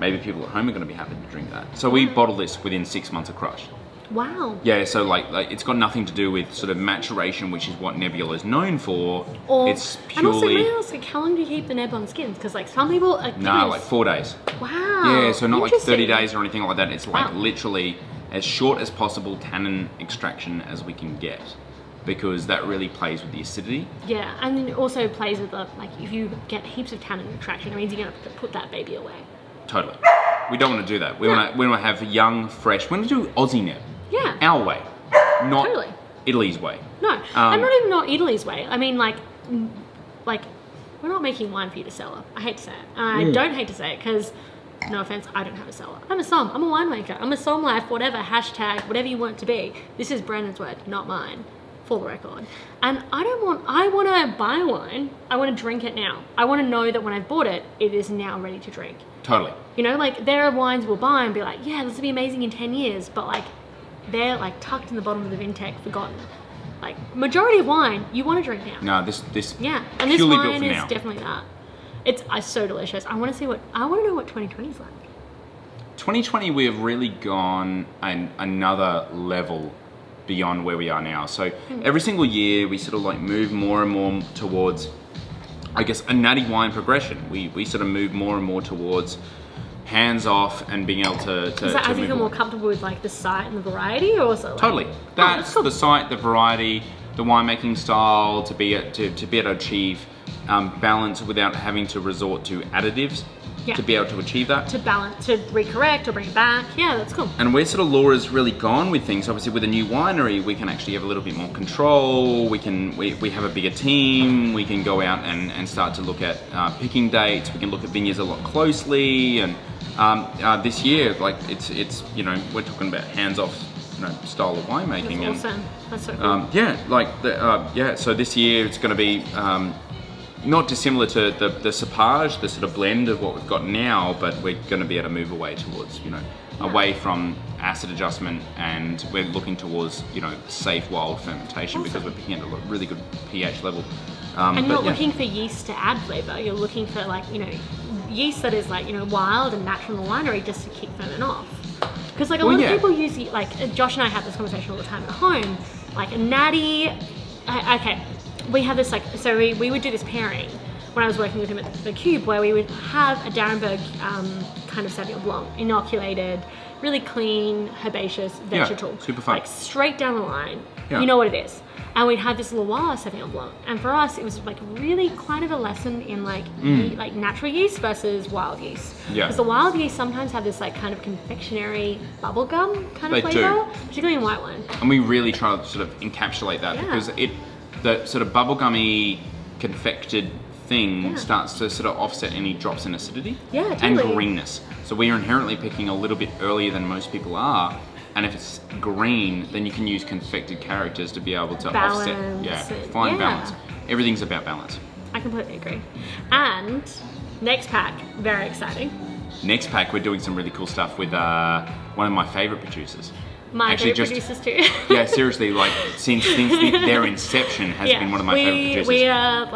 Maybe people at home are going to be happy to drink that. So we bottled this within 6 months of crush. Wow. Yeah, so like it's got nothing to do with sort of maturation, which is what Nebbiolo is known for. It's And also, purely may I ask, like, how long do you keep the neb on skins? Because like some people are. like 4 days. Wow. Yeah, so not like 30 Interesting. days or anything like that. It's like Wow. literally as short as possible tannin extraction as we can get, because that really plays with the acidity. Yeah, and it also plays with the like if you get heaps of tannin extraction, it means you're gonna put that baby away. Totally. We don't want to do that. We No. want to have young, fresh. We want to do Aussie neb. Yeah. Our way, not Totally. Italy's way. No, and not even not Italy's way. I mean, like we're not making wine for you to cellar. I hate to say it. And I don't hate to say it because, no offense, I don't have a cellar. I'm a som. I'm a winemaker. I'm a som life, whatever, hashtag, whatever you want it to be. This is Brandon's word, not mine, for the record. And I want to buy wine. I want to drink it now. I want to know that when I've bought it, it is now ready to drink. Totally. You know, like there are wines we'll buy and be like, yeah, this will be amazing in 10 years. But like, they're like tucked in the bottom of the Vintec, forgotten. Like majority of wine, you want to drink now. No, this Yeah, and this purely built wine for is now. definitely that. It's so delicious. I want to know what 2020 is like. 2020, we have really gone another level beyond where we are now. So every single year, we sort of like move more and more towards I guess, a natty wine progression. We sort of move more and more towards hands off and being able to Is that as you feel more comfortable with like the site and the variety, or also like... Totally. That's cool. the site, the variety, the winemaking style, to be able to achieve balance without having to resort to additives. Yeah. To be able to achieve that. To balance, to recorrect or bring it back. Yeah, that's cool. And where sort of Laura's really gone with things, obviously with a new winery, we can actually have a little bit more control. We have a bigger team. We can go out and start to look at picking dates. We can look at vineyards a lot closely. And this year, like it's we're talking about hands-off, style of winemaking. That's awesome. That's so cool. So this year it's going to be not dissimilar to the cepage, the sort of blend of what we've got now, but we're going to be able to move away towards, away from acid adjustment, and we're looking towards, safe wild fermentation because we're picking at a really good pH level. And you're not looking for yeast to add flavour. You're looking for yeast that is wild and natural in the winery just to keep ferment off. Because a lot of people use, Josh and I have this conversation all the time at home, like a natty, okay. We have this so we would do this pairing when I was working with him at the Cube, where we would have a Darrenberg kind of Sauvignon Blanc, inoculated, really clean, herbaceous, vegetal, super fun, like straight down the line. Yeah. You know what it is. And we'd have this Loire Sauvignon Blanc, and for us it was really kind of a lesson in natural yeast versus wild yeast. Yeah. Because the wild yeast sometimes have this kind of confectionery bubblegum kind of flavor, particularly in white wine. And we really try to sort of encapsulate that because the sort of bubblegummy confected thing starts to sort of offset any drops in acidity and greenness. So we are inherently picking a little bit earlier than most people are, and if it's green, then you can use confected characters to be able to offset, find balance. Everything's about balance. I completely agree. And next pack, very exciting. Next pack, we're doing some really cool stuff with one of my favorite producers. My favorite producers too. Yeah, seriously, since their inception has been one of my favorite producers. We are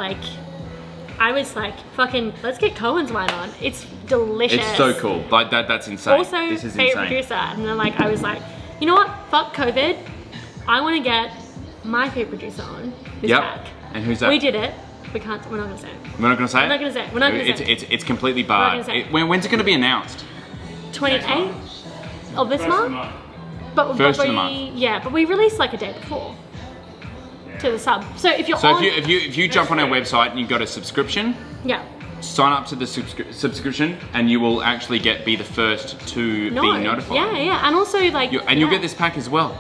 I was fucking, let's get Cohen's wine on. It's delicious. It's so cool. That's insane. Also, this is favorite insane. producer. And then I was like, you know what? Fuck COVID. I want to get my favorite producer on this pack. And who's that? We did it. We're not going to say it. We're not going to say it? We're not going to say it. We're not going to say it. It's completely barred. When's it going to be announced? 28th of this month. First of the month. Yeah, but we released a day before to the sub. So if you're if you jump on our website and you go to subscription, sign up to the subscription, and you will actually be the first to be notified. Yeah, and also you'll get this pack as well.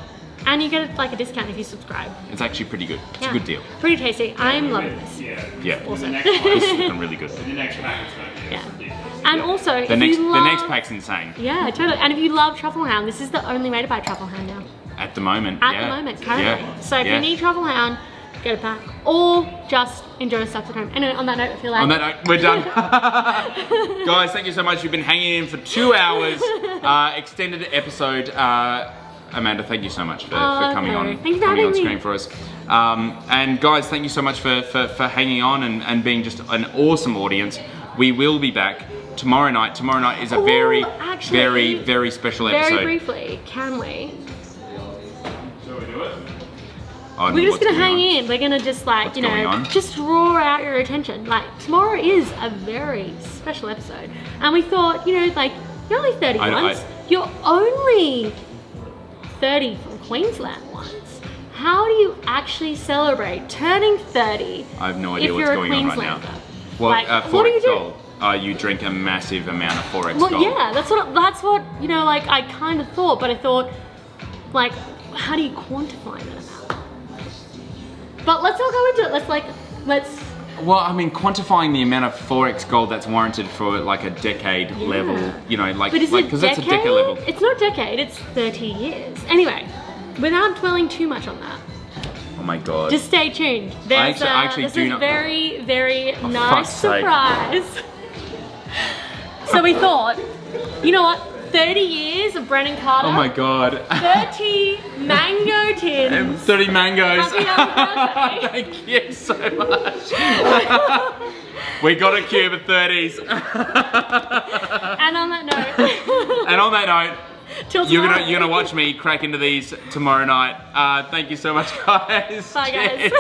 And you get a discount if you subscribe. It's actually pretty good. It's a good deal. Pretty tasty. I'm loving this. Yeah. Awesome. This is looking really good. The next pack is going to be And also, the next pack's insane. Yeah, totally. And if you love Truffle Hound, this is the only way to buy Truffle Hound now. At the moment, currently. Yeah. So if you need Truffle Hound, get a pack, or just enjoy stuff at home. Anyway, on that note, I feel like... On that note, we're done. Guys, thank you so much. You've been hanging in for 2 hours. Extended episode. Amanda, thank you so much for coming on. Thank you for having me. Screen for us. And guys, thank you so much for hanging on and being just an awesome audience. We will be back tomorrow night. Tomorrow night is a very special episode. Very briefly, can we? So we do it? We're just gonna hang in. We're gonna just just draw out your attention. Tomorrow is a very special episode, and we thought, you're only 30 once. You're only 30 from Queensland once. How do you actually celebrate turning 30? I have no idea what's going on right now. Well, what do you do? You drink a massive amount of 4X Well, Gold. yeah, that's what I kind of thought, but I thought, how do you quantify that amount? But let's all go into it. Let's. Well, I mean, quantifying the amount of 4X Gold that's warranted for a decade level, because that's a decade level. It's not decade, it's 30 years. Anyway, without dwelling too much on that. Oh my god. Just stay tuned. There's this is a very, very nice surprise. So we thought, you know what? 30 years of Brennan Carter. Oh my god. 30 mango tins. 30 mangoes. Happy birthday. Thank you so much. We got a cube of 30s. And on that note. You're gonna watch me crack into these tomorrow night. Thank you so much, guys. Bye, guys.